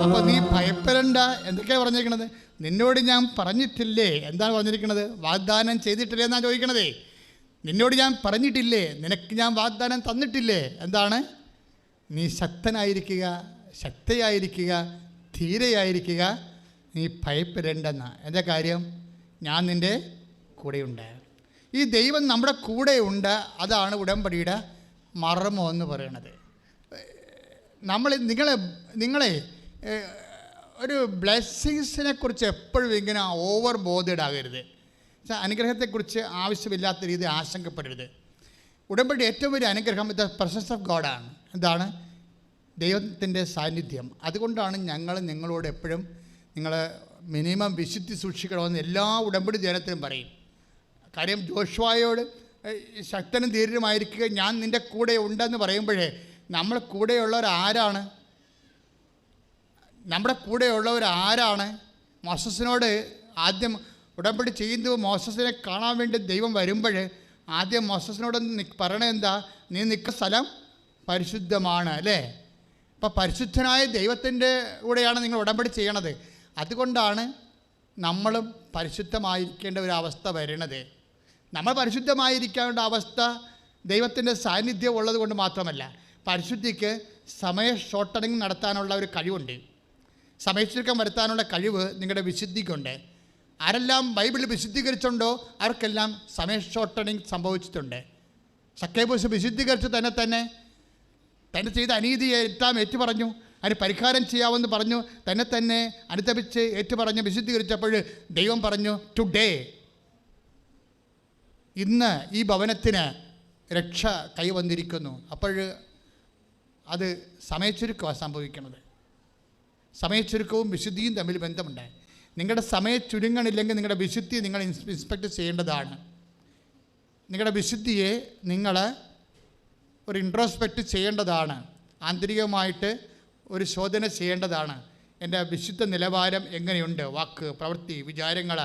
അപ്പൊ നീ ഭയപ്പെടണ്ട. എന്തൊക്കെയാണ് പറഞ്ഞിരിക്കണത്? നിന്നോട് ഞാൻ പറഞ്ഞിട്ടില്ലേ? എന്താണ് പറഞ്ഞിരിക്കുന്നത്? വാഗ്ദാനം ചെയ്തിട്ടില്ലേ എന്നാ ചോദിക്കണതേ. നിന്നോട് ഞാൻ പറഞ്ഞിട്ടില്ലേ? നിനക്ക് ഞാൻ വാഗ്ദാനം തന്നിട്ടില്ലേ? എന്താണ്? നീ ശക്തനായിരിക്കുക, ശക്തയായിരിക്കുക, ധീരയായിരിക്കുക, നീ ഭയപ്പെടേണ്ടെന്ന. എന്താ കാര്യം? ഞാൻ നിൻ്റെ കൂടെയുണ്ട്. ഈ ദൈവം നമ്മുടെ കൂടെയുണ്ട്. അതാണ് ഉടമ്പടിയുടെ മർമ്മം എന്ന് പറയുന്നത്. നിങ്ങളെ ഒരു ബ്ലെസ്സിങ്സിനെ കുറിച്ച് എപ്പോഴും ഇങ്ങനെ ഓവർ ബോധേഡ് ആകരുത്. അനുഗ്രഹത്തെക്കുറിച്ച് ആവശ്യമില്ലാത്ത രീതി ആശങ്കപ്പെടരുത്. ഉടമ്പടി ഏറ്റവും വലിയ അനുഗ്രഹം ദ പ്രസൻസ് ഓഫ് ഗോഡാണ്. എന്താണ്? ദൈവത്തിൻ്റെ സാന്നിധ്യം. അതുകൊണ്ടാണ് ഞങ്ങൾ നിങ്ങളോട് എപ്പോഴും നിങ്ങൾ മിനിമം വിശുദ്ധി സൂക്ഷിക്കണമെന്ന് എല്ലാ ഉടമ്പടി ജനത്തിനും പറയും. കാര്യം ജോഷുവയോട് ശക്തനും ധീരനുമായിരിക്കുക, ഞാൻ നിൻ്റെ കൂടെ ഉണ്ടെന്ന് പറയുമ്പോഴേ നമ്മൾ കൂടെയുള്ളവരാരാണ്? നമ്മുടെ കൂടെയുള്ളവരാരാണ്? മോസസിനോട് ആദ്യം ഉടമ്പടി ചെയ്യുമ്പോൾ മോസസിനെ കാണാൻ വേണ്ടി ദൈവം വരുമ്പോൾ ആദ്യം മോസസിനോട് പറയണത് എന്താ? നീ നിൽക്കുന്ന സ്ഥലം പരിശുദ്ധമാണ് അല്ലേ? അപ്പോൾ പരിശുദ്ധനായ ദൈവത്തിൻ്റെ കൂടെയാണ് നിങ്ങൾ ഉടമ്പടി ചെയ്യണത്. അതുകൊണ്ടാണ് നമ്മളും പരിശുദ്ധമായിരിക്കേണ്ട ഒരു അവസ്ഥ വരണത്. നമ്മൾ പരിശുദ്ധമായിരിക്കേണ്ട അവസ്ഥ ദൈവത്തിൻ്റെ സാന്നിധ്യം ഉള്ളത് കൊണ്ട് മാത്രമല്ല, പരിശുദ്ധിക്ക് സമയ ഷോർട്ടണിങ് നടത്താനുള്ള ഒരു കഴിവുണ്ട്. സമയച്ചുരുക്കം വരുത്താനുള്ള കഴിവ് നിങ്ങളുടെ വിശുദ്ധിക്കുണ്ട്. ആരെല്ലാം ബൈബിളിൽ വിശുദ്ധീകരിച്ചുണ്ടോ അവർക്കെല്ലാം സമയ ഷോർട്ടണിങ് സംഭവിച്ചിട്ടുണ്ട്. സക്കേബൂസ് വിശുദ്ധീകരിച്ച് തന്നെ ചെയ്ത അനീതിയെ ഏറ്റു പറഞ്ഞു, അതിന് പരിഹാരം ചെയ്യാമെന്ന് പറഞ്ഞു, തന്നെ അനുതപിച്ച് ഏറ്റുപറഞ്ഞ് വിശുദ്ധീകരിച്ചപ്പോൾ ദൈവം പറഞ്ഞു, ടുഡേ, ഇന്ന് ഈ ഭവനത്തിന് രക്ഷ കൈവന്നിരിക്കുന്നു. അപ്പോൾ അത് സമയച്ചുരുക്കമാണ് സംഭവിക്കുന്നത്. സമയച്ചുരുക്കവും വിശുദ്ധിയും തമ്മിൽ ബന്ധമുണ്ട്. നിങ്ങളുടെ സമയം ചുരുങ്ങണില്ലെങ്കിൽ നിങ്ങളുടെ വിശുദ്ധി നിങ്ങൾ ഇൻസ്പെക്ട് ചെയ്യേണ്ടതാണ്. നിങ്ങളുടെ വിശുദ്ധിയെ നിങ്ങൾ ഒരു ഇൻട്രോസ്പെക്റ്റ് ചെയ്യേണ്ടതാണ്. ആന്തരികമായിട്ട് ഒരു ശോധന ചെയ്യേണ്ടതാണ്. എൻ്റെ വിശുദ്ധ നിലവാരം എങ്ങനെയുണ്ട്? വാക്ക്, പ്രവൃത്തി, വിചാരങ്ങൾ,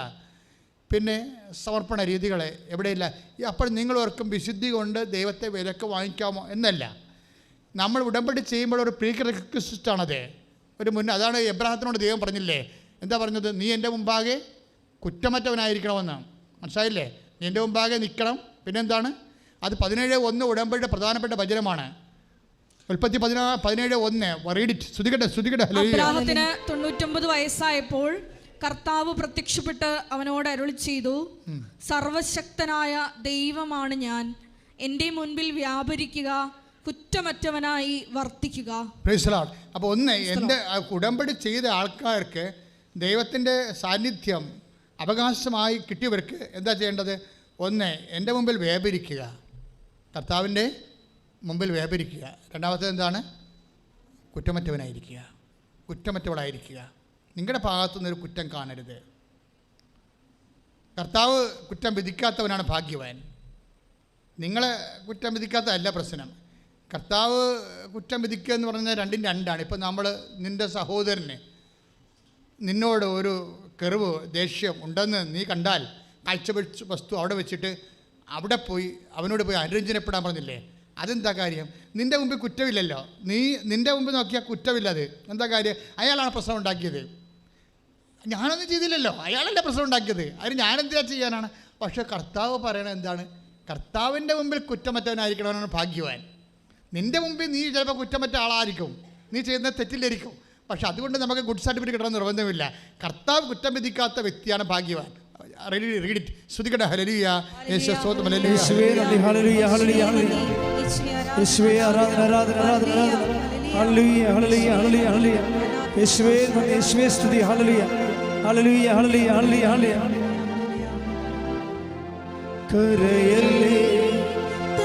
പിന്നെ സമർപ്പണ രീതികൾ എവിടെയില്ല. അപ്പോൾ നിങ്ങളോർക്കും വിശുദ്ധി കൊണ്ട് ദൈവത്തെ വിലക്ക് വാങ്ങിക്കാമോ എന്നല്ല. നമ്മൾ ഉടമ്പടി ചെയ്യുമ്പോൾ ഒരു പ്രീ റിക്വസ്റ്റാണത്. അതാണ് എബ്രാഹത്തിനോട് ദൈവം പറഞ്ഞില്ലേ? എന്താ പറഞ്ഞത്? നീ എൻ്റെ മുമ്പാകെ കുറ്റമറ്റവനായിരിക്കണമെന്ന്. മനസ്സിലായില്ലേ? നീ എൻ്റെ മുമ്പാകെ നിൽക്കണം. പിന്നെന്താണ്? അത് 17:1 ഉടമ്പടിയുടെ പ്രധാനപ്പെട്ട വചനമാണ്. ഉൽപ്പത്തി 17:1 അബ്രാഹത്തിന് 99 വയസ്സായപ്പോൾ കർത്താവ് പ്രത്യക്ഷപ്പെട്ട് അവനോട് അരുളി ചെയ്തു, സർവശക്തനായ ദൈവമാണ് ഞാൻ, എൻ്റെ മുൻപിൽ വ്യാപരിക്കുക, കുറ്റമറ്റവനായി വർത്തിക്കുക. അപ്പോൾ എൻ്റെ ഉടമ്പടി ചെയ്ത ആൾക്കാർക്ക് ദൈവത്തിൻ്റെ സാന്നിധ്യം അവകാശമായി കിട്ടിയവർക്ക് എന്താ ചെയ്യേണ്ടത്? എൻ്റെ മുമ്പിൽ വ്യാപരിക്കുക, കർത്താവിൻ്റെ മുമ്പിൽ വ്യാപരിക്കുക. രണ്ടാമത്തേത് എന്താണ്? കുറ്റമറ്റവനായിരിക്കുക, കുറ്റമറ്റവളായിരിക്കുക. നിങ്ങളുടെ ഭാഗത്തുനിന്നൊരു കുറ്റം കാണരുത്. കർത്താവ് കുറ്റം വിധിക്കാത്തവനാണ് ഭാഗ്യവാൻ. നിങ്ങളെ കുറ്റം വിധിക്കാത്തതല്ല പ്രശ്നം. കർത്താവ് കുറ്റം വിധിക്കുക എന്ന് പറഞ്ഞാൽ രണ്ടും രണ്ടാണ്. ഇപ്പം നമ്മൾ നിൻ്റെ സഹോദരന് നിന്നോട് ഒരു കെറിവ്, ദേഷ്യം ഉണ്ടെന്ന് നീ കണ്ടാൽ കാഴ്ചവെച്ച് വസ്തു അവിടെ വെച്ചിട്ട് അവിടെ പോയി അവനോട് പോയി അനുരഞ്ജനപ്പെടാൻ പറഞ്ഞില്ലേ? അതെന്താ കാര്യം? നിൻ്റെ മുമ്പിൽ കുറ്റമില്ലല്ലോ. നിൻ്റെ മുമ്പിൽ നോക്കിയാൽ കുറ്റമില്ലത്. എന്താ കാര്യം? അയാളാണ് പ്രശ്നം ഉണ്ടാക്കിയത്. ഞാനൊന്നും ചെയ്തില്ലല്ലോ, അയാളല്ലേ പ്രശ്നം ഉണ്ടാക്കിയത്. അതിന് ഞാനെന്തിനാ ചെയ്യാനാണ്? പക്ഷേ കർത്താവ് പറയണത് എന്താണ്? കർത്താവിൻ്റെ മുമ്പിൽ കുറ്റമറ്റവനായിരിക്കണമെന്നാണ് ഭാഗ്യവാൻ. നിൻ്റെ മുമ്പിൽ നീ ചിലപ്പോൾ കുറ്റമറ്റ ആളായിരിക്കും, നീ ചെയ്യുന്ന തെറ്റില്ലായിരിക്കും. പക്ഷെ അതുകൊണ്ട് നമുക്ക് ഗുഡ് സർട്ടിഫിക്കറ്റ് കിട്ടണം നിർബന്ധമില്ല. കർത്താവ് കുറ്റം വിധിക്കാത്ത വ്യക്തിയാണ് ഭാഗ്യവാൻ. Read it. സ്തുതിക്കട്ടെ. ഹല്ലേലൂയ. യേശുവേ സ്തോത്രം. ഹല്ലേലൂയ. ഹല്ലേലൂയ. ഹല്ലേലൂയ. യേശുവേ ആരാധന ആരാധന ആരാധന. ഹല്ലേലൂയ. ഹല്ലേലൂയ. ഹല്ലേലൂയ. ഹല്ലേലൂയ. യേശുവേ യേശുവേ സ്തുതി. ഹല്ലേലൂയ. ഹല്ലേലൂയ. ഹല്ലേലൂയ. ഹല്ലേലൂയ. ഹല്ലേലൂയ. കരയല്ലേ,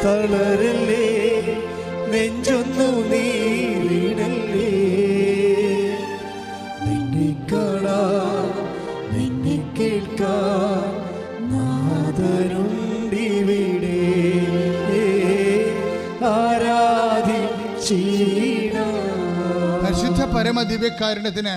തളരല്ലേ, നെഞ്ചൊന്നു നീറിടല്ലേ, നിന്നെ കാണാൻ നിന്നെ കേൾക്കാൻ നാഥനുണ്ടിവിടെ, ആരാധിച്ചിടാം. പരിശുദ്ധ പരമ ദിവ്യകാരുണ്യത്തിന്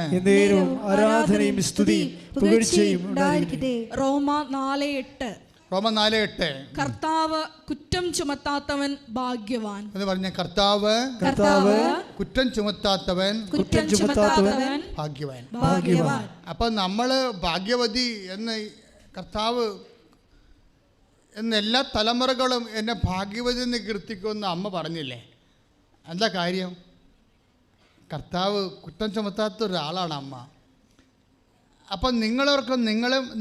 ആരാധനയും സ്തുതിയും പുകഴ്ചയും ഉണ്ടായിരിക്കട്ടെ. റോമ 4:8. റോമൻ 4:8. കർത്താവ് കുറ്റം ചുമത്താത്തവൻ ഭാഗ്യവാൻ. എന്ന് പറഞ്ഞ കർത്താവ് കുറ്റം ചുമത്താത്തവൻ ഭാഗ്യവാൻ. അപ്പം നമ്മൾ ഭാഗ്യവതി എന്ന് കർത്താവ് എന്ന് എല്ലാ തലമുറകളും എന്നെ ഭാഗ്യവതി എന്ന് കീർത്തിക്കുമെന്ന് അമ്മ പറഞ്ഞില്ലേ? എന്താ കാര്യം? കർത്താവ് കുറ്റം ചുമത്താത്ത ഒരാളാണ് അമ്മ. അപ്പം നിങ്ങളോർക്കും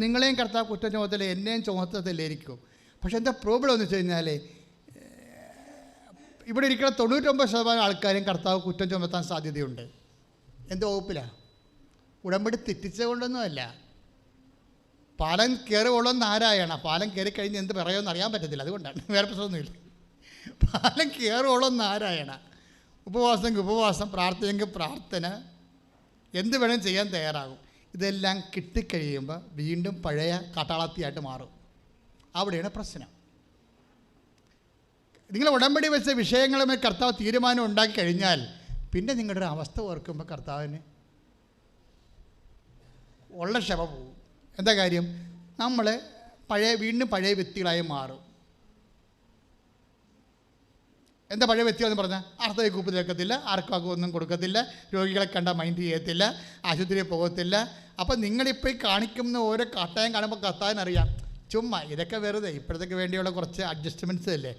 നിങ്ങളെയും കർത്താവ് കുറ്റം ചുമത്തല്ലേ, എന്നെയും ചുമത്തത്തില്ലായിരിക്കും. പക്ഷെ എന്താ പ്രോബ്ലം എന്ന് വെച്ച് കഴിഞ്ഞാൽ, ഇവിടെ ഇരിക്കുന്ന 99% ആൾക്കാരും കർത്താവ് കുറ്റം ചുമത്താൻ സാധ്യതയുണ്ട്. എന്ത് വകുപ്പിലാണ്? ഉടമ്പടി തെറ്റിച്ച കൊണ്ടൊന്നുമല്ല. പാലം കയറി ഉള്ളത് നാരായണ. പാലം കയറി കഴിഞ്ഞ് എന്ത് പറയുമെന്ന് അറിയാൻ പറ്റത്തില്ല, അതുകൊണ്ടാണ്, വേറെ പ്രശ്നമൊന്നുമില്ല. പാലം കയറി ഉള്ളത് നാരായണ. ഉപവാസമെങ്കിൽ ഉപവാസം, പ്രാർത്ഥനയെങ്കിൽ പ്രാർത്ഥന, എന്ത് വേണമെങ്കിലും ചെയ്യാൻ തയ്യാറാകും. ഇതെല്ലാം കിട്ടിക്കഴിയുമ്പോൾ വീണ്ടും പഴയ കാട്ടാളത്തിയായിട്ട് മാറും. അവിടെയാണ് പ്രശ്നം. നിങ്ങൾ ഉടമ്പടി വെച്ച വിഷയങ്ങളുമായി കർത്താവ് തീരുമാനം ഉണ്ടാക്കി കഴിഞ്ഞാൽ പിന്നെ നിങ്ങളുടെ ഒരു അവസ്ഥ ഓർക്കുമ്പോൾ കർത്താവിന് ഉള്ള ക്ഷമ പോകും. എന്താ കാര്യം? നമ്മൾ വീണ്ടും പഴയ വ്യക്തികളായി മാറും. എന്താ പഴയ വ്യക്തികളെന്ന് പറഞ്ഞാൽ അർത്ഥത്തെ കൂപ്പ് നിൽക്കത്തില്ല, ആർക്കും ഒന്നും കൊടുക്കത്തില്ല, രോഗികളെ കണ്ടാൽ മൈൻഡ് ചെയ്യത്തില്ല, ആശുപത്രിയിൽ പോകത്തില്ല. അപ്പം നിങ്ങളിപ്പോൾ കാണിക്കുന്ന ഓരോ കാട്ടായം കാണുമ്പോൾ കർത്താവിനറിയാം, ചുമ്മാ ഇതൊക്കെ വെറുതെ ഇപ്പോഴത്തേക്ക് വേണ്ടിയുള്ള കുറച്ച് അഡ്ജസ്റ്റ്മെൻറ്റ്സ് അല്ലേ.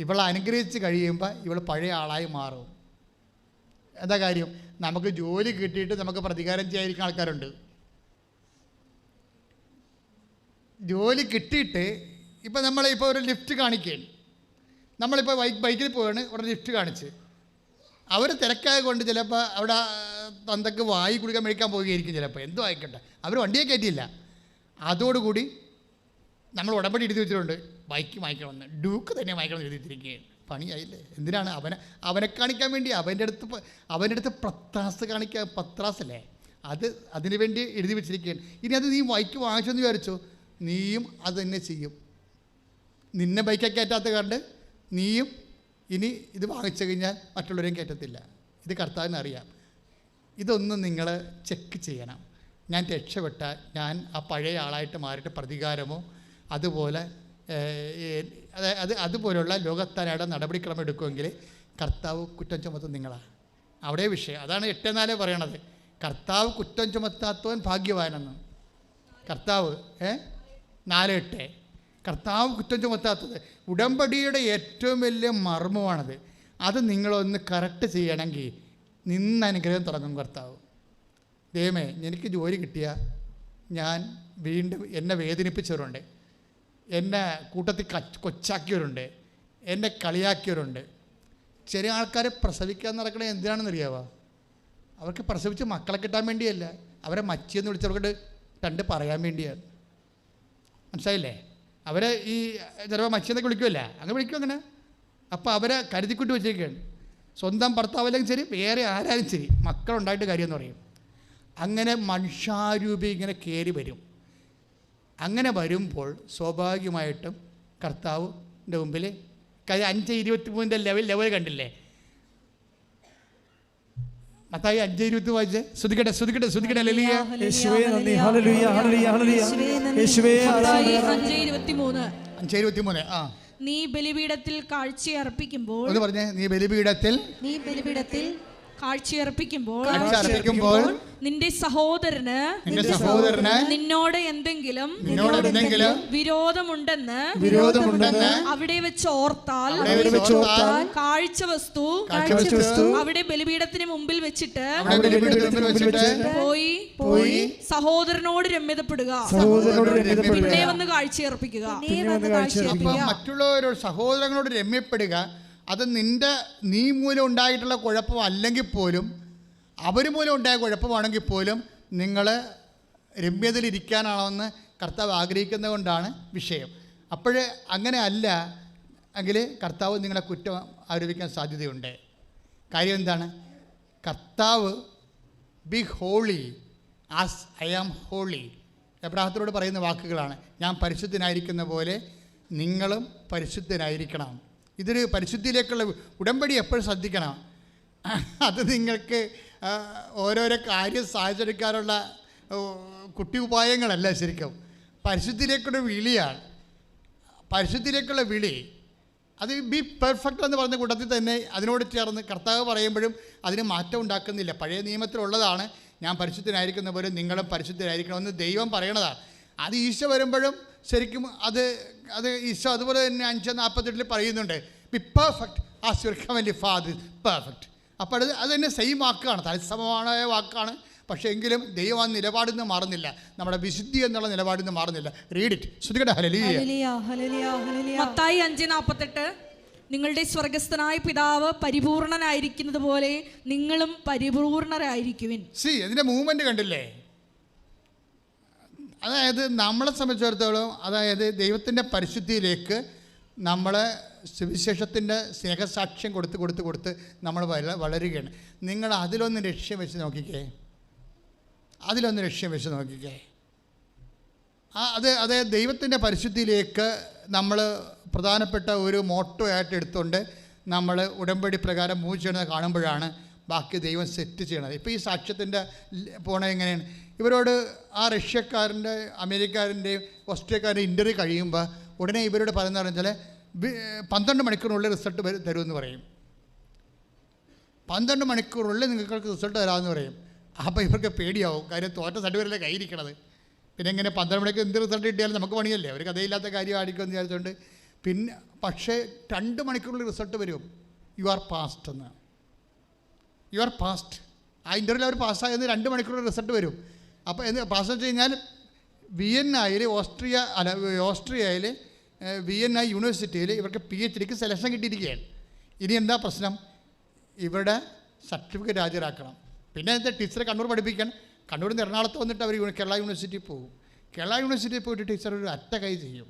ഇവളെ അനുഗ്രഹിച്ച് കഴിയുമ്പോൾ ഇവൾ പഴയ ആളായി മാറും. എന്താ കാര്യം? നമുക്ക് ജോലി കിട്ടിയിട്ട് നമുക്ക് പ്രതികാരം ചെയ്യാതിരിക്കുന്ന ആൾക്കാരുണ്ട്. ജോലി കിട്ടിയിട്ട് ഇപ്പം നമ്മളിപ്പോൾ ഒരു ലിഫ്റ്റ് കാണിക്കുകയാണ്, നമ്മളിപ്പോൾ ബൈക്കിൽ പോവാണ്, അവിടെ ലിഫ്റ്റ് കാണിച്ച് അവർ തിരക്കായ കൊണ്ട് ചിലപ്പോൾ അവിടെ തന്തക്ക് വായി കുടിക്കാൻ മേടിക്കാൻ പോവുകയായിരിക്കും. ചിലപ്പോൾ എന്തോ ആയിക്കട്ടെ, അവർ വണ്ടിയെ കയറ്റിയില്ല. അതോടുകൂടി നമ്മൾ ഉടമ്പടി എഴുതി വെച്ചിട്ടുണ്ട്, ബൈക്ക് വാങ്ങിക്കണമെന്ന്, ഡ്യൂക്ക് തന്നെ വാങ്ങിക്കണമെന്ന് എഴുതി വെച്ചിരിക്കുകയാണ്. പണിയായില്ലേ? എന്തിനാണ്? അവനെ കാണിക്കാൻ വേണ്ടി. അവൻ്റെ അടുത്ത് പത്രാസല്ലേ, അതിന് വേണ്ടി എഴുതി വെച്ചിരിക്കുകയാണ്. ഇനി അത് നീ ബൈക്ക് വാങ്ങിച്ചെന്ന് വിചാരിച്ചോ, നീയും അത് തന്നെ ചെയ്യും. നിന്നെ ബൈക്കൊക്കെ കയറ്റാത്ത കണ്ട് നീയും ഇനി ഇത് വാങ്ങിച്ചു കഴിഞ്ഞാൽ മറ്റുള്ളവരെയും കയറ്റത്തില്ല. ഇത് കർത്താവിന് അറിയാം. ഇതൊന്നും നിങ്ങൾ ചെക്ക് ചെയ്യണം. ഞാൻ രക്ഷപ്പെട്ടാൽ ഞാൻ ആ പഴയ ആളായിട്ട് മാറിയിട്ട് പ്രതികാരമോ അതുപോലെ അതുപോലുള്ള ലോകത്താനയുടെ നടപടിക്രമം എടുക്കുമെങ്കിൽ കർത്താവ് കുറ്റം ചുമത്തും നിങ്ങളാണ്. അവിടെ വിഷയം അതാണ്. 8:4 പറയണത്, കർത്താവ് കുറ്റം ചുമത്താത്തവൻ ഭാഗ്യവാനെന്ന്. കർത്താവ് 4:8 കർത്താവ് കുറ്റം ചുമത്താത്തത്. ഉടമ്പടിയുടെ ഏറ്റവും വലിയ മർമ്മമാണത്. അത് നിങ്ങളൊന്ന് കറക്റ്റ് ചെയ്യണമെങ്കിൽ അനുഗ്രഹം തുടങ്ങും കർത്താവ്. ദൈവമേ, എനിക്ക് ജോലി കിട്ടിയാൽ ഞാൻ വീണ്ടും എന്നെ വേദനിപ്പിച്ചവരുണ്ട്, എന്നെ കൂട്ടത്തിൽ കൊച്ചാക്കിയവരുണ്ട്, എന്നെ കളിയാക്കിയവരുണ്ട്. ചെറിയ ആൾക്കാരെ പ്രസവിക്കാൻ നടക്കണേ എന്തിനാണെന്നറിയാവോ? അവർക്ക് പ്രസവിച്ച് മക്കളെ കിട്ടാൻ വേണ്ടിയല്ല, അവരെ മച്ചിയെന്ന് വിളിച്ചവർക്ക് 2 പറയാൻ വേണ്ടിയാണ്. മനസ്സിലായില്ലേ? അവരെ ഈ ചിലപ്പോൾ മച്ചിയെന്നൊക്കെ വിളിക്കുമല്ല, അങ്ങനെ വിളിക്കും അങ്ങനെ. അപ്പോൾ അവരെ കരുതിക്കൂട്ടി വെച്ചേക്കാണ്. സ്വന്തം ഭർത്താവല്ലെങ്കിൽ ശരി, വേറെ ആരാലും ശരി, മക്കളുണ്ടായിട്ട് കാര്യമെന്ന് പറയും. അങ്ങനെ മനുഷ്യാരൂപി ഇങ്ങനെ കയറി വരും. അങ്ങനെ വരുമ്പോൾ സ്വാഭാവികമായിട്ടും കർത്താവിൻ്റെ മുമ്പിൽ 5:23 ലെവൽ കണ്ടില്ലേ? മത്തായി 5:20 വായിച്ചേ. ശ്രദ്ധിക്കട്ടെ. ഹല്ലേലൂയ. യേശുവേ നന്ദി. ഹല്ലേലൂയ. 5:23 നീ ബലിപീഠത്തിൽ കാഴ്ചയർപ്പിക്കുമ്പോൾ എന്ന് പറഞ്ഞേ. നീ ബലിപീഠത്തിൽ കാഴ്ചയർപ്പിക്കുമ്പോൾ നിന്റെ സഹോദരന് നിന്നോട് എന്തെങ്കിലും വിരോധമുണ്ടെന്ന് അവിടെ വെച്ച് ഓർത്താൽ കാഴ്ചവസ്തു അവിടെ ബലിപീഠത്തിന് മുമ്പിൽ വെച്ചിട്ട് പോയി സഹോദരനോട് രമ്യതപ്പെടുക, പിന്നെ വന്ന് കാഴ്ചയർപ്പിക്കുക. മറ്റുള്ളവരോട് സഹോദരങ്ങളോട് രമ്യപ്പെടുക. അത് നീ മൂലം ഉണ്ടായിട്ടുള്ള കുഴപ്പം അല്ലെങ്കിൽ പോലും, അവർ മൂലം ഉണ്ടായ കുഴപ്പമാണെങ്കിൽ പോലും നിങ്ങൾ രമ്യതയിലിരിക്കാനാണെന്ന് കർത്താവ് ആഗ്രഹിക്കുന്നത് കൊണ്ടാണ് വിഷയം. അപ്പോൾ അങ്ങനെ അല്ല എങ്കിൽ കർത്താവ് നിങ്ങളെ കുറ്റം ആരോപിക്കാൻ സാധ്യതയുണ്ട്. കാര്യം എന്താണ്? കർത്താവ് be holy as I am holy. എബ്രാഹത്തിനോട് പറയുന്ന വാക്കുകളാണ്. ഞാൻ പരിശുദ്ധനായിരിക്കുന്ന പോലെ നിങ്ങളും പരിശുദ്ധനായിരിക്കണം. ഇതൊരു പരിശുദ്ധിയിലേക്കുള്ള ഉടമ്പടി എപ്പോഴും ശ്രദ്ധിക്കണം. അത് നിങ്ങൾക്ക് ഓരോരോ കാര്യം സാധിച്ചെടുക്കാനുള്ള കുട്ടി ഉപായങ്ങളല്ല, ശരിക്കും പരിശുദ്ധിയിലേക്കുള്ള വിളിയാണ്. പരിശുദ്ധിയിലേക്കുള്ള വിളി, അത് ബി പെർഫെക്റ്റ് എന്ന് പറഞ്ഞ കൂട്ടത്തിൽ തന്നെ അതിനോട് ചേർന്ന് കർത്താവ് പറയുമ്പോഴും അതിന് മാറ്റം ഉണ്ടാക്കുന്നില്ല. പഴയ നിയമത്തിലുള്ളതാണ്, ഞാൻ പരിശുദ്ധനായിരിക്കുന്ന പോലെ നിങ്ങളും പരിശുദ്ധരായിരിക്കണമെന്ന് ദൈവം പറയണതാണ്. അത് ഈശോ വരുമ്പോഴും ശരിക്കും അത് ഈശോ അതുപോലെ തന്നെ 5:48 പറയുന്നുണ്ട്, B perfect as your heavenly father is perfect. അപ്പോൾ അത് തന്നെ സെയിം വാക്കാണ്, തത്സമമായ വാക്കാണ്. പക്ഷേ എങ്കിലും ദൈവം ആ നിലപാടിൽ നിന്ന് മാറുന്നില്ല, നമ്മുടെ വിശുദ്ധി എന്നുള്ള നിലപാടിൽ നിന്ന് മാറുന്നില്ല. Read it, ശ്രദ്ധിക്കട്ടെ. മത്തായി 5:48, നിങ്ങളുടെ സ്വർഗസ്ഥനായ പിതാവ് പരിപൂർണനായിരിക്കുന്നത് പോലെ നിങ്ങളും പരിപൂർണരായിരിക്കുവിൻ. ഇതിൻ്റെ മൂവ്മെൻറ്റ് കണ്ടില്ലേ? അതായത് നമ്മളെ സംബന്ധിച്ചിടത്തോളം, അതായത് ദൈവത്തിൻ്റെ പരിശുദ്ധിയിലേക്ക് നമ്മളെ സുവിശേഷത്തിൻ്റെ സ്നേഹസാക്ഷ്യം കൊടുത്ത് നമ്മൾ വളരുകയാണ്. നിങ്ങൾ അതിലൊന്ന് ലക്ഷ്യം വെച്ച് നോക്കിക്കേ, അത് ദൈവത്തിൻ്റെ പരിശുദ്ധിയിലേക്ക് നമ്മൾ പ്രധാനപ്പെട്ട ഒരു മോട്ടോ ആയിട്ട് എടുത്തുകൊണ്ട് നമ്മൾ ഉടമ്പടി പ്രകാരം മൂവ് ചെയ്യുന്നത് കാണുമ്പോഴാണ് ബാക്കി ദൈവം സെറ്റ് ചെയ്യണത്. ഇപ്പോൾ ഈ സാക്ഷ്യത്തിൻ്റെ പോണത് എങ്ങനെയാണ്? ഇവരോട് ആ റഷ്യക്കാരൻ്റെ, അമേരിക്കാരൻ്റെയും ഓസ്ട്രേലിയക്കാരൻ്റെ ഇൻ്റർവ്യൂ കഴിയുമ്പോൾ ഉടനെ ഇവരോട് പറയുന്നത് വെച്ചാൽ 12 മണിക്കൂറിനുള്ളിൽ റിസൾട്ട് തരുമെന്ന് പറയും. 12 മണിക്കൂറിനുള്ളിൽ നിങ്ങൾക്ക് റിസൾട്ട് തരാമെന്ന് പറയും. അപ്പോൾ ഇവർക്ക് പേടിയാവും, കാര്യം തോറ്റ സർട്ടിഫിക്കറ്റല്ലേ കയ്യിരിക്കണത്. പിന്നെ എങ്ങനെ 12 മണിക്ക് എന്ത് റിസൾട്ട് കിട്ടിയാലും നമുക്ക് പണിയല്ലേ, ഒരു കഥയില്ലാത്ത കാര്യം ആയിരിക്കുമെന്ന് വിചാരിച്ചുകൊണ്ട്. പിന്നെ പക്ഷേ 2 മണിക്കൂറിൽ റിസൾട്ട് വരും, യു ആർ പാസ്റ്റ് എന്ന്. You are past. ആ ഇൻ്റർവ്യൂവിൽ അവർ പാസ്സായെന്ന് 2 മണിക്കൂറിൽ റിസൾട്ട് വരും. അപ്പോൾ പാസ് വെച്ച് കഴിഞ്ഞാൽ ഓസ്ട്രിയയിൽ വിയന്ന യൂണിവേഴ്സിറ്റിയിൽ ഇവർക്ക് PhDക്ക് സെലക്ഷൻ കിട്ടിയിരിക്കുകയാണ്. ഇനി എന്താ പ്രശ്നം? ഇവിടെ സർട്ടിഫിക്കറ്റ് ഹാജരാക്കണം. പിന്നെ എന്താ, ടീച്ചറെ കണ്ണൂർ പഠിപ്പിക്കാൻ, കണ്ണൂരിൽ നിന്ന് എറണാകുളത്ത് വന്നിട്ട് അവർ കേരള യൂണിവേഴ്സിറ്റിയിൽ പോകും. കേരള യൂണിവേഴ്സിറ്റിയിൽ പോയിട്ട് ടീച്ചർ ഒരു അറ്റകൈ ചെയ്യും.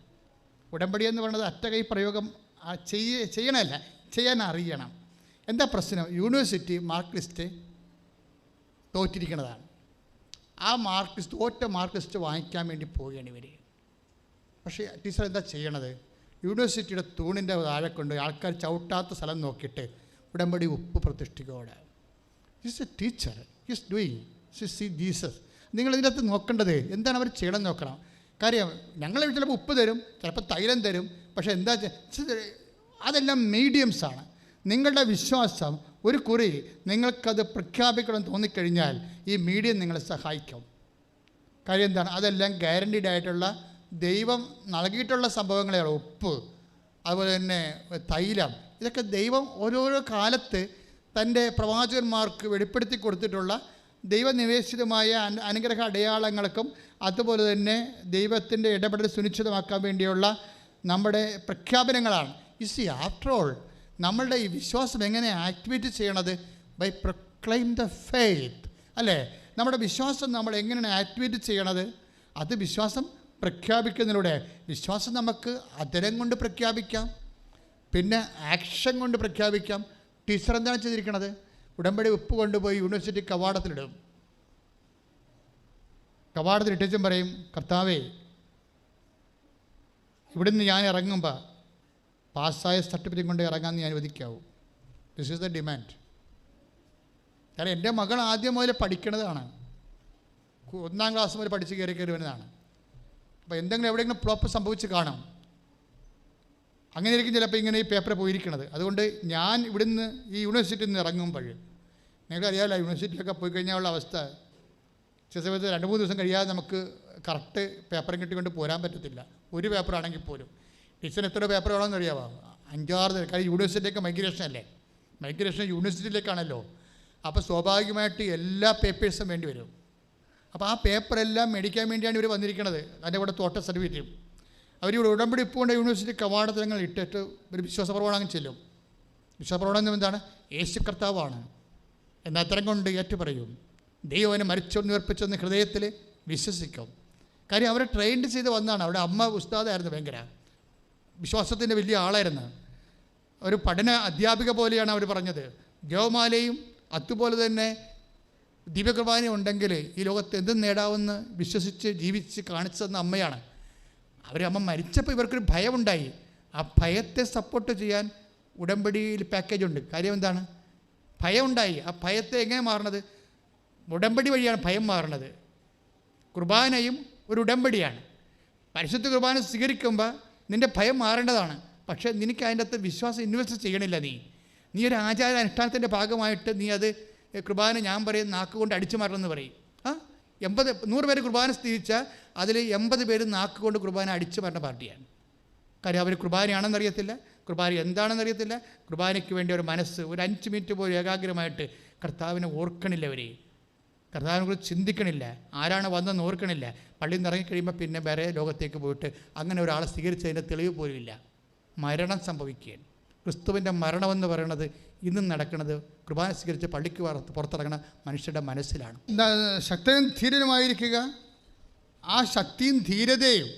ഉടമ്പടി എന്ന് പറയുന്നത് അറ്റകൈ പ്രയോഗം ചെയ്യണമല്ല, ചെയ്യാൻ അറിയണം. എന്താ പ്രശ്നം? യൂണിവേഴ്സിറ്റി മാർക്ക് ലിസ്റ്റ് തോറ്റിരിക്കുന്നതാണ്. ആ തോറ്റ മാർക്ക് ലിസ്റ്റ് വാങ്ങിക്കാൻ വേണ്ടി പോവുകയാണ് ഇവർ. പക്ഷേ ടീച്ചർ എന്താ ചെയ്യണത്? യൂണിവേഴ്സിറ്റിയുടെ തൂണിൻ്റെ താഴെ കൊണ്ട് ആൾക്കാർ ചവിട്ടാത്ത സ്ഥലം നോക്കിയിട്ട് ഉടമ്പടി ഉപ്പ് പ്രതിഷ്ഠിക്കോടെ. Is a teacher, is doing see Jesus. നിങ്ങൾ ഇതിൻ്റെ അകത്ത് നോക്കേണ്ടത് എന്താണ് അവർ ചെയ്യണമെന്ന് നോക്കണം. കാര്യം ഞങ്ങൾ ചിലപ്പോൾ ഉപ്പ് തരും, ചിലപ്പോൾ തൈലം തരും. പക്ഷേ എന്താ, അതെല്ലാം മീഡിയംസാണ്. നിങ്ങളുടെ വിശ്വാസം ഒരു കുറി നിങ്ങൾക്കത് പ്രഖ്യാപിക്കണം തോന്നിക്കഴിഞ്ഞാൽ ഈ മീഡിയം നിങ്ങളെ സഹായിക്കും. കാര്യം എന്താണ്, അതെല്ലാം ഗ്യാരണ്ടീഡ് ആയിട്ടുള്ള ദൈവം നൽകിയിട്ടുള്ള സംഭവങ്ങളെയാണ്. ഉപ്പ്, അതുപോലെ തന്നെ തൈലം, ഇതൊക്കെ ദൈവം ഓരോരോ കാലത്ത് തൻ്റെ പ്രവാചകന്മാർക്ക് വെളിപ്പെടുത്തി കൊടുത്തിട്ടുള്ള ദൈവനിവേശിതമായ അനുഗ്രഹ അടയാളങ്ങൾക്കും അതുപോലെ തന്നെ ദൈവത്തിൻ്റെ ഇടപെടൽ സുനിശ്ചിതമാക്കാൻ വേണ്ടിയുള്ള നമ്മുടെ പ്രഖ്യാപനങ്ങളാണ്. ആഫ്റ്റർ ഓൾ നമ്മളുടെ ഈ വിശ്വാസം എങ്ങനെ ആക്ടിവേറ്റ് ചെയ്യണത്? ബൈ പ്രൊക്ലെയിം ദ ഫെയ്ത്ത്, അല്ലേ? നമ്മുടെ വിശ്വാസം നമ്മൾ എങ്ങനെയാണ് ആക്ടിവേറ്റ് ചെയ്യണത്? അത് വിശ്വാസം പ്രഖ്യാപിക്കുന്നതിലൂടെ. വിശ്വാസം നമുക്ക് അധരം കൊണ്ട് പ്രഖ്യാപിക്കാം, പിന്നെ ആക്ഷൻ കൊണ്ട് പ്രഖ്യാപിക്കാം. ടീച്ചർ എന്താണ് ചെയ്തിരിക്കണത്? ഉടമ്പടി ഉപ്പ് കൊണ്ടുപോയി യൂണിവേഴ്സിറ്റി കവാടത്തിലിടും. കവാടത്തിലിട്ടും പറയും, കർത്താവേ, ഇവിടുന്ന് ഞാൻ ഇറങ്ങുമ്പോൾ പാസ്സായ സർട്ടിഫിക്കറ്റ് കൊണ്ട് ഇറങ്ങാമെന്ന് ഞാൻ അനുവദിക്കാവൂ. This is the demand. കാരണം എൻ്റെ മകൾ ആദ്യം മുതൽ പഠിക്കണതാണ്, 1-ാം ക്ലാസ് മുതൽ പഠിച്ച് കയറി വരുന്നതാണ്. അപ്പോൾ എന്തെങ്കിലും എവിടെയെങ്കിലും ഫ്ലോപ്പ് സംഭവിച്ച് കാണാം. അങ്ങനെ ആയിരിക്കും ചിലപ്പോൾ ഇങ്ങനെ ഈ പേപ്പർ പോയിരിക്കണത്. അതുകൊണ്ട് ഞാൻ ഇവിടുന്ന് ഈ യൂണിവേഴ്സിറ്റിയിൽ നിന്ന് ഇറങ്ങുമ്പോൾ, നിങ്ങൾക്കറിയാമല്ലോ യൂണിവേഴ്സിറ്റിയിലൊക്കെ പോയി കഴിഞ്ഞാലുള്ള അവസ്ഥ, ചില സമയത്ത് 2-3 ദിവസം കഴിയാതെ നമുക്ക് കറക്റ്റ് പേപ്പറും കിട്ടിക്കൊണ്ട് പോരാൻ പറ്റത്തില്ല. ഒരു പേപ്പറാണെങ്കിൽ പോലും. ടീച്ചറിന് എത്ര പേപ്പർ വേണമെന്ന് അറിയാമോ? 5-6. കാര്യം യൂണിവേഴ്സിറ്റിയിലേക്ക് മൈഗ്രേഷൻ അല്ലേ, മൈഗ്രേഷൻ യൂണിവേഴ്സിറ്റിയിലേക്കാണല്ലോ. അപ്പോൾ സ്വാഭാവികമായിട്ട് എല്ലാ പേപ്പേഴ്സും വേണ്ടി വരും. അപ്പോൾ ആ പേപ്പറെല്ലാം മേടിക്കാൻ വേണ്ടിയാണ് ഇവർ വന്നിരിക്കുന്നത്. അതിൻ്റെ കൂടെ തോട്ട സർട്ടിഫിക്കറ്റും. അവരിവിടെ ഉടമ്പടി ഉപ്പ് കൊണ്ട് യൂണിവേഴ്സിറ്റി കവാടത്തങ്ങൾ ഇട്ടിട്ട് ഒരു വിശ്വാസപ്രമാണം ചെല്ലും. വിശ്വാസപ്രമാണം എന്താണ്? യേശു കർത്താവാണ് എന്ന അത്തരം കൊണ്ട് ഏറ്റു പറയും. ദൈവം അവനെ മരിച്ചൊന്നുയർപ്പിച്ചെന്ന് ഹൃദയത്തിൽ വിശ്വസിക്കും. കാര്യം അവരെ ട്രെയിൻഡ് ചെയ്ത് വന്നതാണ്. അവിടെ അമ്മ ഉസ്താദായിരുന്നു, ഭയങ്കര വിശ്വാസത്തിൻ്റെ വലിയ ആളായിരുന്നു. ഒരു പഠന അധ്യാപിക പോലെയാണ് അവർ പറഞ്ഞത്. ജവമാലയും അതുപോലെ തന്നെ ദിവ്യകുർബാനയും ഉണ്ടെങ്കിൽ ഈ ലോകത്ത് എന്തും നേടാമെന്ന് വിശ്വസിച്ച് ജീവിച്ച് കാണിച്ചു തന്ന അമ്മയാണ്. അമ്മ മരിച്ചപ്പോൾ ഇവർക്കൊരു ഭയമുണ്ടായി. ആ ഭയത്തെ സപ്പോർട്ട് ചെയ്യാൻ ഉടമ്പടിയിൽ പാക്കേജുണ്ട്. കാര്യം എന്താണ്? ഭയമുണ്ടായി. ആ ഭയത്തെ എങ്ങനെ മാറണത്? ഉടമ്പടി വഴിയാണ് ഭയം മാറണത്. കുർബാനയും ഒരു ഉടമ്പടിയാണ്. പരിശുദ്ധ കുർബാന സ്വീകരിക്കുമ്പോൾ നിൻ്റെ ഭയം മാറേണ്ടതാണ്. പക്ഷേ നിനക്ക് അതിൻ്റെ അകത്ത് വിശ്വാസം ഇൻവെസ്റ്റ് ചെയ്യണില്ല. നീ ഒരു ആചാര അനുഷ്ഠാനത്തിൻ്റെ ഭാഗമായിട്ട് നീ അത് കുർബാന ഞാൻ പറയും നാക്കുകൊണ്ട് അടിച്ചു മാറണമെന്ന് പറയും. 100 പേര് കുർബാന സ്ഥിരിച്ചാൽ അതിൽ 80 പേര് നാക്കുകൊണ്ട് കുർബാന അടിച്ചു മാറുന്ന പാർട്ടിയാണ്. കാര്യം അവർ കുർബാനയാണെന്നറിയത്തില്ല, കുർബാന എന്താണെന്നറിയത്തില്ല, കുർബാനയ്ക്ക് വേണ്ടി ഒരു മനസ്സ് ഒരു 5 മിനിറ്റ് പോലും ഏകാഗ്രമായിട്ട് കർത്താവിനെ ഓർക്കണില്ല. അവർ കർത്താവിനെ കുറിച്ച് ചിന്തിക്കണില്ല, ആരാണ് വന്നെന്ന് ഓർക്കണില്ല. പള്ളിയിൽ നിന്ന് ഇറങ്ങിക്കഴിയുമ്പോൾ പിന്നെ വേറെ ലോകത്തേക്ക് പോയിട്ട് അങ്ങനെ ഒരാളെ സ്വീകരിച്ചതിൻ്റെ തെളിവ് പോലും ഇല്ല. മരണം സംഭവിക്കുകയാണ്. ക്രിസ്തുവിൻ്റെ മരണമെന്ന് പറയുന്നത് ഇന്നും നടക്കുന്നത് കുർബാന സ്വീകരിച്ച് പള്ളിക്ക് പുറത്തിറങ്ങുന്ന മനുഷ്യരുടെ മനസ്സിലാണ്. ശക്തനും ധീരനുമായിരിക്കുക. ആ ശക്തിയും ധീരതയും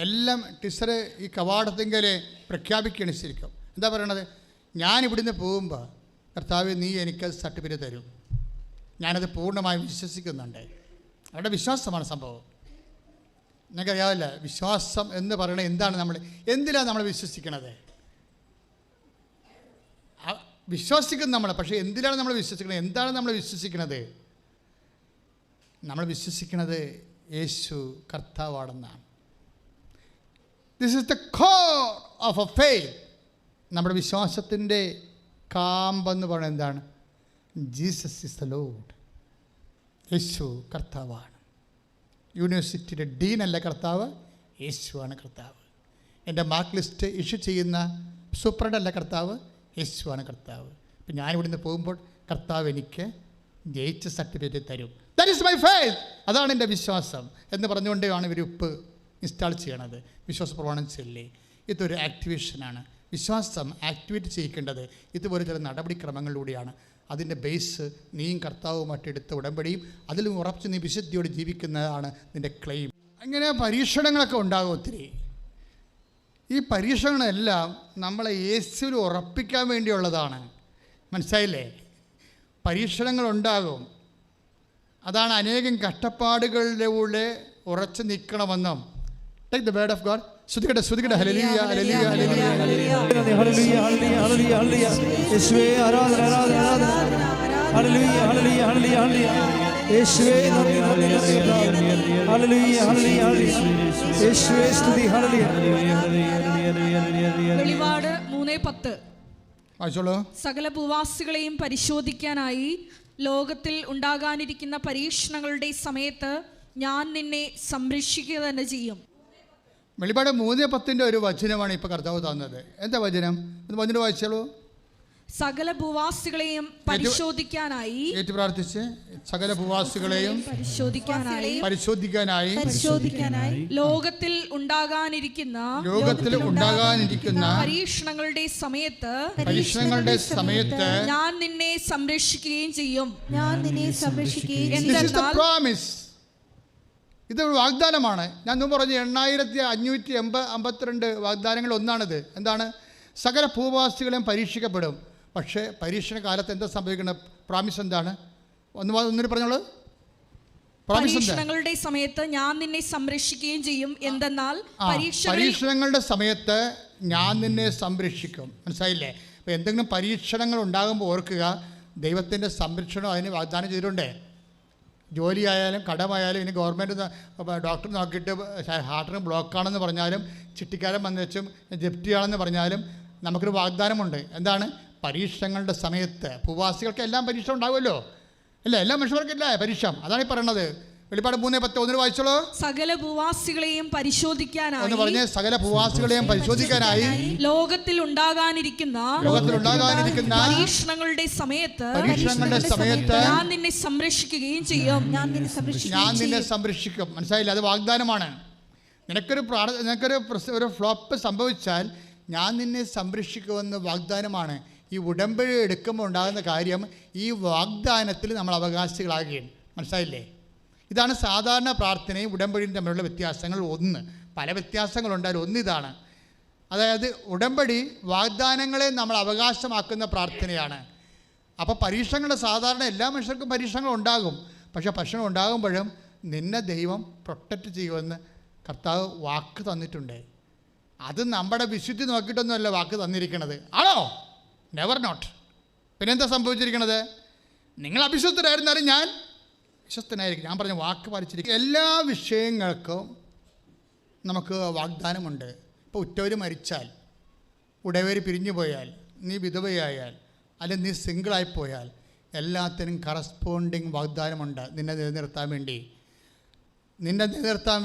എല്ലാം ടീച്ചറ് ഈ കവാടത്തിങ്കൽ പ്രഖ്യാപിക്കുകയാണ് ശരിക്കും. എന്താ പറയണത്? ഞാൻ ഇവിടുന്ന് പോകുമ്പോൾ കർത്താവ് നീ എനിക്ക് സർട്ടിഫിക്കറ്റ് തരും, ഞാനത് പൂർണ്ണമായും വിശ്വസിക്കുന്നുണ്ട്. അവരുടെ വിശ്വാസമാണ് സംഭവം. നിങ്ങൾക്കറിയാവില്ല വിശ്വാസം എന്ന് പറയുന്നത് എന്താണ്? എന്തിനാണ് നമ്മൾ വിശ്വസിക്കണത്? വിശ്വസിക്കുന്നത് നമ്മൾ, പക്ഷേ എന്തിനാണ് നമ്മൾ വിശ്വസിക്കുന്നത്? എന്താണ് നമ്മൾ വിശ്വസിക്കുന്നത്? നമ്മൾ വിശ്വസിക്കുന്നത് യേശു കർത്താവാണെന്നാണ്. This is the core of a faith. നമ്മുടെ വിശ്വാസത്തിൻ്റെ കാമ്പെന്ന് പറയുന്നത് എന്താണ്? Jesus is the lord. യേശു കർത്താവാണ്. യൂണിവേഴ്സിറ്റിയുടെ ഡീനല്ല കർത്താവ്, യേശുവാണ് കർത്താവ്. എൻ്റെ മാർക്ക് ലിസ്റ്റ് ഇഷ്യൂ ചെയ്യുന്ന സൂപ്രണ്ടല്ല കർത്താവ്, യേശുവാണ് കർത്താവ്. ഇപ്പം ഞാനിവിടുന്ന് പോകുമ്പോൾ കർത്താവ് എനിക്ക് ജയിച്ച സർട്ടിഫിക്കറ്റ് തരും. That is my faith. അതാണ് എൻ്റെ വിശ്വാസം എന്ന് പറഞ്ഞുകൊണ്ടാണ് ഇവർ ഉപ്പ് ഇൻസ്റ്റാൾ ചെയ്യണത്. വിശ്വാസ പ്രമാണം ചൊല്ലി. ഇതൊരു ആക്ടിവേഷനാണ്. വിശ്വാസം ആക്ടിവേറ്റ് ചെയ്യിക്കേണ്ടത് ഇതുപോലെ ചില നടപടിക്രമങ്ങളിലൂടെയാണ്. അതിൻ്റെ ബേസ് നീയും കർത്താവുമായിട്ട് എടുത്ത ഉടമ്പടിയും അതിലും ഉറപ്പിച്ച് നീ വിശുദ്ധിയോട് ജീവിക്കുന്നതാണ് നിൻ്റെ ക്ലെയിം. അങ്ങനെ പരീക്ഷണങ്ങളൊക്കെ ഉണ്ടാകും ഒത്തിരി. ഈ പരീക്ഷണങ്ങളെല്ലാം നമ്മളെ യേശുവിൽ ഉറപ്പിക്കാൻ വേണ്ടിയുള്ളതാണ്. മനസ്സിലായില്ലേ? പരീക്ഷണങ്ങളുണ്ടാകും. അതാണ് അനേകം കഷ്ടപ്പാടുകളിലൂടെ ഉറച്ചു നിൽക്കണമെന്നും. Take the word of God. ശ്രുതികട്ടെ ശ്രുതികട്ടെ. ഹല്ലേലൂയ ഹല്ലേലൂയ ഹല്ലേലൂയ ഹല്ലേലൂയ ഹല്ലേലൂയ ഹല്ലേലൂയ. യേശുവേ ആരാധന ആരാധന ആരാധന. ഹല്ലേലൂയ ഹല്ലേലൂയ ഹല്ലേലൂയ ഹല്ലേലൂയ. യേശുവേ നന്ദി നന്ദി നന്ദി. ഹല്ലേലൂയ ഹല്ലേലൂയ ഹല്ലേലൂയ. യേശുവേ സ്തുതി. ഹല്ലേലൂയ. വെളിപാട് 3:10. വായിച്ചോളൂ. സകല ഭൂവാസികളെയും പരിശോധിക്കാനായി ലോകത്തിൽ ഉണ്ടാകാനിരിക്കുന്ന പരീക്ഷണങ്ങളുടെ സമയത്ത് ഞാൻ നിന്നെ സംരക്ഷിക്കുക തന്നെ ചെയ്യും. വെളിപാട് 3:10 ഒരു വചനമാണ് ഇപ്പോൾ കർത്താവ് തന്നത്. എന്താ വചനം? ഒന്ന് വചനം വായിച്ചോളൂ. സകല ഭൂവാസികളെയും പരിശോധിക്കാനായി പ്രാർത്ഥിച്ച് സകല ഭൂവാസികളെയും പരിശോധിക്കാനായി ലോകത്തിൽ ഉണ്ടാകാനിരിക്കുന്ന പരീക്ഷണങ്ങളുടെ സമയത്ത് ഞാൻ നിന്നെ സംരക്ഷിക്കുകയും ചെയ്യും. ഇതൊരു വാഗ്ദാനമാണ്. ഞാൻ മുമ്പ് പറഞ്ഞു 8552 വാഗ്ദാനങ്ങൾ ഒന്നാണിത്. എന്താണ്? സകല ഭൂവാസികളെയും പരീക്ഷിക്കപ്പെടും. പക്ഷേ പരീക്ഷണ കാലത്ത് എന്താ സംഭവിക്കുന്നത്? പ്രോമിസ് എന്താണ്? ഒന്നിന് പറഞ്ഞോളൂ. പരീക്ഷണങ്ങളുടെ സമയത്ത് ഞാൻ നിന്നെ സംരക്ഷിക്കുകയും ചെയ്യും. എന്തെന്നാൽ പരീക്ഷണങ്ങളുടെ സമയത്ത് ഞാൻ നിന്നെ സംരക്ഷിക്കും. മനസ്സിലായില്ലേ? അപ്പോൾ എന്തെങ്കിലും പരീക്ഷണങ്ങൾ ഉണ്ടാകുമ്പോൾ ഓർക്കുക, ദൈവത്തിൻ്റെ സംരക്ഷണം അതിന് വാഗ്ദാനം ചെയ്തിട്ടുണ്ടേ. ജോലി ആയാലും കടമായാലും ഇനി ഗവൺമെൻറ് ഡോക്ടർ നോക്കിയിട്ട് ഹാർട്ടിന് ബ്ലോക്കാണെന്ന് പറഞ്ഞാലും ചിട്ടിക്കാരൻ വന്നു വെച്ചും ജപ്തി ആണെന്ന് പറഞ്ഞാലും നമുക്കൊരു വാഗ്ദാനമുണ്ട്. എന്താണ്? പരീക്ഷണങ്ങളുടെ സമയത്ത് ഭൂവാസികൾക്ക് എല്ലാം പരീക്ഷ ഉണ്ടാവുമല്ലോ, അല്ലേ? എല്ലാ മനുഷ്യർക്കില്ല പരീക്ഷ. അതാണ് ഈ പറയണത്. വെളിപാട് 3:10 ഒന്ന് വായിച്ചോളൂ. സകല ഭൂവാസികളെയും പരിശോധിക്കാനായി എന്ന് പറഞ്ഞ് സകല ഭൂവാസികളെയും പരിശോധിക്കാനായി ലോകത്തിൽ ഉണ്ടാകാനിരിക്കുന്ന പരീക്ഷണങ്ങളുടെ സമയത്ത് ഞാൻ നിന്നെ സംരക്ഷിക്കുകയും ചെയ്യും. ഞാൻ നിന്നെ സംരക്ഷിക്കും. മനസ്സിലായില്ല? അത് വാഗ്ദാനമാണ്. നിനക്കൊരു ഫ്ലോപ്പ് സംഭവിച്ചാൽ ഞാൻ നിന്നെ സംരക്ഷിക്കുമെന്ന് വാഗ്ദാനമാണ്. ഈ ഉടമ്പടി എടുക്കുമ്പോൾ ഉണ്ടാകുന്ന കാര്യം ഈ വാഗ്ദാനത്തിൽ നമ്മൾ അവകാശികളാകുകയാണ്. മനസ്സിലായില്ലേ? ഇതാണ് സാധാരണ പ്രാർത്ഥനയും ഉടമ്പടിയും തമ്മിലുള്ള വ്യത്യാസങ്ങൾ. പല വ്യത്യാസങ്ങളുണ്ടായാലും ഒന്നിതാണ്. അതായത് ഉടമ്പടി വാഗ്ദാനങ്ങളെ നമ്മൾ അവകാശമാക്കുന്ന പ്രാർത്ഥനയാണ്. അപ്പോൾ പരീക്ഷണങ്ങളുടെ സാധാരണ എല്ലാ മനുഷ്യർക്കും പരീക്ഷണങ്ങൾ ഉണ്ടാകും. പക്ഷേ പ്രശ്നം ഉണ്ടാകുമ്പോഴും നിന്നെ ദൈവം പ്രൊട്ടക്റ്റ് ചെയ്യുമെന്ന് കർത്താവ് വാക്ക് തന്നിട്ടുണ്ട്. അത് നമ്മുടെ വിശുദ്ധി നോക്കിയിട്ടൊന്നുമല്ല വാക്ക് തന്നിരിക്കുന്നത്. ആണോ? Never not. പിന്നെന്താ സംഭവിച്ചിരിക്കുന്നത്? നിങ്ങൾ അവിശ്വസ്തരായിരുന്നാലും ഞാൻ വിശ്വസ്തനായിരിക്കും. ഞാൻ പറഞ്ഞ വാക്ക് പാലിച്ചിരിക്കും. എല്ലാ വിഷയങ്ങൾക്കും നമുക്ക് വാഗ്ദാനമുണ്ട്. ഇപ്പോൾ ഇപ്പോൾ ഉറ്റവർ മരിച്ചാൽ, ഉടയവർ പിരിഞ്ഞു പോയാൽ, നീ വിധവയായാൽ, അല്ലെങ്കിൽ നീ സിംഗിളായിപ്പോയാൽ എല്ലാത്തിനും കറസ്പോണ്ടിങ് വാഗ്ദാനമുണ്ട്. നിന്നെ നിലനിർത്താൻ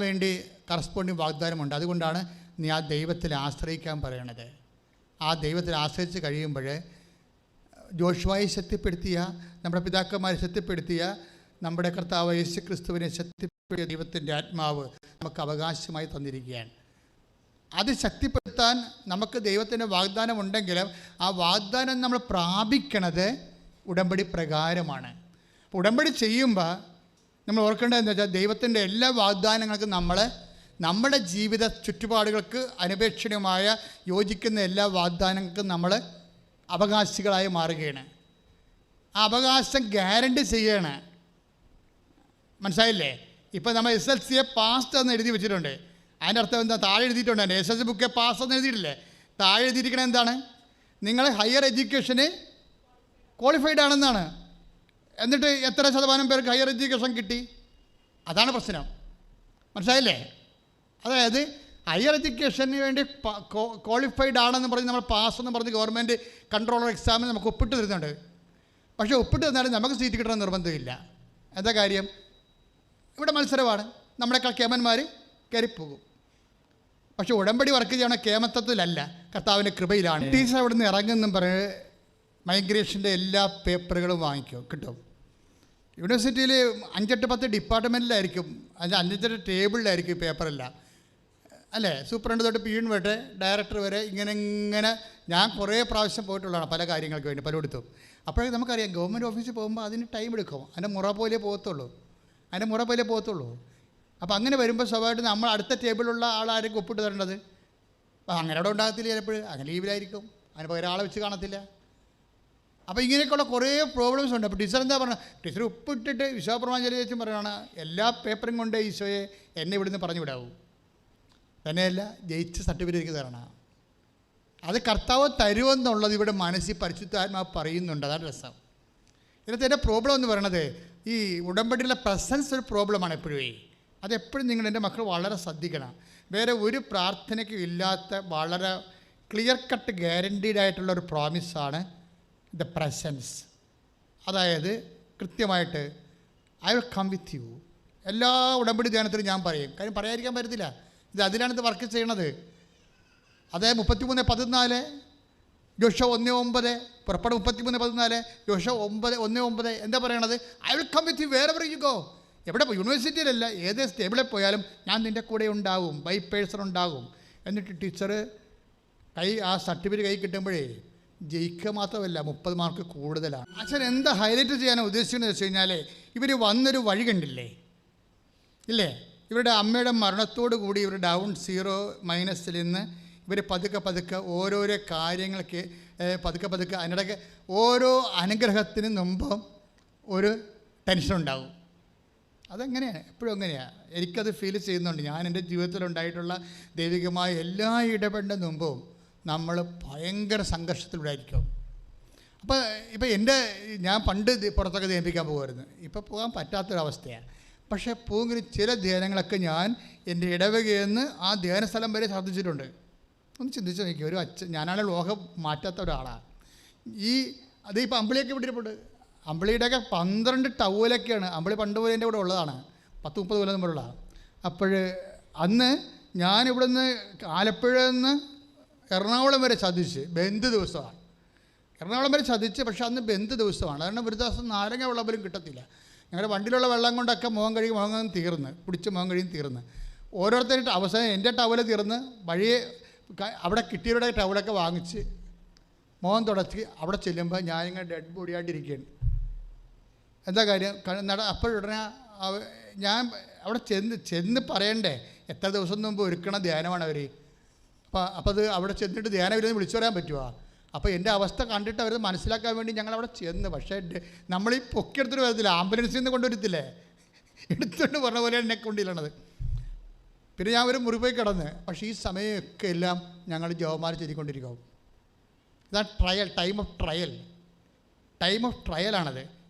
വേണ്ടി കറസ്പോണ്ടിങ് വാഗ്ദാനമുണ്ട്. അതുകൊണ്ടാണ് നീ ആ ദൈവത്തിൽ ആശ്രയിക്കാൻ പറയണത്. ആ ദൈവത്തിൽ ആശ്രയിച്ച് കഴിയുമ്പോൾ ജോഷുവയെ ശക്തിപ്പെടുത്തിയ, നമ്മുടെ പിതാക്കന്മാരെ ശക്തിപ്പെടുത്തിയ, നമ്മുടെ കർത്താവ് യേശു ക്രിസ്തുവിനെ ശക്തിപ്പെടുത്തിയ ദൈവത്തിൻ്റെ ആത്മാവ് നമുക്ക് അവകാശമായി തന്നിരിക്കുകയാണ്. അത് ശക്തിപ്പെടുത്താൻ നമുക്ക് ദൈവത്തിൻ്റെ വാഗ്ദാനം ഉണ്ടെങ്കിലും ആ വാഗ്ദാനം നമ്മൾ പ്രാപിക്കണത് ഉടമ്പടി പ്രകാരമാണ്. ഉടമ്പടി ചെയ്യുമ്പോൾ നമ്മൾ ഓർക്കേണ്ടതെന്ന് വെച്ചാൽ ദൈവത്തിൻ്റെ എല്ലാ വാഗ്ദാനങ്ങൾക്കും നമ്മുടെ ജീവിത ചുറ്റുപാടുകൾക്ക് അനപേക്ഷണീയമായ യോജിക്കുന്ന എല്ലാ വാഗ്ദാനങ്ങൾക്കും നമ്മൾ അവകാശികളായി മാറുകയാണ്. ആ അവകാശം ഗ്യാരണ്ടി ചെയ്യണം. മനസ്സിലായില്ലേ? ഇപ്പോൾ നമ്മൾ SLC പാസ് എന്ന് എഴുതി വെച്ചിട്ടുണ്ട്. അതിൻ്റെ അർത്ഥം എന്താ? താഴെ എഴുതിയിട്ടുണ്ട്. SLC ബുക്ക് പാസ് എന്ന് എഴുതിയിട്ടില്ലേ? താഴെ എഴുതിയിരിക്കണത് എന്താണ്? നിങ്ങൾ ഹയർ എഡ്യൂക്കേഷന് ക്വാളിഫൈഡ് ആണെന്നാണ്. എന്നിട്ട് എത്ര ശതമാനം പേർക്ക് ഹയർ എഡ്യൂക്കേഷൻ കിട്ടി? അതാണ് പ്രശ്നം. മനസ്സിലായില്ലേ? അതായത് ഹയർ എഡ്യൂക്കേഷന് വേണ്ടി ക്വാളിഫൈഡ് ആണെന്ന് പറഞ്ഞ് നമ്മൾ പാസ് എന്ന് പറഞ്ഞ് ഗവൺമെൻറ് കൺട്രോളർ എക്സാമിന് നമുക്ക് ഒപ്പിട്ട് തരുന്നുണ്ട്. പക്ഷേ ഒപ്പിട്ട് തന്നാലും നമുക്ക് സീറ്റ് കിട്ടണം നിർബന്ധമില്ല. എന്താ കാര്യം? ഇവിടെ മത്സരമാണ്. നമ്മളെക്കാൾ കേമന്മാർ കയറിപ്പോകും. പക്ഷേ ഉടമ്പടി വർക്ക് ചെയ്യണ കേമത്വത്തിലല്ല, കർത്താവിൻ്റെ കൃപയിലാണ്. ടീച്ചർ അവിടെ നിന്ന് ഇറങ്ങുന്നും പറഞ്ഞ് മൈഗ്രേഷൻ്റെ എല്ലാ പേപ്പറുകളും വാങ്ങിക്കും, കിട്ടും. യൂണിവേഴ്സിറ്റിയിൽ 5-10 ഡിപ്പാർട്ട്മെൻറ്റിലായിരിക്കും, അതിൻ്റെ 5-8 ടേബിളിലായിരിക്കും പേപ്പറെല്ലാം, അല്ലേ? സൂപ്രണ്ട് തൊട്ട് പീൺ വരെ ഡയറക്ടർ വരെ ഇങ്ങനെ ഞാൻ കുറേ പ്രാവശ്യം പോയിട്ടുള്ളതാണ് പല കാര്യങ്ങൾക്ക് വേണ്ടി പലയിടത്തും. അപ്പോഴേക്കും നമുക്കറിയാം ഗവൺമെൻറ് ഓഫീസിൽ പോകുമ്പോൾ അതിന് ടൈം എടുക്കും. അതിൻ്റെ മുറ പോലെ പോകത്തുള്ളൂ. അപ്പോൾ അങ്ങനെ വരുമ്പോൾ സ്വാഭാവികമായിട്ട് നമ്മൾ അടുത്ത ടേബിളിലുള്ള ആളായിരിക്കും ഒപ്പിട്ട് തരേണ്ടത്. അപ്പോൾ അങ്ങനെ അവിടെ ഉണ്ടാകത്തില്ല, ചിലപ്പോൾ അങ്ങനെ ലീവിലായിരിക്കും, അതിന് പകരം ആളെ വെച്ച് കാണത്തില്ല. അപ്പോൾ ഇങ്ങനെയൊക്കെയുള്ള കുറേ പ്രോബ്ലംസ് ഉണ്ട്. അപ്പോൾ ടീച്ചർ എന്താ പറഞ്ഞത്? ടീച്ചർ ഒപ്പിട്ടിട്ട് വിശ്വാസപ്രമാണം ചൊല്ലിച്ചും പറയുകയാണ്, എല്ലാ പേപ്പറും കൊണ്ട് ഈശോയെ എന്നെ ഇവിടുന്ന് പറഞ്ഞു വിടാവൂ, തന്നെയല്ല ജയിച്ച് സർട്ടിഫിക്കറ്റ് തരണം. അത് കർത്താവ് തരുമെന്നുള്ളത് ഇവിടെ മനസ്സിൽ പരിശുദ്ധാത്മാവ് പറയുന്നുണ്ട്. അതാണ് രസം. ഇതിനകത്ത് എൻ്റെ പ്രോബ്ലം എന്ന് പറയണത് ഈ ഉടമ്പടിയിലെ പ്രസൻസ് ഒരു പ്രോബ്ലമാണ് എപ്പോഴും. അതെപ്പോഴും നിങ്ങൾ എൻ്റെ മക്കൾ വളരെ ശ്രദ്ധിക്കണം. വേറെ ഒരു പ്രാർത്ഥനയ്ക്കും ഇല്ലാത്ത വളരെ ക്ലിയർ കട്ട് ഗ്യാരണ്ടീഡ് ആയിട്ടുള്ള ഒരു പ്രോമിസാണ് ദ പ്രസൻസ്. അതായത് കൃത്യമായിട്ട് I will come with you. എല്ലാ ഉടമ്പടി ധ്യാനത്തിലും ഞാൻ പറയും, കാര്യം പറയാതിരിക്കാൻ പറ്റത്തില്ല. ഇത് അതിലാണ് ഇത് വർക്ക് ചെയ്യണത്. അതായത് 33:14, ജോഷുവ 1:9, പുറപ്പാട് 33:14, ജോഷുവ 1:9 എന്താ പറയണത്? I will come with you wherever you go. എവിടെ യൂണിവേഴ്സിറ്റിയിലല്ല, ഏത് സ്റ്റേബിളിൽ പോയാലും ഞാൻ നിൻ്റെ കൂടെ ഉണ്ടാവും, ബൈ പേഴ്സൺ ഉണ്ടാകും. എന്നിട്ട് ടീച്ചർ ആ സർട്ടിഫിക്കറ്റ് കൈ കിട്ടുമ്പോഴേ ജയിക്കുക മാത്രമല്ല 30 മാർക്ക് കൂടുതലാണ്. അച്ഛൻ എന്താ ഹൈലൈറ്റ് ചെയ്യാൻ ഉദ്ദേശിക്കുന്നത് വെച്ച് കഴിഞ്ഞാൽ, ഇവർ വന്നൊരു വഴി കണ്ടില്ലേ, ഇല്ലേ? ഇവരുടെ അമ്മയുടെ മരണത്തോടു കൂടി ഇവർ ഡൗൺ 0- നിന്ന് ഇവർ പതുക്കെ ഓരോരോ കാര്യങ്ങൾക്ക് പതുക്കെ അതിനിടയ്ക്ക് ഓരോ അനുഗ്രഹത്തിന് മുമ്പും ഒരു ടെൻഷൻ ഉണ്ടാവും. അതെങ്ങനെയാണ്, എപ്പോഴും അങ്ങനെയാണ്. എനിക്കത് ഫീൽ ചെയ്യുന്നുണ്ട്. ഞാൻ എൻ്റെ ജീവിതത്തിലുണ്ടായിട്ടുള്ള ദൈവികമായ എല്ലാ ഇടപെടലിന് മുമ്പും നമ്മൾ ഭയങ്കര സംഘർഷത്തിലൂടെ ആയിരിക്കും. ഇപ്പോൾ ഞാൻ പണ്ട് പുറത്തൊക്കെ ധ്യാനിപ്പിക്കാൻ പോകുമായിരുന്നു. ഇപ്പോൾ പോകാൻ പറ്റാത്തൊരവസ്ഥയാണ്. പക്ഷേ പോകെങ്കിലും ചില ധ്യാനങ്ങളൊക്കെ ഞാൻ എൻ്റെ ഇടവകയിൽ നിന്ന് ആ ധ്യാന സ്ഥലം വരെ ശ്രദ്ധിച്ചിട്ടുണ്ട്. ഒന്ന് ചിന്തിച്ച് നോക്കി, ഒരു ഞാനാണ് ലോകം മാറ്റാത്ത ഒരാളാണ്. അതിപ്പോൾ അമ്പിളിയൊക്കെ വിട്ടിട്ടുണ്ട്. അമ്പിളിയുടെയൊക്കെ 12 ടവലൊക്കെയാണ്. അമ്പിളി പണ്ട് പോലെ എൻ്റെ കൂടെ ഉള്ളതാണ്, 10-30 കൊല്ലം മുമ്പുള്ള. അപ്പോൾ അന്ന് ഞാനിവിടെ നിന്ന് ആലപ്പുഴ നിന്ന് എറണാകുളം വരെ ചതിച്ച് ബന്ദ് ദിവസമാണ്. എറണാകുളം വരെ ചതിച്ച്, പക്ഷേ അന്ന് ബന്ദ് ദിവസമാണ്. കാരണം ഒരു ദിവസം നാരങ്ങ വെള്ളം പോലും കിട്ടത്തില്ല. ഞങ്ങളുടെ വണ്ടിയിലുള്ള വെള്ളം കൊണ്ടൊക്കെ മുഖം കഴുകി തീർന്ന് പിടിച്ച് മുഖം കഴുകി തീർന്ന് ഓരോരുത്തരുടെ അവസാനം എൻ്റെ ടവല് തീർന്ന് വഴിയെ അവിടെ കിട്ടിയവരുടെ ടവലൊക്കെ വാങ്ങിച്ച് മുഖം തുടച്ച് അവിടെ ചെല്ലുമ്പോൾ ഞാനിങ്ങനെ ഡെഡ് ബോഡിയായിട്ടിരിക്കുകയാണ്. എന്താ കാര്യം? അപ്പോഴുടനെ ഞാൻ അവിടെ ചെന്ന് പറയണ്ടേ, എത്ര ദിവസം മുമ്പ് ഒരുക്കണ ധ്യാനമാണ് അവർ. അപ്പോൾ അത് അവിടെ ചെന്നിട്ട് ധ്യാനം ഇരുന്ന് വിളിച്ചു പറയാൻ പറ്റുമോ? അപ്പോൾ എൻ്റെ അവസ്ഥ കണ്ടിട്ട് അവർ മനസ്സിലാക്കാൻ വേണ്ടി ഞങ്ങളവിടെ ചെന്ന്. പക്ഷേ നമ്മളീ പൊക്കിയെടുത്തിട്ട് വരത്തില്ല, ആംബുലൻസിൽ നിന്ന് കൊണ്ടുവരത്തില്ലേ, എടുത്തുകൊണ്ട് പറഞ്ഞ പോലെ എന്നെ കൊണ്ടില്ലണത്. പിന്നെ ഞാൻ ഒരു മുറി പോയി കിടന്ന്. പക്ഷേ ഈ സമയമൊക്കെ എല്ലാം ഞങ്ങൾ ജവമാല ചൊല്ലിക്കൊണ്ടിരിക്കും. ഇതാണ് ട്രയൽ, ടൈം ഓഫ് ട്രയലാണത്.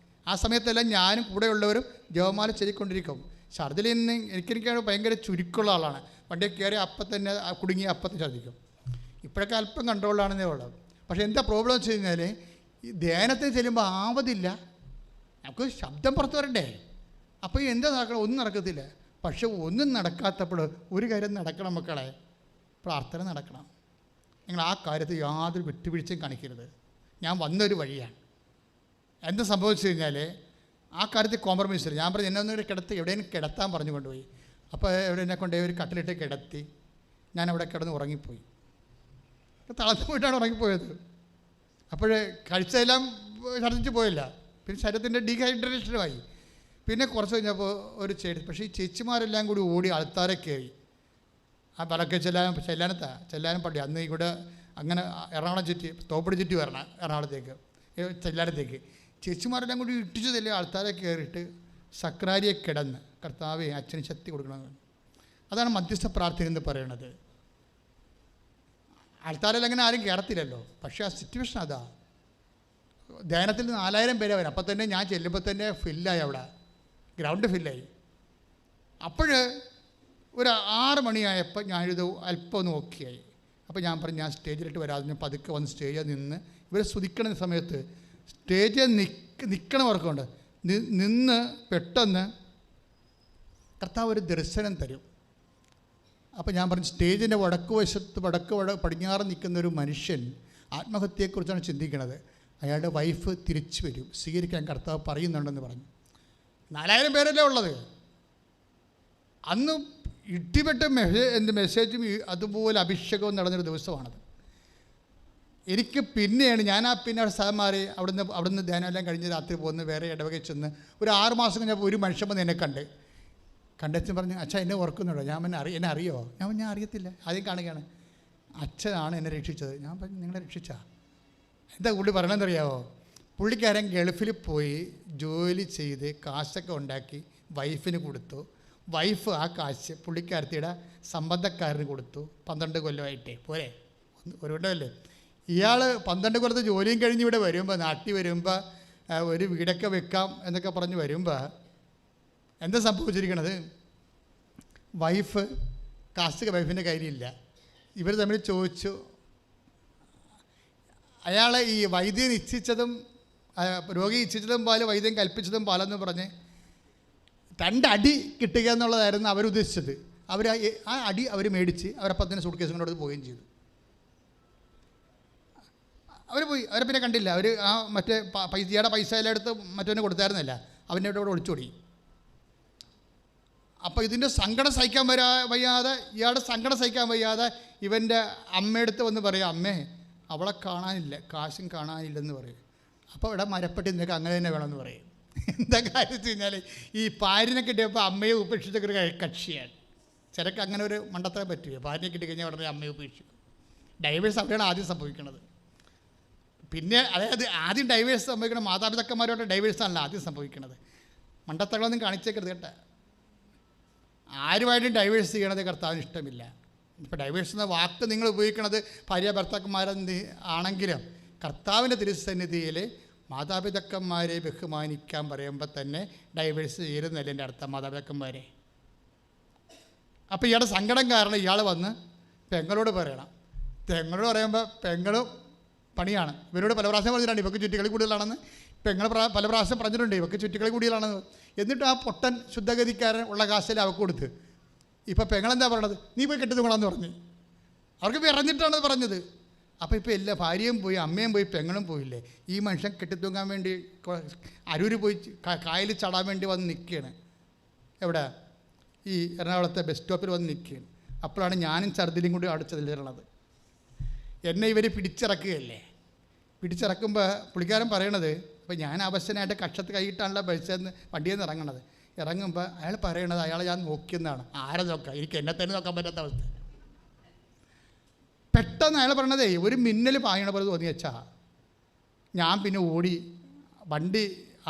ആ സമയത്തെല്ലാം ഞാനും കൂടെയുള്ളവരും ജവമാല ചൊല്ലിക്കൊണ്ടിരിക്കും. ഛർദിൽ നിന്ന് എനിക്കാണ് ഭയങ്കര ചുരുക്കമുള്ള ആളാണ്. വണ്ടി കയറി അപ്പം തന്നെ കുടുങ്ങി അപ്പം ഛർദിക്കും. ഇപ്പോഴൊക്കെ അല്പം കൺട്രോളാണെന്നേ ഉള്ളത്. പക്ഷേ എന്താ പ്രോബ്ലം വെച്ച് കഴിഞ്ഞാൽ ഈ ധ്യാനത്തിന് ചെല്ലുമ്പോൾ ആവതില്ല, നമുക്ക് ശബ്ദം പുറത്ത് വരണ്ടേ. അപ്പോൾ എന്താ നടക്കണം? ഒന്നും നടക്കത്തില്ല. പക്ഷെ ഒന്നും നടക്കാത്തപ്പോൾ ഒരു കാര്യം നടക്കണം മക്കളെ, പ്രാർത്ഥന നടക്കണം. നിങ്ങൾ ആ കാര്യത്തിൽ യാതൊരു വിട്ടുവീഴ്ചയും കാണിക്കരുത്. ഞാൻ വന്നൊരു വഴിയാണ്. എന്താ സംഭവിച്ചു കഴിഞ്ഞാൽ ആ കാര്യത്തിൽ കോംപ്രമൈസ് ഇല്ല. ഞാൻ പറഞ്ഞു എന്നെ ഒന്നും കിടത്തി എവിടെയും കിടത്താൻ പറഞ്ഞു കൊണ്ടുപോയി. അപ്പോൾ എന്നെ കൊണ്ടുപോയി ഒരു കട്ടിലിട്ട് കിടത്തി. ഞാൻ അവിടെ കിടന്ന് ഉറങ്ങിപ്പോയി. തളർന്നു പോയിട്ടാണ് ഉറങ്ങിപ്പോയത്. അപ്പോൾ കഴിച്ചതെല്ലാം ഛർദ്ദിച്ച് പോയില്ല. പിന്നെ ശരീരത്തിൻ്റെ ഡീഹൈഡ്രേഷനുമായി. പിന്നെ കുറച്ച് കഴിഞ്ഞപ്പോൾ ഒരു ചേച്ചി, പക്ഷേ ഈ ചേച്ചിമാരെല്ലാം കൂടി ഓടി ആൾത്താരെ കയറി. ആ പലക്കെ ചെല്ലാനും പള്ളി അന്ന് ഇവിടെ അങ്ങനെ എറണാകുളം ചുറ്റി തോപ്പടി ചുറ്റി വരണം എറണാകുളത്തേക്ക് ചെല്ലാനത്തേക്ക്. ചേച്ചിമാരെല്ലാം കൂടി ഇട്ടിച്ചു തല്ലേ ആൾത്താരെ കയറിയിട്ട് സക്രാരിയെ കിടന്ന് കർത്താവേ അച്ഛന് ശക്തി കൊടുക്കണമെന്ന്. അതാണ് മധ്യസ്ഥ പ്രാർത്ഥന എന്ന് പറയുന്നത്. ആൾത്താരെല്ലാം അങ്ങനെ ആരും കയറത്തില്ലല്ലോ. പക്ഷേ ആ സിറ്റുവേഷൻ അതാ. ധ്യാനത്തിൽ 4000 പേരെ വരും. അപ്പം തന്നെ ഞാൻ ചെല്ലുമ്പോൾ തന്നെ ഫില്ലായി, അവിടെ ഗ്രൗണ്ട് ഫില്ലായി. അപ്പോൾ ഒരു 6 മണിയായപ്പോൾ ഞാനിത് അല്പം ഒന്ന് ഓക്കെയായി. അപ്പോൾ ഞാൻ പറഞ്ഞു ഞാൻ സ്റ്റേജിലിട്ട് വരാതെ ഞാൻ പതുക്കെ വന്ന് സ്റ്റേജിൽ നിന്ന് ഇവരെ സ്തുതിക്കണ സമയത്ത് സ്റ്റേജിൽ നിൽക്കണവർക്കുണ്ട് നിന്ന് പെട്ടെന്ന് കർത്താവ് ഒരു ദർശനം തരും. അപ്പോൾ ഞാൻ പറഞ്ഞു സ്റ്റേജിൻ്റെ വടക്ക് പടിഞ്ഞാറ് നിൽക്കുന്ന ഒരു മനുഷ്യൻ ആത്മഹത്യയെക്കുറിച്ചാണ് ചിന്തിക്കുന്നത്. അയാളുടെ വൈഫ് തിരിച്ചു വരും, സ്വീകരിക്കാൻ കർത്താവ് പറയുന്നുണ്ടെന്ന് പറഞ്ഞു. 4000 പേരല്ലേ ഉള്ളത്. അന്ന് ഇടിപെട്ട മെസ്സേജും അതുപോലെ അഭിഷേകവും നടന്നൊരു ദിവസമാണത്. എനിക്ക് പിന്നെയാണ് ഞാൻ പിന്നെ സാമാരെ അവിടുന്ന് ധ്യാനമെല്ലാം കഴിഞ്ഞ് രാത്രി പോകുന്ന വേറെ ഇടവകയിൽ ചെന്ന് ഒരു 6 മാസം കഴിഞ്ഞപ്പോൾ ഒരു മനുഷ്യൻ വന്ന് എന്നെ കണ്ടെത്തി പറഞ്ഞു അച്ഛൻ എന്നെ ഓർക്കുന്നുണ്ടോ? ഞാൻ എന്നെ അറിയോ? ഞാൻ അറിയത്തില്ല, ആദ്യം കാണുകയാണ്. അച്ഛനാണ് എന്നെ രക്ഷിച്ചത്. ഞാൻ പറഞ്ഞു നിങ്ങളെ രക്ഷിച്ചാ? എന്താ പുള്ളി പറയണമെന്നറിയാമോ? പുള്ളിക്കാരൻ ഗൾഫിൽ പോയി ജോലി ചെയ്ത് കാശൊക്കെ ഉണ്ടാക്കി വൈഫിന് കൊടുത്തു. വൈഫ് ആ കാശ് പുള്ളിക്കാരത്തിയുടെ സംബന്ധക്കാരന് കൊടുത്തു. 12 കൊല്ലമായിട്ടേ പോരെ, ഒരു കൊല്ലമല്ലേ. ഇയാൾ 12 കൊല്ലത്തെ ജോലിയും കഴിഞ്ഞ് ഇവിടെ വരുമ്പോൾ, നാട്ടിൽ വരുമ്പോൾ ഒരു വീടൊക്കെ വെക്കാം എന്നൊക്കെ പറഞ്ഞ് വരുമ്പോൾ എന്താ സംഭവിച്ചിരിക്കണത്? കാശ് വൈഫിൻ്റെ കയ്യിലില്ല. ഇവർ തമ്മിൽ ചോദിച്ചു. അയാളെ ഈ വൈദ്യൻ ഇച്ഛിച്ചതും രോഗി ഇച്ഛിച്ചതും പോലെ വൈദ്യൻ കൽപ്പിച്ചതും പോലെന്ന് പറഞ്ഞ് 2 അടി കിട്ടുക എന്നുള്ളതായിരുന്നു അവരുദ്ദേശിച്ചത്. ആ അടി അവർ മേടിച്ച് അവരപ്പം തന്നെ സൂട്ട് കേസും കൊണ്ടു പോവുകയും ചെയ്തു. അവർ പോയി, അവരെ പിന്നെ കണ്ടില്ല. അവർ ആ മറ്റേ ഇയാളുടെ പൈസ എല്ലാം എടുത്ത് മറ്റവനെ കൊടുത്തായിരുന്നില്ല, അവൻ്റെ ഇവിടെ ഒളിച്ചോടി. അപ്പോൾ ഇതിൻ്റെ സങ്കടം സഹിക്കാൻ വയ്യാതെ ഇയാളുടെ സങ്കടം സഹിക്കാൻ വയ്യാതെ ഇവൻ്റെ അമ്മയെടുത്ത് വന്ന് പറയും അമ്മേ അവളെ കാണാനില്ല, കാശും കാണാനില്ലെന്ന് പറയും. അപ്പോൾ ഇവിടെ മരപ്പെട്ടി നിനക്ക് അങ്ങനെ തന്നെ വേണമെന്ന് പറയും. എന്താ കാര്യം വെച്ച് കഴിഞ്ഞാൽ ഈ പാരിനെ കിട്ടിയപ്പോൾ അമ്മയെ ഉപേക്ഷിച്ചൊരു കക്ഷിയാണ്. ചിലക്ക് അങ്ങനെ ഒരു മണ്ടത്തരം പറ്റുക. പാരിനെ കിട്ടിക്കഴിഞ്ഞാൽ ഉടനെ അമ്മയെ ഉപേക്ഷിക്കും. ഡൈവേഴ്സ് അവിടെയാണ് ആദ്യം സംഭവിക്കുന്നത്. പിന്നെ അതായത് ആദ്യം ഡൈവേഴ്സ് സംഭവിക്കണം മാതാപിതാക്കന്മാരോട് ഡൈവേഴ്സാണല്ലോ ആദ്യം സംഭവിക്കുന്നത്. മണ്ടത്തകളൊന്നും കാണിച്ചേക്കരുത് കേട്ടോ. ആരുമായിട്ടും ഡൈവേഴ്സ് ചെയ്യണത് കർത്താവിന് ഇഷ്ടമില്ല. ഇപ്പോൾ ഡൈവേഴ്സ് എന്ന വാക്ക് നിങ്ങൾ ഉപയോഗിക്കുന്നത് ഭാര്യ ഭർത്താക്കന്മാരെന്ത് ആണെങ്കിലും കർത്താവിൻ്റെ തിരുസന്നിധിയിൽ മാതാപിതാക്കന്മാരെ ബഹുമാനിക്കാൻ പറയുമ്പോൾ തന്നെ ഡൈവേഴ്സ് ചെയ്യുന്നതല്ല എൻ്റെ അർത്ഥം മാതാപിതാക്കന്മാരെ. അപ്പോൾ ഇയാളുടെ സങ്കടം കാരണം ഇയാൾ വന്ന് പെങ്ങളോട് പറയണം. പെങ്ങളോട് പറയുമ്പോൾ പെങ്ങളും പണിയാണ്. ഇവരോട് പല പ്രാവശ്യം പറഞ്ഞിട്ടുണ്ട് ഇവർക്ക് ചുറ്റിക്കളി കൂടുതലാണെന്ന്. പെങ്ങൾ പല പ്രാവശ്യം പറഞ്ഞിട്ടുണ്ട് ഇവർക്ക് ചുറ്റിക്കളി കൂടുതലാണെന്ന്. എന്നിട്ട് ആ പൊട്ടൻ ശുദ്ധഗതിക്കാരൻ ഉള്ള കാശിൽ അവർക്ക് കൊടുത്ത്. ഇപ്പോൾ പെങ്ങളെന്താ പറയണത്? നീ പോയി കെട്ടിത്തൂങ്ങണമെന്ന് പറഞ്ഞ് അവർക്ക് വിറഞ്ഞിട്ടാണ് പറഞ്ഞത്. അപ്പോൾ ഇപ്പോൾ എല്ലാ ഭാര്യയും പോയി, അമ്മയും പോയി, പെങ്ങളും പോയില്ലേ. ഈ മനുഷ്യൻ കെട്ടിത്തൂങ്ങാൻ വേണ്ടി അരൂര് പോയി കായൽ ചടാൻ വേണ്ടി വന്ന് നിൽക്കുകയാണ്. എവിടെ? ഈ എറണാകുളത്തെ ബസ് സ്റ്റോപ്പിൽ വന്ന് നിൽക്കുകയാണ്. അപ്പോഴാണ് ഞാനും ഛർദിലും കൂടി അവിടെ ചെല്ലുന്നത്. എന്നെ ഇവർ പിടിച്ചിറക്കുകയല്ലേ. പിടിച്ചിറക്കുമ്പോൾ പുള്ളിക്കാരൻ പറയണത്, അപ്പോൾ ഞാൻ അവശനായിട്ട് കക്ഷത്ത് കൈയിട്ടാണല്ലോ ബസ്സിൽ വണ്ടിയിൽ നിന്ന് ഇറങ്ങുമ്പോൾ അയാൾ പറയണത് അയാളെ ഞാൻ നോക്കിയെന്നാണ്. ആരെ നോക്കാം, എനിക്ക് എന്നെ തന്നെ നോക്കാൻ പറ്റാത്ത അവസ്ഥ. പെട്ടെന്ന് അയാൾ പറയണതേ ഒരു മിന്നൽ പായണ പോലെ തോന്നി വെച്ചാൽ ഞാൻ പിന്നെ ഓടി. വണ്ടി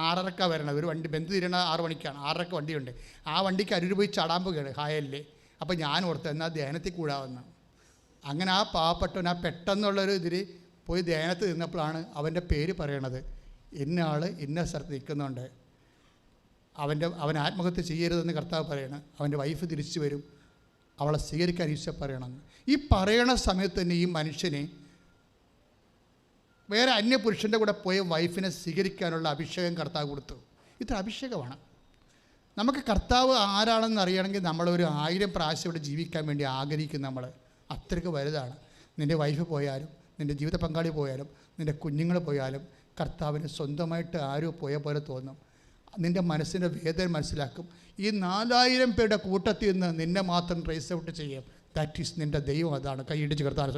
6:30 വരണത്. ഒരു വണ്ടി ബന്ധു തിരണ 6 മണിക്കാണ്. 6:30 വണ്ടിയുണ്ട്. ആ വണ്ടിക്ക് അരൂര് പോയി ചടാൻ പോകുകയാണ് ഹായലിൽ. അപ്പോൾ ഞാൻ ഓർത്ത് എന്നാൽ ധ്യാനത്തിൽ കൂടാവുന്ന. അങ്ങനെ ആ പാവപ്പെട്ടവൻ ആ പെട്ടെന്നുള്ളൊരു ഇതിൽ പോയി ധ്യാനത്തിൽ നിന്നപ്പോഴാണ് അവൻ്റെ പേര് പറയണത്. ഇന്ന ആൾ ഇന്ന സ്ഥലത്ത് നിൽക്കുന്നുണ്ട്. അവൻ ആത്മഹത്യ ചെയ്യരുതെന്ന് കർത്താവ് പറയണം. അവൻ്റെ വൈഫ് തിരിച്ചു വരും, അവളെ സ്വീകരിക്കാൻ ഈശോ പറയണമെന്ന്. ഈ പറയണ സമയത്ത് തന്നെ ഈ മനുഷ്യനെ വേറെ അന്യപുരുഷൻ്റെ കൂടെ പോയ വൈഫിനെ സ്വീകരിക്കാനുള്ള അഭിഷേകം കർത്താവ് കൊടുത്തു. ഇത്ര അഭിഷേകമാണ്. നമുക്ക് കർത്താവ് ആരാണെന്ന് അറിയണമെങ്കിൽ നമ്മളൊരു 1000 പ്രാവശ്യം ഇവിടെ ജീവിക്കാൻ വേണ്ടി ആഗ്രഹിക്കും. നമ്മൾ അത്രയ്ക്ക് വലുതാണ്. നിൻ്റെ വൈഫ് പോയാലും, നിൻ്റെ ജീവിത പങ്കാളി പോയാലും, നിൻ്റെ കുഞ്ഞുങ്ങൾ പോയാലും കർത്താവിന് സ്വന്തമായിട്ട് ആരോ പോയ പോലെ തോന്നും. നിൻ്റെ മനസ്സിൻ്റെ വേദന മനസ്സിലാക്കും. ഈ 4000 പേരുടെ കൂട്ടത്തിൽ നിന്ന് നിന്നെ മാത്രം ട്രേസ് ഔട്ട് ചെയ്യും. ദാറ്റ് ഈസ് നിൻ്റെ ദൈവം. അതാണ് കൈയിടിച്ച് കർത്താവ്.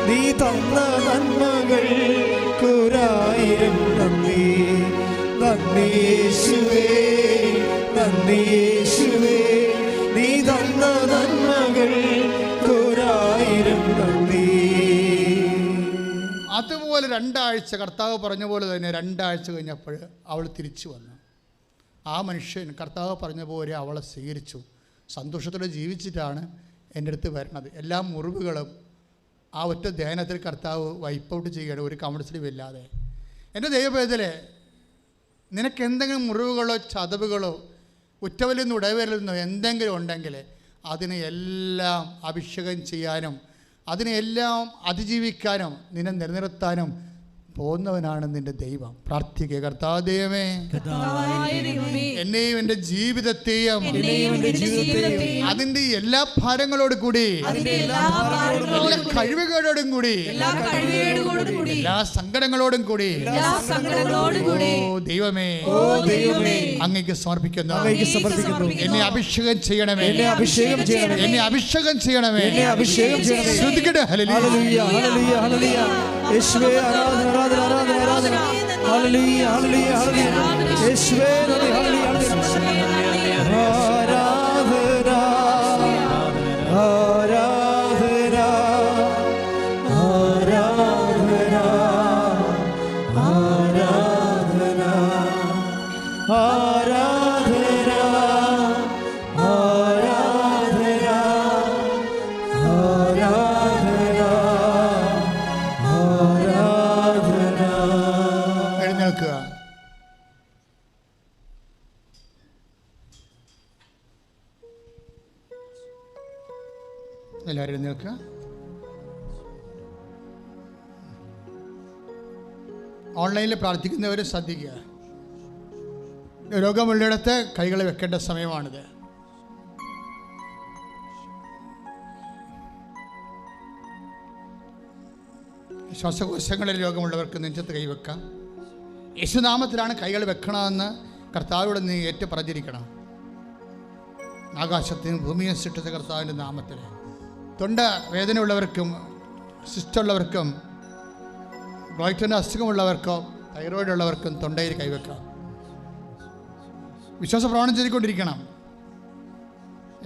നീ തന്ന നന്മകൾക്കൊരായിരം നന്ദി. നന്ദി യേശുവേ, നന്ദി യേശുവേ, നീ തന്ന നന്മകൾക്കൊരായിരം നന്ദി. അതുപോലെ 2 ആഴ്ച കർത്താവ് പറഞ്ഞ പോലെ തന്നെ 2 ആഴ്ച കഴിഞ്ഞപ്പോൾ അവൾ തിരിച്ചു വന്നു. ആ മനുഷ്യൻ കർത്താവ് പറഞ്ഞ പോലെ അവളെ സ്വീകരിച്ചു. സന്തോഷത്തോടെ ജീവിച്ചിട്ടാണ് എൻ്റെ അടുത്ത് വരണത്. എല്ലാ മുറിവുകളും ആ ഒറ്റ ധ്യാനത്തിൽ കർത്താവ് വൈപ്പ് ഔട്ട് ചെയ്യുകയാണ്, ഒരു കൗൺസിലിംഗ് ഇല്ലാതെ. എൻ്റെ ദൈവവേദലെ, നിനക്ക് എന്തെങ്കിലും മുറിവുകളോ ചതവുകളോ ഉറ്റവലിൽ നിന്ന് ഉടയവരിൽ നിന്നോ എന്തെങ്കിലും ഉണ്ടെങ്കിൽ അതിനെ എല്ലാം അഭിഷേകം ചെയ്യാനും അതിനെല്ലാം അതിജീവിക്കാനും നിന്നെ നിലനിർത്താനും പോകുന്നവനാണ് നിന്റെ ദൈവം. പ്രാർത്ഥിക്കുക. കർത്താവ് ദൈവമേ, എന്നെയും എൻ്റെ ജീവിതത്തെയും അതിൻ്റെ എല്ലാ ഭാരങ്ങളോട് കൂടി, എല്ലാ കഴിവുകളോടും കൂടി, എല്ലാ സങ്കടങ്ങളോടും കൂടി ദൈവമേ അങ്ങേക്ക് സമർപ്പിക്കുന്നു. എന്നെ അഭിഷേകം ചെയ്യണമേ, എന്നെ അഭിഷേകം ചെയ്യണമേ. ശ്രദ്ധിക്കട്ടെ. ഹല്ലേലൂയ, ഹല്ലേലൂയ, ഹല്ലേലൂയ. യേശുവേ ആരാധന, ആരാധന, ആരാധന, ആരാധന. ഹല്ലേലൂയ, ഹല്ലേലൂയ, ഹല്ലേലൂയ. യേശുവേ നന്ദി. ഹല്ലേലൂയ, ഹല്ലേലൂയ. ആരാധന, ആരാധന, ആരാധന, ആരാധന, ആരാധന, ആരാധന, ആരാധന. എഴുന്നേൽക്കുക. എല്ലാവരും എഴുന്നേൽക്കുക. ഓൺലൈനിൽ പ്രാർത്ഥിക്കുന്നവർ ശ്രദ്ധിക്കുക. രോഗമുള്ളിടത്ത് കൈകൾ വെക്കേണ്ട സമയമാണിത്. ശ്വാസകോശങ്ങളിൽ രോഗമുള്ളവർക്ക് നെഞ്ചത്ത് കൈവെക്കാം. യേശുനാമത്തിലാണ് കൈകൾ വെക്കണമെന്ന് കർത്താവിനോട് നീ ഏറ്റു പറഞ്ഞിരിക്കണം. ആകാശത്തിനും ഭൂമിയെ സൃഷ്ടിച്ച കർത്താവിൻ്റെ നാമത്തിൽ. തൊണ്ട വേദനയുള്ളവർക്കും സിസ്റ്റുള്ളവർക്കും ഗ്ലോയ്റ്റിൻ്റെ അസുഖമുള്ളവർക്കും തൈറോയിഡ് ഉള്ളവർക്കും തൊണ്ടയിൽ കൈവെക്കാം. വിശ്വാസ പ്രമാണം ചെയ്തുകൊണ്ടിരിക്കണം.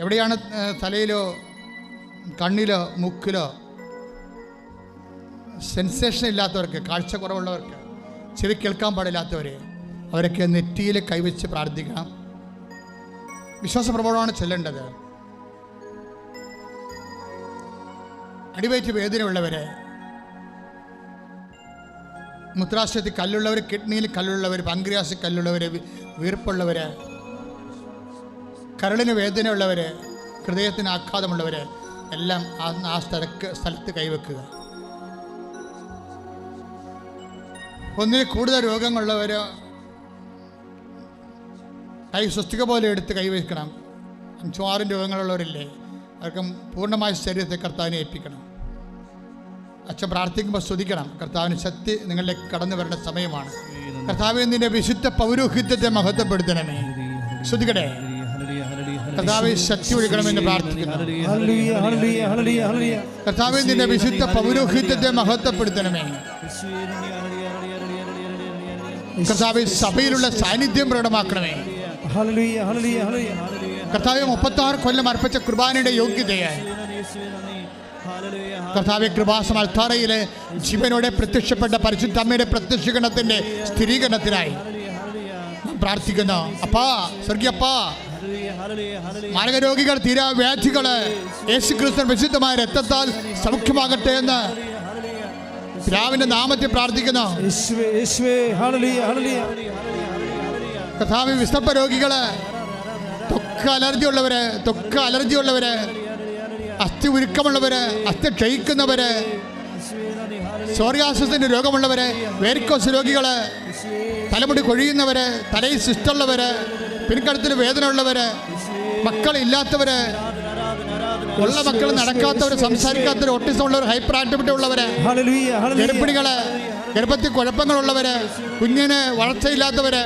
എവിടെയാണ് തലയിലോ കണ്ണിലോ മൂക്കിലോ സെൻസേഷൻ ഇല്ലാത്തവർക്ക്, കാഴ്ച കുറവുള്ളവർക്ക്, ചെവി കേൾക്കാൻ പാടില്ലാത്തവർ, അവരൊക്കെ നെറ്റിയിൽ കൈവച്ച് പ്രാർത്ഥിക്കണം. വിശ്വാസ പ്രമാണമാണ് ചെല്ലേണ്ടത്. അടിവയറ്റ് വേദനയുള്ളവർ, മൂത്രാശയത്തിൽ കല്ലുള്ളവർ, കിഡ്നിയിൽ കല്ലുള്ളവർ, പങ്ക്രിയാസിൽ കല്ലുള്ളവർ, വീർപ്പുള്ളവർ, കരളിന് വേദനയുള്ളവർ, ഹൃദയത്തിന് ആഘാതമുള്ളവർ എല്ലാം ആ സ്ഥലത്ത് കൈവെക്കുക. ഒന്നിൽ കൂടുതൽ രോഗങ്ങളുള്ളവർ കൈ സ്വസ്തിക പോലെ എടുത്ത് കൈവയ്ക്കണം. 5-6 രോഗങ്ങളുള്ളവരില്ലേ, അവർക്ക് പൂർണ്ണമായ ശരീരത്തെ കർത്താവിനെ ഏൽപ്പിക്കണം. അച്ഛൻ പ്രാർത്ഥിക്കുമ്പോൾ സ്തുതിക്കണം. കർത്താവിന് ശക്തി നിങ്ങളിലേക്ക് കടന്നു വരേണ്ട സമയമാണ്. കർത്താവേ, നിന്റെ വിശുദ്ധ പൗരോഹിത്യത്തെ മഹത്വപ്പെടുത്തണമേ. ശ്രുതിക്കട്ടെ. കർത്താവേ, ശക്തി ഒഴുകണമെന്ന് പ്രാർത്ഥിക്കുന്നു. കർത്താവേ, നിന്റെ വിശുദ്ധ പൗരോഹിത്യത്തെ മഹത്വപ്പെടുത്തണമേ. കർത്താവേ, സഭയിലുള്ള സാന്നിധ്യം പ്രകടമാക്കണമേ. കർത്താവേ, 36 കൊല്ലം അർപ്പിച്ച കുർബാനയുടെ യോഗ്യതയെ കർത്താവെ, കൃപാസം അൽത്താരയിലെ ജീവനോടെ പ്രത്യക്ഷപ്പെട്ട പരിശുദ്ധ അമ്മയുടെ പ്രത്യക്ഷീകരണത്തിന്റെ സ്ഥിരീകരണത്തിനായി പ്രാർത്ഥിക്കുന്നു. അപ്പാ, സ്വർഗീയപ്പാ, മാരകരോഗികൾ, തീരാ വ്യാധികള് യേശുക്രിസ്തു വിശുദ്ധമായ രക്തത്താൽ സൗഖ്യമാകട്ടെ എന്ന് പിതാവിന്റെ നാമത്തിൽ പ്രാർത്ഥിക്കുന്നു. കർത്താവേ, വിസർപ്പ രോഗികള്, ത്വക്ക് അലർജി ഉള്ളവര്, അസ്ഥി ഉരുക്കമുള്ളവര്, അസ്ഥി ക്ഷയിക്കുന്നവര്, സോറിയാസിന്റെ രോഗമുള്ളവര്, വേരിക്കോസ് രോഗികള്, തലമുടി കൊഴിയുന്നവര്, തലയിൽ സിസ്റ്റുള്ളവര്, പിൻകഴുത്തിൽ വേദന ഉള്ളവര്, മക്കളില്ലാത്തവര്, ഉള്ള മക്കൾ നടക്കാത്തവര്, സംസാരിക്കാത്തവര്, ഓട്ടിസം ഉള്ളവർ, ഹൈപ്പർ ആക്ടിവിറ്റി ഉള്ളവര്, ഗർഭിണികള്, ഗർഭത്തിൽ കുഴപ്പങ്ങളുള്ളവര്, കുഞ്ഞിന് വളർച്ചയില്ലാത്തവര്,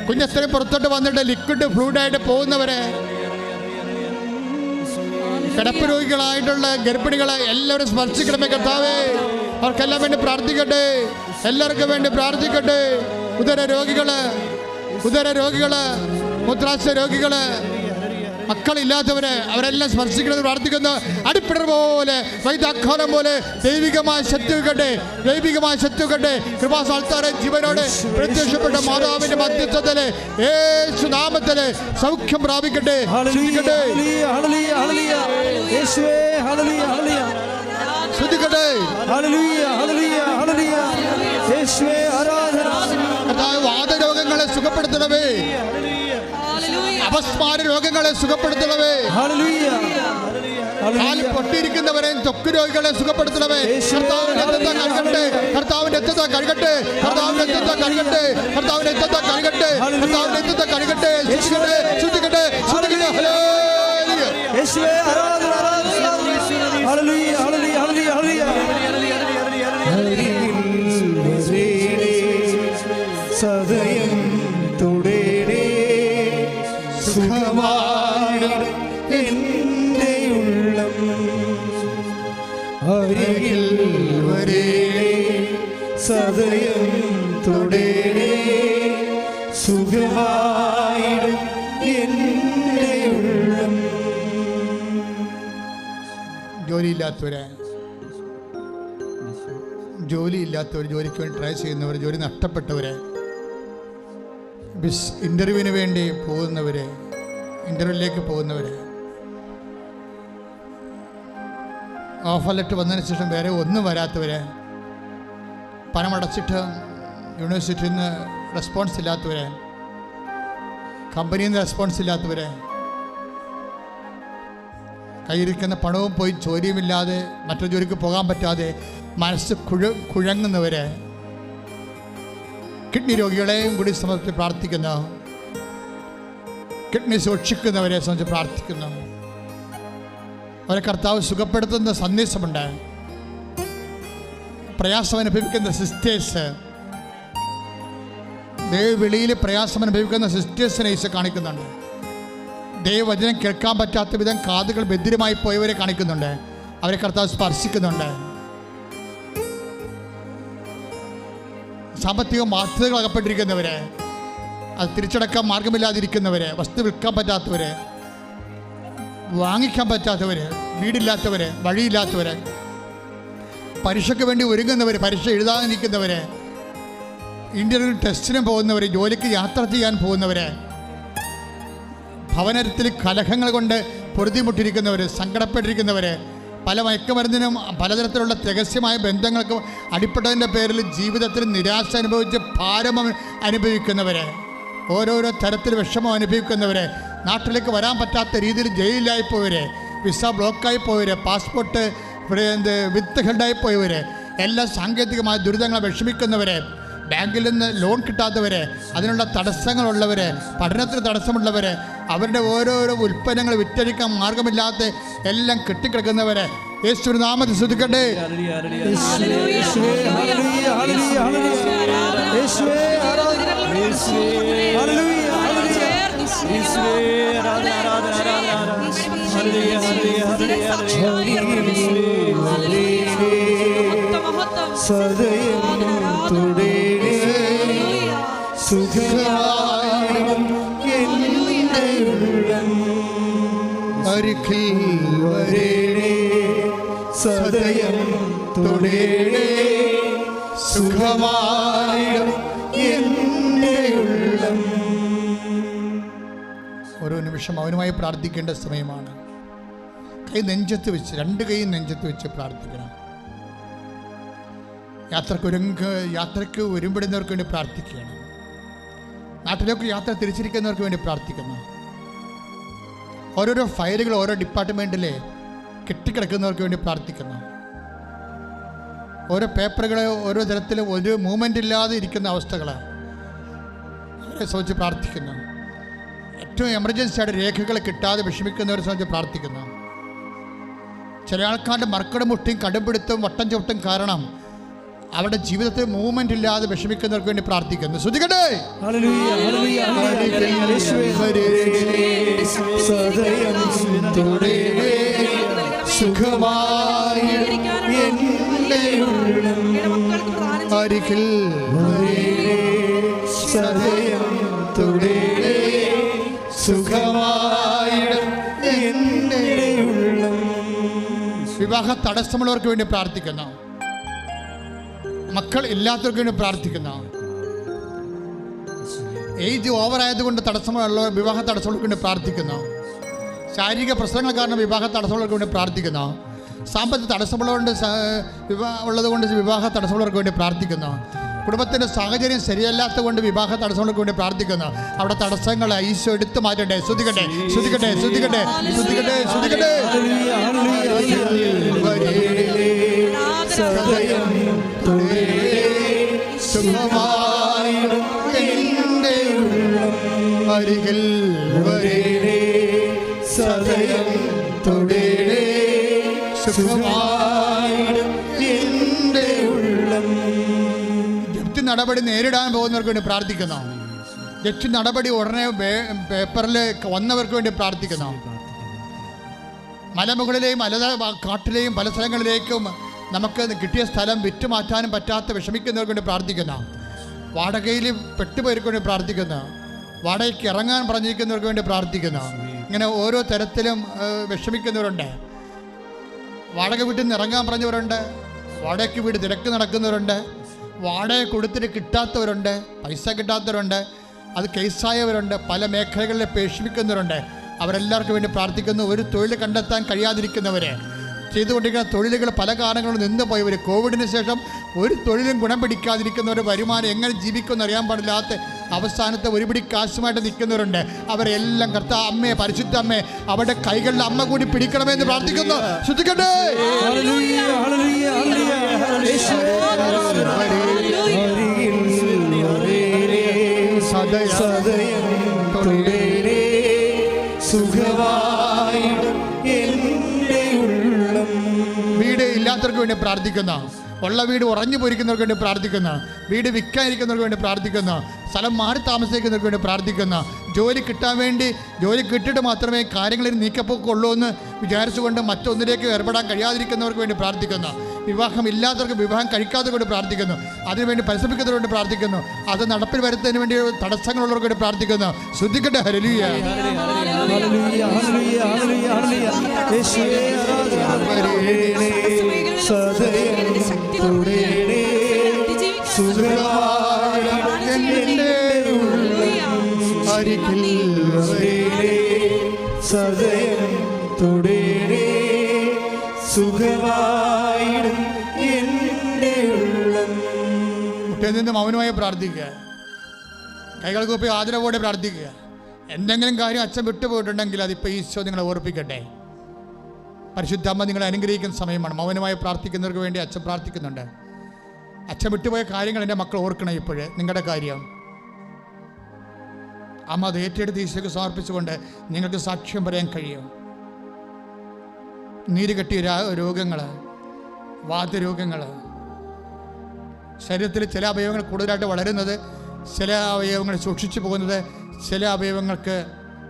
കുഞ്ഞെത്രയും പുറത്തോട്ട് വന്നിട്ട് ലിക്വിഡ് ഫ്ലൂയിഡായിട്ട് പോകുന്നവര്, കിടപ്പ് രോഗികളായിട്ടുള്ള ഗർഭിണികളെ എല്ലാവരും സ്പർശിക്കണമേ കർത്താവേ. അവർക്കെല്ലാം വേണ്ടി പ്രാർത്ഥിക്കട്ടെ, എല്ലാവർക്കും വേണ്ടി പ്രാർത്ഥിക്കട്ടെ. ഉദര രോഗികള്, മൂത്രാശയ രോഗികള്, മക്കളില്ലാത്തവര്, അവരെല്ലാം സ്പർശിക്കണമെന്ന് പ്രാർത്ഥിക്കുന്നു. അടിപ്പിടർ പോലെ, വൈദ്യാഘാതം പോലെ ദൈവികമായ ശക്തി വെക്കട്ടെ. കൃപാസാൽത്താറെ ജീവനോട് പ്രത്യക്ഷപ്പെട്ട മാതാവിന്റെ മധ്യസ്ഥതയില് യേശു നാമത്തില് സൗഖ്യം പ്രാപിക്കട്ടെ. വാദരോഗങ്ങളെ സുഖപ്പെടുത്തണമേ, അപസ്മാര രോഗങ്ങളെ സുഖപ്പെടുത്തണമേ, കാൽ പൊട്ടിയിരിക്കുന്നവരെയും ത്വക്ക് രോഗികളെ സുഖപ്പെടുത്തണമേ. കർത്താവിന്റെ രക്തത്താൽ കഴുകട്ടെ. ശുദ്ധിക്കട്ടെ. സദയം തുടരേ സുഖമായി എൻ്റെ ഉള്ളം അരികിൽ വരേണേ, സദയം തുടരേ സുഖമായിടും എൻ്റെ ഉള്ളം. ജോലിയില്ലാത്തവർ, ജോലിക്ക് വേണ്ടി ട്രൈ ചെയ്യുന്നവർ, ജോലി നഷ്ടപ്പെട്ടവര്, ഇൻ്റർവ്യൂവിന് വേണ്ടി പോകുന്നവര്, ഇൻ്റർവ്യൂവിലേക്ക് പോകുന്നവര്, ഓഫർ ലെറ്റർ വന്നതിന് ശേഷം വേറെ ഒന്നും വരാത്തവര്, പണമടച്ചിട്ട് യൂണിവേഴ്സിറ്റിയിൽ നിന്ന് റെസ്പോൺസ് ഇല്ലാത്തവര്, കമ്പനിയിൽ നിന്ന് റെസ്പോൺസ് ഇല്ലാത്തവര്, കയ്യിരിക്കുന്ന പണവും പോയി ജോലിയുമില്ലാതെ മറ്റൊരു ജോലിക്ക് പോകാൻ പറ്റാതെ മനസ്സ് കുഴങ്ങുന്നവര്, കിഡ്നി രോഗികളെയും കൂടി സംബന്ധിച്ച് പ്രാർത്ഥിക്കുന്നു. കിഡ്നി സൂക്ഷിക്കുന്നവരെ സംബന്ധിച്ച് പ്രാർത്ഥിക്കുന്നു. അവരെ കർത്താവ് സുഖപ്പെടുത്തുന്ന സന്ദേശമുണ്ട്. പ്രയാസം അനുഭവിക്കുന്ന സിസ്റ്റേഴ്സ്, ദൈവവിളിയിൽ പ്രയാസം അനുഭവിക്കുന്ന സിസ്റ്റേഴ്സിനെ ഈശോ കാണിക്കുന്നുണ്ട്. ദൈവവചനം കേൾക്കാൻ പറ്റാത്ത വിധം കാതുകൾ ബധിരമായി പോയവരെ കാണിക്കുന്നുണ്ട്. അവരെ കർത്താവ് സ്പർശിക്കുന്നുണ്ട്. സാമ്പത്തിക ബാധ്യതകൾ അകപ്പെട്ടിരിക്കുന്നവര്, അത് തിരിച്ചടക്കാൻ മാർഗമില്ലാതിരിക്കുന്നവര്, വസ്തു വിൽക്കാൻ പറ്റാത്തവര്, വാങ്ങിക്കാൻ പറ്റാത്തവര്, വീടില്ലാത്തവര്, വഴിയില്ലാത്തവര്, പരീക്ഷയ്ക്ക് വേണ്ടി ഒരുങ്ങുന്നവര്, പരീക്ഷ എഴുതാനിരിക്കുന്നവര്, ഇന്റർവ്യൂ ടെസ്റ്റിന് പോകുന്നവര്, ജോലിക്ക് യാത്ര ചെയ്യാൻ പോകുന്നവര്, ഭവനത്തിൽ കലഹങ്ങൾ കൊണ്ട് പൊറുതിമുട്ടിരിക്കുന്നവര്, സങ്കടപ്പെട്ടിരിക്കുന്നവര്, പല മയക്കുമരുന്നിനും പലതരത്തിലുള്ള രഹസ്യമായ ബന്ധങ്ങൾക്കും അടിപ്പെട്ടതിൻ്റെ പേരിൽ ജീവിതത്തിൽ നിരാശ അനുഭവിച്ച് ഭാരം അനുഭവിക്കുന്നവർ, ഓരോരോ തരത്തിൽ വിഷമം അനുഭവിക്കുന്നവർ, നാട്ടിലേക്ക് വരാൻ പറ്റാത്ത രീതിയിൽ ജയിലിലായി പോയവർ, വിസ ബ്ലോക്കായി പോയവർ, പാസ്പോർട്ട് വിത്ത് ഹെൽഡായി പോയവർ, എല്ലാ സാങ്കേതികമായ ദുരിതങ്ങളെ വിഷമിക്കുന്നവർ, ബാങ്കിൽ നിന്ന് ലോൺ കിട്ടാത്തവർ, അതിനുള്ള തടസ്സങ്ങളുള്ളവർ, പഠനത്തിന് തടസ്സമുള്ളവർ, അവരുടെ ഓരോരോ ഉൽപ്പന്നങ്ങൾ വിറ്റഴിക്കാൻ മാർഗമില്ലാത്ത എല്ലാം കെട്ടിക്കിടക്കുന്നവർ യേശുവിന്റെ നാമത്തിൽ സ്തുതിക്കട്ടെ. സദയം തുടരേ സുഖമായും എൻ്റെ ഉള്ളം അരികിൽ വരേണേ, സദയം തുടരേ സുഖമായും എൻ്റെ ഉള്ളം. ഓരോ നിമിഷം മൗനമായി പ്രാർത്ഥിക്കേണ്ട സമയമാണ്. കൈ നെഞ്ചത്ത് വെച്ച്, രണ്ട് കൈയും നെഞ്ചത്ത് വെച്ച് പ്രാർത്ഥിക്കണം. യാത്രയ്ക്ക് ഒരുമ്പെടുന്നവർക്ക് വേണ്ടി പ്രാർത്ഥിക്കുകയാണ്. നാട്ടിലേക്ക് യാത്ര തിരിച്ചിരിക്കുന്നവർക്ക് വേണ്ടി പ്രാർത്ഥിക്കുന്നു. ഓരോരോ ഫയലുകൾ ഓരോ ഡിപ്പാർട്ട്മെൻറ്റിലെ കെട്ടിക്കിടക്കുന്നവർക്ക് വേണ്ടി പ്രാർത്ഥിക്കുന്നു. ഓരോ പേപ്പറുകൾ ഓരോ തരത്തിൽ ഒരു മൂവ്മെൻ്റ് ഇല്ലാതെ ഇരിക്കുന്ന അവസ്ഥകൾ അവരെ സംബന്ധിച്ച് പ്രാർത്ഥിക്കുന്നു. ഏറ്റവും എമർജൻസി ആയിട്ട് രേഖകൾ കിട്ടാതെ വിഷമിക്കുന്നവരെ സംബന്ധിച്ച് പ്രാർത്ഥിക്കുന്നു. ചില ആൾക്കാരുടെ മർക്കടം മുട്ടിയും കടുംപിടുത്തവും വട്ടം ചവിട്ടും കാരണം അവരുടെ ജീവിതത്തിൽ മൂവ്മെന്റ് ഇല്ലാതെ വിഷമിക്കുന്നവർക്ക് വേണ്ടി പ്രാർത്ഥിക്കുന്നു. ശ്രദ്ധിക്കട്ടെ. വിവാഹ തടസ്സമുള്ളവർക്ക് വേണ്ടി പ്രാർത്ഥിക്കുന്നു. മക്കൾ ഇല്ലാത്തവർക്ക് വേണ്ടി പ്രാർത്ഥിക്കുന്നു. ഏജ് ഓവർ ആയതുകൊണ്ട് തടസ്സമുള്ളവർ വിവാഹ തടസ്സമുള്ളവർക്ക് വേണ്ടി പ്രാർത്ഥിക്കുന്നു. ശാരീരിക പ്രശ്നങ്ങൾ കാരണം വിവാഹ തടസ്സമുള്ളവർക്ക് വേണ്ടി പ്രാർത്ഥിക്കുന്നു. സാമ്പത്തിക ഉള്ളതുകൊണ്ട് വിവാഹ തടസ്സമുള്ളവർക്ക് വേണ്ടി പ്രാർത്ഥിക്കുന്നു. കുടുംബത്തിൻ്റെ സാഹചര്യം ശരിയല്ലാത്ത കൊണ്ട് വിവാഹ തടസ്സങ്ങൾക്ക് വേണ്ടി പ്രാർത്ഥിക്കുന്നു. അവിടെ തടസ്സങ്ങൾ ഈശോ എടുത്തു മാറ്റട്ടെ. ശ്രദ്ധിക്കട്ടെ, ശ്രദ്ധിക്കട്ടെ, ശ്രദ്ധിക്കട്ടെ, ശ്രദ്ധിക്കട്ടെ, ശ്രദ്ധിക്കട്ടെ. അരികിൽ സദയം തൊടേടേ സുഖമായിടും എൻ്റെ ഉള്ളം. ജപ്തി നടപടി നേരിടാൻ പോകുന്നവർക്ക് വേണ്ടി പ്രാർത്ഥിക്കുന്നു. ജപ്തി നടപടി ഉടനെ പേപ്പറിൽ വന്നവർക്ക് വേണ്ടി പ്രാർത്ഥിക്കുന്നു. മലമുകളിലെയും കാട്ടിലെയും പല സ്ഥലങ്ങളിലേക്കും നമുക്ക് കിട്ടിയ സ്ഥലം വിറ്റുമാറ്റാനും പറ്റാത്ത വിഷമിക്കുന്നവർക്ക് വേണ്ടി പ്രാർത്ഥിക്കുന്നു. വാടകയിൽ പെട്ടുപോയവർക്ക് വേണ്ടി പ്രാർത്ഥിക്കുന്നു. വാടകയ്ക്ക് ഇറങ്ങാൻ പറഞ്ഞിരിക്കുന്നവർക്ക് വേണ്ടി പ്രാർത്ഥിക്കുന്നു. ഇങ്ങനെ ഓരോ തരത്തിലും വിഷമിക്കുന്നവരുണ്ട്. വാടക വീട്ടിൽ നിന്ന് ഇറങ്ങാൻ പറഞ്ഞവരുണ്ട്. വാടകയ്ക്ക് വീട് തിരക്ക് നടക്കുന്നവരുണ്ട്. വാടക കൊടുത്തിട്ട് കിട്ടാത്തവരുണ്ട്. പൈസ കിട്ടാത്തവരുണ്ട്. അത് കേസായവരുണ്ട്. പല മേഖലകളിൽ വിഷമിക്കുന്നവരുണ്ട്. അവരെല്ലാവർക്കും വേണ്ടി പ്രാർത്ഥിക്കുന്നു. ഒരു തൊഴിൽ കണ്ടെത്താൻ കഴിയാതിരിക്കുന്നവരെ, ചെയ്തുകൊണ്ടിരിക്കുന്ന തൊഴിലുകൾ പല കാരണങ്ങളും നിന്ന് പോയവർ, കോവിഡിന് ശേഷം ഒരു തൊഴിലും ഗുണം പിടിക്കാതിരിക്കുന്നവർ, വരുമാനം എങ്ങനെ ജീവിക്കുമെന്ന് അറിയാൻ പാടില്ലാത്ത അവസാനത്തെ ഒരുപിടി കാശുമായിട്ട് നിൽക്കുന്നവരുണ്ട്. അവരെല്ലാം അമ്മയെ, പരിശുദ്ധ അമ്മയെ, അവരുടെ കൈകളിൽ അമ്മ കൂടി പിടിക്കണമെന്ന് പ്രാർത്ഥിക്കുന്നു. ശ്രദ്ധിക്കട്ടെ. വീട് ഇല്ലാത്തവർക്ക് വേണ്ടി പ്രാർത്ഥിക്കുന്ന, ഉള്ള വീട് ഉറഞ്ഞു പോയിരിക്കുന്നവർക്ക് വേണ്ടി പ്രാർത്ഥിക്കുന്ന, വീട് വിൽക്കാതിരിക്കുന്നവർക്ക് വേണ്ടി പ്രാർത്ഥിക്കുന്ന, സ്ഥലം മാറി താമസിക്കുന്നവർക്ക് വേണ്ടി പ്രാർത്ഥിക്കുന്ന, ജോലി കിട്ടാൻ വേണ്ടി ജോലി കിട്ടിയിട്ട് മാത്രമേ കാര്യങ്ങളിൽ നീക്കപ്പോക്കുള്ളൂ എന്ന് വിചാരിച്ചുകൊണ്ട് മറ്റൊന്നിലേക്ക് ഏർപ്പെടാൻ കഴിയാതിരിക്കുന്നവർക്ക് വേണ്ടി പ്രാർത്ഥിക്കുന്നു. വിവാഹം ഇല്ലാത്തവർക്ക് വിവാഹം കഴിക്കാത്തവർക്ക് വേണ്ടി പ്രാർത്ഥിക്കുന്നു. അതിനുവേണ്ടി പരിശ്രമിക്കുന്നവർക്ക് വേണ്ടി പ്രാർത്ഥിക്കുന്നു. അത് നടപ്പിൽ വരുന്നതിന് വേണ്ടി തടസ്സങ്ങളുള്ളവർക്ക് വേണ്ടി പ്രാർത്ഥിക്കുന്നു. ശ്രദ്ധിക്കട്ടെ. ഹല്ലേലൂയ. സദയം തുടരേ സുഖമായിടും എൻ്റെ ഉള്ളം. മുട്ടയിൽ നിന്ന് മൗനമായി പ്രാർത്ഥിക്കുക. കൈകൾ കൂപ്പി ആദരവോടെ പ്രാർത്ഥിക്കുക. എന്തെങ്കിലും കാര്യം അച്ഛൻ വിട്ടുപോയിട്ടുണ്ടെങ്കിൽ അതിപ്പോൾ ഈശോ നിങ്ങളെ ഓർപ്പിക്കട്ടെ. പരിശുദ്ധ അമ്മ നിങ്ങളെ അനുഗ്രഹിക്കുന്ന സമയമാണ്. മൗനമായി പ്രാർത്ഥിക്കുന്നവർക്ക് വേണ്ടി അച്ഛൻ പ്രാർത്ഥിക്കുന്നുണ്ട്. അച്ഛൻ വിട്ടുപോയ കാര്യങ്ങൾ എൻ്റെ മക്കൾ ഓർക്കണം. ഇപ്പോഴേ നിങ്ങളുടെ കാര്യം അമ്മ അത് ഏറ്റെടുത്ത് ഈശോയ്ക്ക് സമർപ്പിച്ചുകൊണ്ട് നിങ്ങൾക്ക് സാക്ഷ്യം പറയാൻ കഴിയും. നീര് കെട്ടിയ രോഗങ്ങൾ, വാതരോഗങ്ങൾ, ശരീരത്തിൽ ചില അവയവങ്ങൾ കൂടുതലായിട്ട് വളരുന്നത്, ചില അവയവങ്ങൾ സൂക്ഷിച്ചു പോകുന്നത്, ചില അവയവങ്ങൾക്ക്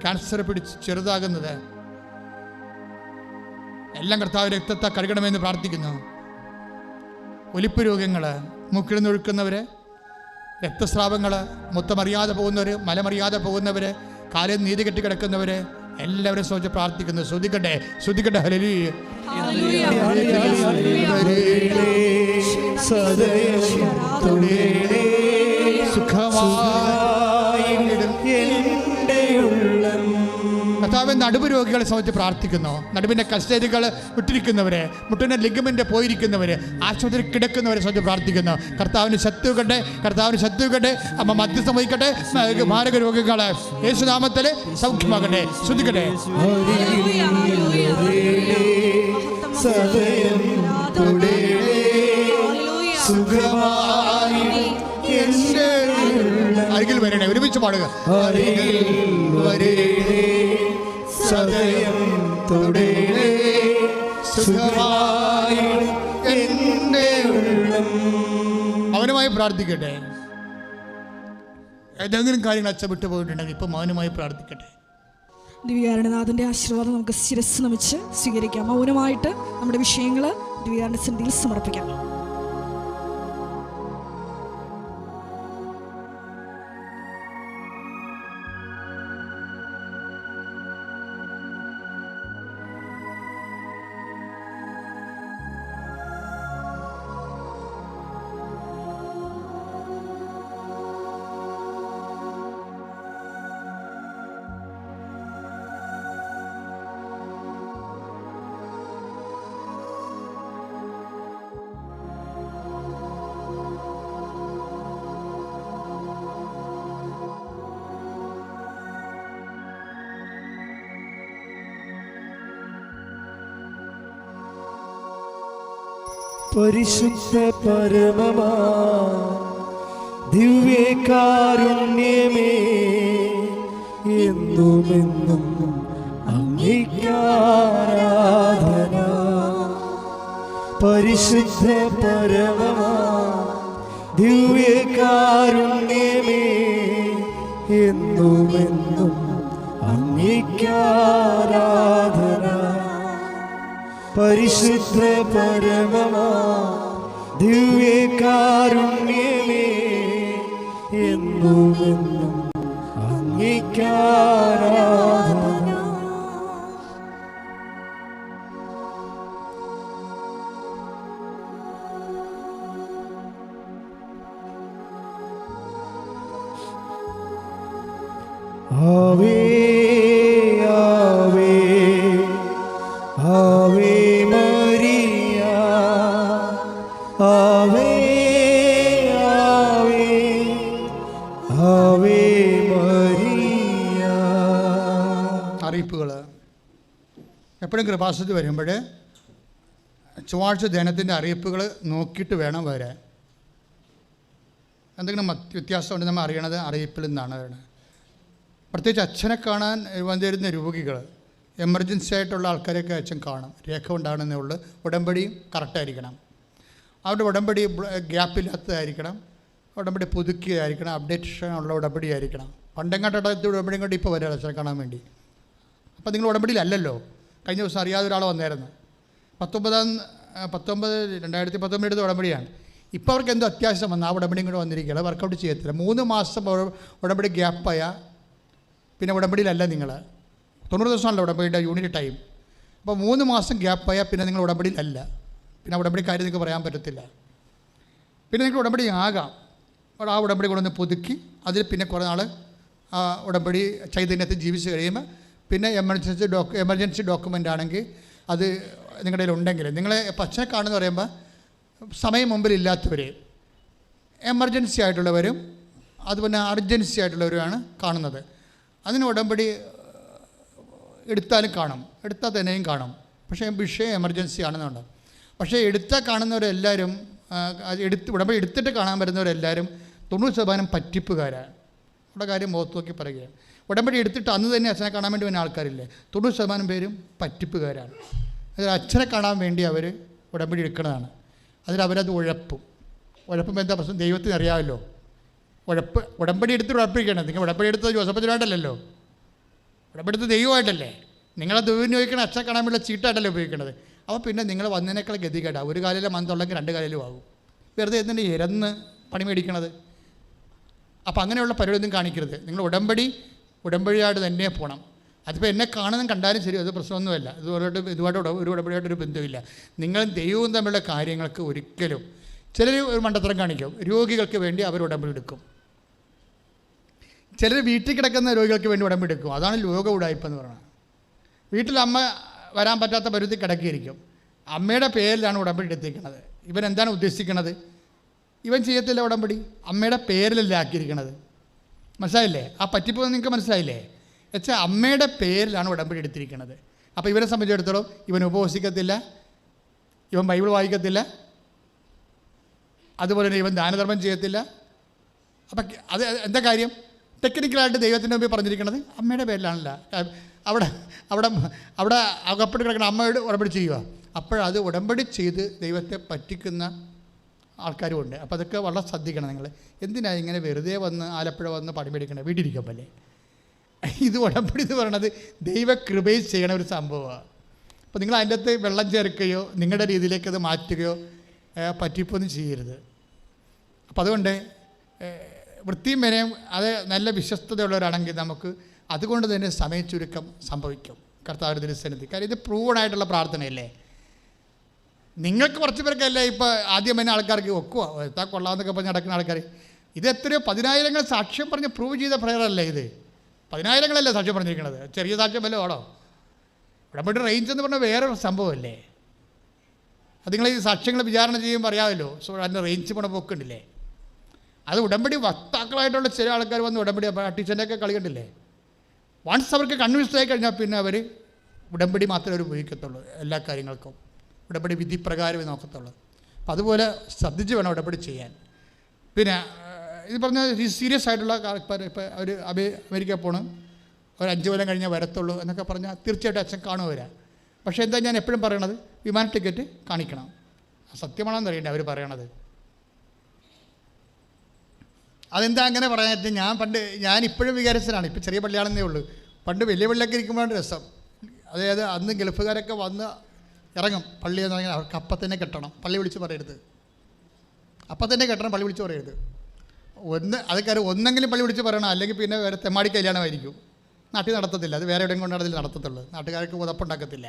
ക്യാൻസർ പിടിച്ച് ചെറുതാകുന്നത്, എല്ലാം കർത്താവ് രക്തത്തെ കഴുകണമെന്ന് പ്രാർത്ഥിക്കുന്നു. ഒലിപ്പ് രോഗങ്ങൾ, മൂക്കിൽ നിന്നൊഴുക്കുന്നവർ, രക്തസ്രാവങ്ങൾ, മുത്തമറിയാതെ പോകുന്നവർ, മലമറിയാതെ പോകുന്നവർ, കാലിൽ നീതി കെട്ടി കിടക്കുന്നവർ, എല്ലാവരും ശ്രമിച്ച് പ്രാർത്ഥിക്കുന്നു. ശ്രദ്ധിക്കട്ടെ, ശ്രദ്ധിക്കട്ടെ. ഹല്ലേലൂയ. സുഖമായി കർത്താവ് നടുവ് രോഗികളെ സംബന്ധിച്ച് പ്രാർത്ഥിക്കുന്നു. നടുവിൻ്റെ കസ്റ്റേജുകൾ വിട്ടിരിക്കുന്നവരെ, മുട്ടിൻ്റെ ലിഗമെൻ്റ് പോയിരിക്കുന്നവർ, ആശുപത്രി കിടക്കുന്നവരെ സംബന്ധിച്ച് പ്രാർത്ഥിക്കുന്നു. കർത്താവിന് ശത്രുക്കട്ടെ, അമ്മ മധ്യസ്ഥം വഹിക്കട്ടെ. മാരക രോഗികളെ യേശുനാമത്തിൽ സൗഖ്യമാകട്ടെ. ശ്രദ്ധിക്കട്ടെ. അരികിൽ വരണേ, ഒരുമിച്ച് പാടുക. മൗനമായി പ്രാർത്ഥിക്കട്ടെ. ഏതെങ്കിലും കാര്യങ്ങൾ അച്ഛൻ വിട്ടുപോയിട്ടുണ്ടെങ്കിൽ ഇപ്പം മൗനമായി പ്രാർത്ഥിക്കട്ടെ. ദിവ്യകാരുണ്യനാഥന്റെ ആശീർവാദം നമുക്ക് ശിരസ് നമിച്ച് സ്വീകരിക്കാം. മൗനമായിട്ട് നമ്മുടെ വിഷയങ്ങൾ ദിവ്യകാരുണ്യ സന്നിധിയിൽ സമർപ്പിക്കാം. പരിശുദ്ധ പരമമാ ദിവ്യകാരുണ്യമേ, എന്നുമെന്നും അങ്ങേക്കാരാധന. പരിശുദ്ധ പരമമാ ദിവ്യകാരുണ്യമേ, എന്നുമെന്നും അങ്ങേക്കാരാധന. പരിശുദ്ധ പരമമാ ദിവ്യകാരുണ്യമേ, എന്നുമെന്നും അങ്ങേക്കാരാധന. ആവേ ആവേ ആവേ മരിയ, ആവേ ആവേ ആവേ മരിയ. അറിയിപ്പുകൾ എപ്പോഴും കൃപാസനത്തിൽ വരുമ്പോൾ ചൊവ്വാഴ്ച ധ്യാനത്തിൻ്റെ അറിയിപ്പുകൾ നോക്കിയിട്ട് വേണം വരാൻ. എന്തെങ്കിലും വ്യത്യാസമുണ്ട് നമ്മൾ അറിയണത് അറിയിപ്പിൽ നിന്നാണ്. പ്രത്യേകിച്ച് അച്ഛനെ കാണാൻ വന്നിരുന്ന രോഗികൾ, എമർജൻസി ആയിട്ടുള്ള ആൾക്കാരെയൊക്കെ അച്ഛൻ കാണും. രേഖ ഉണ്ടാകണമെന്നേ ഉള്ളൂ. ഉടമ്പടിയും കറക്റ്റായിരിക്കണം. അവരുടെ ഉടമ്പടി ഗ്യാപ്പില്ലാത്തതായിരിക്കണം. ഉടമ്പടി പുതുക്കിയതായിരിക്കണം. അപ്ഡേഷൻ ഉള്ള ഉടമ്പടി ആയിരിക്കണം. പണ്ടെങ്ങാട്ടത്തെ ഉടമ്പടി കൊണ്ട് ഇപ്പോൾ വരിക അച്ഛനെ കാണാൻ വേണ്ടി. അപ്പോൾ നിങ്ങൾ ഉടമ്പടിയിലല്ലല്ലോ. കഴിഞ്ഞ ദിവസം അറിയാതെ ഒരാൾ വന്നായിരുന്നു. 2019 ഉടമ്പടിയാണ്. ഇപ്പോൾ അവർക്ക് എന്തോ അത്യാവശ്യം വന്നാൽ ആ ഉടമ്പടിയും കൂടെ വന്നിരിക്കുകയാണ്. വർക്കൗട്ട് ചെയ്യത്തില്ല. 3 മാസം ഉടമ്പടി ഗ്യാപ്പായ പിന്നെ ഉടമ്പടിയിലല്ല നിങ്ങൾ. 90 ദിവസമാണല്ലോ ഉടമ്പടിയുടെ യൂണിറ്റ് ടൈം. അപ്പോൾ 3 മാസം ഗ്യാപ്പായാൽ പിന്നെ നിങ്ങൾ ഉടമ്പടിയിലല്ല. പിന്നെ ഉടമ്പടി കാര്യം നിങ്ങൾക്ക് പറയാൻ പറ്റത്തില്ല. പിന്നെ നിങ്ങൾ ഉടമ്പടി ആകാം. ആ ഉടമ്പടി കൊണ്ടൊന്ന് പുതുക്കി അതിൽ പിന്നെ കുറേ നാൾ ആ ഉടമ്പടി ചൈതന്യത്തിൽ ജീവിച്ച് കഴിയുമ്പോൾ പിന്നെ എമർജൻസി ഡോക്യുമെൻ്റ് ആണെങ്കിൽ അത് നിങ്ങളുടെ കയ്യിൽ ഉണ്ടെങ്കിൽ നിങ്ങളെ അച്ഛനെ കാണുമെന്ന് പറയുമ്പോൾ സമയം മുമ്പിലില്ലാത്തവർ, എമർജൻസി ആയിട്ടുള്ളവരും അതുപോലെ അർജൻസി ആയിട്ടുള്ളവരുമാണ് കാണുന്നത്. അതിന് ഉടമ്പടി എടുത്താലും കാണും, എടുത്താൽ തന്നെയും കാണും. പക്ഷേ വിഷയം എമർജൻസി ആണെന്നുണ്ട്. പക്ഷേ എടുത്താൽ കാണുന്നവരെല്ലാവരും ഉടമ്പടി എടുത്തിട്ട് കാണാൻ വരുന്നവരെല്ലാവരും 90% പറ്റിപ്പുകാരാണ്. അവിടെ കാര്യം മുഖത്ത് നോക്കി പറയുകയാണ്. ഉടമ്പടി എടുത്തിട്ട് അന്ന് തന്നെ അച്ഛനെ കാണാൻ വേണ്ടി വരുന്ന ആൾക്കാരില്ലേ, 90% പേരും പറ്റിപ്പുകാരാണ്. അതിൽ അച്ഛനെ കാണാൻ വേണ്ടി അവർ ഉടമ്പടി എടുക്കുന്നതാണ്. അതിലവരത് ഉഴപ്പും എന്താ പ്രശ്നം ദൈവത്തിന് അറിയാമല്ലോ. ഉടമ്പടി എടുത്തിട്ട് ഉഴപ്പിക്കണം. നിങ്ങൾ ഉടമ്പടി എടുത്തത് ജോസഫച്ചനായിട്ടല്ലോ, ഉടമ്പടി എടുത്തത് ദൈവമായിട്ടല്ലേ. നിങ്ങളെ ദൈവം ഉപയോഗിക്കണം അച്ഛനെ കാണാൻ വേണ്ടി ചീട്ടായിട്ടല്ലേ ഉപയോഗിക്കണത്. അപ്പോൾ പിന്നെ നിങ്ങൾ വന്നതിനേക്കാൾ ഗതികേടാ. ഒരു കാലിലെ മന്തുള്ളെങ്കിൽ 2 കാലിലും ആകും. വെറുതെ എന്തിൻ്റെ ഇരന്ന് പണി മേടിക്കണത്. അപ്പോൾ അങ്ങനെയുള്ള പരിപാടിയൊന്നും കാണിക്കരുത്. നിങ്ങൾ ഉടമ്പടിയായിട്ട് തന്നെ പോകണം. അതിപ്പോൾ എന്നെ കാണുന്നതും കണ്ടാലും ശരി, അത് പ്രശ്നമൊന്നുമല്ല. ഇതുമായിട്ട് ഒരു ഉടമ്പടിയായിട്ടൊരു ബന്ധമില്ല. നിങ്ങളും ദൈവവും തമ്മിലുള്ള കാര്യങ്ങൾക്ക് ഒരിക്കലും ചിലർ ഒരു മണ്ടത്തരം കാണിക്കും. രോഗികൾക്ക് വേണ്ടി അവർ ഉടമ്പടി എടുക്കും. ചിലർ വീട്ടിൽ കിടക്കുന്ന രോഗികൾക്ക് വേണ്ടി ഉടമ്പടി എടുക്കും. അതാണ് ലോക ഉടായ്പ എന്ന് പറയുന്നത്. വീട്ടിൽ അമ്മ വരാൻ പറ്റാത്ത പരുത്തി കിടക്കിയിരിക്കും. അമ്മയുടെ പേരിലാണ് ഉടമ്പടി എടുത്തിരിക്കുന്നത്. ഇവൻ എന്താണ് ഉദ്ദേശിക്കുന്നത്? ഇവൻ ചെയ്യത്തില്ല ഉടമ്പടി, അമ്മയുടെ പേരിലല്ല ആക്കിയിരിക്കുന്നത്. മനസ്സിലായില്ലേ? ആ പറ്റിപ്പ് നിങ്ങൾക്ക് മനസ്സിലായില്ലേ? വെച്ചാൽ അമ്മയുടെ പേരിലാണ് ഉടമ്പടി എടുത്തിരിക്കുന്നത്. അപ്പോൾ ഇവരെ സംബന്ധിച്ചിടത്തോളം ഇവൻ ഉപവസിക്കത്തില്ല, ഇവൻ ബൈബിൾ വായിക്കത്തില്ല, അതുപോലെ തന്നെ ഇവൻ ദാനധർമ്മം ചെയ്യത്തില്ല. അപ്പം അത് എന്താ കാര്യം? ടെക്നിക്കലായിട്ട് ദൈവത്തിൻ്റെ മുമ്പിൽ പറഞ്ഞിരിക്കുന്നത് അമ്മയുടെ പേരിലാണല്ല. അവിടെ അവിടെ അവിടെ അകപ്പെട്ട് കിടക്കുന്ന അമ്മയോട് ഉടമ്പടി ചെയ്യുക. അപ്പോഴത് ഉടമ്പടി ചെയ്ത് ദൈവത്തെ പറ്റിക്കുന്ന ആൾക്കാരും ഉണ്ട്. അപ്പോൾ അതൊക്കെ വളരെ ശ്രദ്ധിക്കണം നിങ്ങൾ. എന്തിനാണ് ഇങ്ങനെ വെറുതെ വന്ന് ആലപ്പുഴ വന്ന് പണി മേടിക്കണേ? വീട്ടിലിരിക്കുമ്പല്ലേ. ഇത് ഉടമ്പടി എന്ന് പറയണത് ദൈവകൃപയിൽ ചെയ്യണ ഒരു സംഭവമാണ്. അപ്പോൾ നിങ്ങൾ അതിൻ്റെ അകത്ത് വെള്ളം ചേർക്കുകയോ നിങ്ങളുടെ രീതിയിലേക്ക് അത് മാറ്റുകയോ പറ്റിപ്പൊന്നും ചെയ്യരുത്. അപ്പോൾ അതുകൊണ്ട് വൃത്തിയും വിനയം അത് നല്ല വിശ്വസ്തതയുള്ളവരാണെങ്കിൽ നമുക്ക് അതുകൊണ്ട് തന്നെ സമയച്ചുരുക്കം സംഭവിക്കും കർത്താവിൻ്റെ തിരുസന്നിധി. കാര്യം ഇത് പ്രൂവണായിട്ടുള്ള പ്രാർത്ഥനയല്ലേ. നിങ്ങൾക്ക് കുറച്ച് പേർക്കല്ലേ ഇപ്പോൾ ആദ്യം തന്നെ ആൾക്കാർക്ക് ഒക്കുക എത്താ കൊള്ളാമെന്നൊക്കെ പറഞ്ഞ് നടക്കുന്ന ആൾക്കാർ. ഇത് എത്രയോ 10,000 സാക്ഷ്യം പറഞ്ഞ് പ്രൂവ് ചെയ്ത പ്രയറല്ലേ ഇത്. 10,000 സാക്ഷ്യം പറഞ്ഞിരിക്കുന്നത്, ചെറിയ സാക്ഷ്യം വല്ലതും ആണോ? ഉടമ്പടി റേഞ്ച് എന്ന് പറഞ്ഞാൽ വേറൊരു സംഭവമല്ലേ. അത് നിങ്ങൾ ഈ സാക്ഷ്യങ്ങൾ വിചാരണ ചെയ്യുമ്പോൾ അറിയാമല്ലോ. സോ അതിൻ്റെ റേഞ്ച് പണം പൊക്കുണ്ടില്ലേ. അത് ഉടമ്പടി വക്താക്കളായിട്ടുള്ള ചില ആൾക്കാർ വന്ന് ഉടമ്പടി ടീച്ചറിൻ്റെയൊക്കെ കളി കണ്ടില്ലേ. വൺസ് അവർക്ക് കൺവിൻസ്ഡ് ആയി കഴിഞ്ഞാൽ പിന്നെ അവർ ഉടമ്പടി മാത്രമേ അവർ ഉപയോഗിക്കത്തുള്ളൂ എല്ലാ കാര്യങ്ങൾക്കും. ഉടമ്പടി വിധി പ്രകാരമേ നോക്കത്തുള്ളൂ. അപ്പം അതുപോലെ ശ്രദ്ധിച്ച് വേണം ഉടമ്പടി ചെയ്യാൻ. പിന്നെ ഇത് പറഞ്ഞാൽ സീരിയസ് ആയിട്ടുള്ള ഇപ്പോൾ അവർ അമേരിക്ക പോകണം, ഒരു 5 കൊല്ലം കഴിഞ്ഞാൽ വരത്തുള്ളൂ എന്നൊക്കെ പറഞ്ഞാൽ തീർച്ചയായിട്ടും അച്ഛൻ കാണുവരാ. പക്ഷേ എന്താ ഞാൻ എപ്പോഴും പറയണത്, വിമാന ടിക്കറ്റ് കാണിക്കണം. സത്യമാണെന്ന് അറിയണ്ടേ അവർ പറയണത്. അതെന്താ അങ്ങനെ പറയാനായിട്ട് ഞാൻ ഇപ്പോഴും വികാരസ്ഥനാണ്. ഇപ്പോൾ ചെറിയ പള്ളിയാണെന്നേ ഉള്ളൂ. പണ്ട് വലിയ പള്ളിയൊക്കെ ഇരിക്കുമ്പോഴാണ് രസം. അതായത് അന്ന് ഗൾഫുകാരൊക്കെ വന്ന് ഇറങ്ങും പള്ളി എന്ന് പറഞ്ഞാൽ അവർക്ക് അപ്പം തന്നെ കെട്ടണം, പള്ളി വിളിച്ച് പറയരുത്. അപ്പം തന്നെ കെട്ടണം, പള്ളി വിളിച്ച് പറയരുത്. അതൊക്കെ ഒന്നെങ്കിലും പള്ളി വിളിച്ച് പറയണം, അല്ലെങ്കിൽ പിന്നെ വേറെ തെമ്മാടി കല്യാണമായിരിക്കും. നാട്ടിൽ നടത്തത്തില്ല, അത് വേറെ എവിടെയും കൊണ്ടാണ് അതിൽ നടത്തത്തുള്ളൂ. നാട്ടുകാർക്ക് ഉതപ്പുണ്ടാക്കത്തില്ല.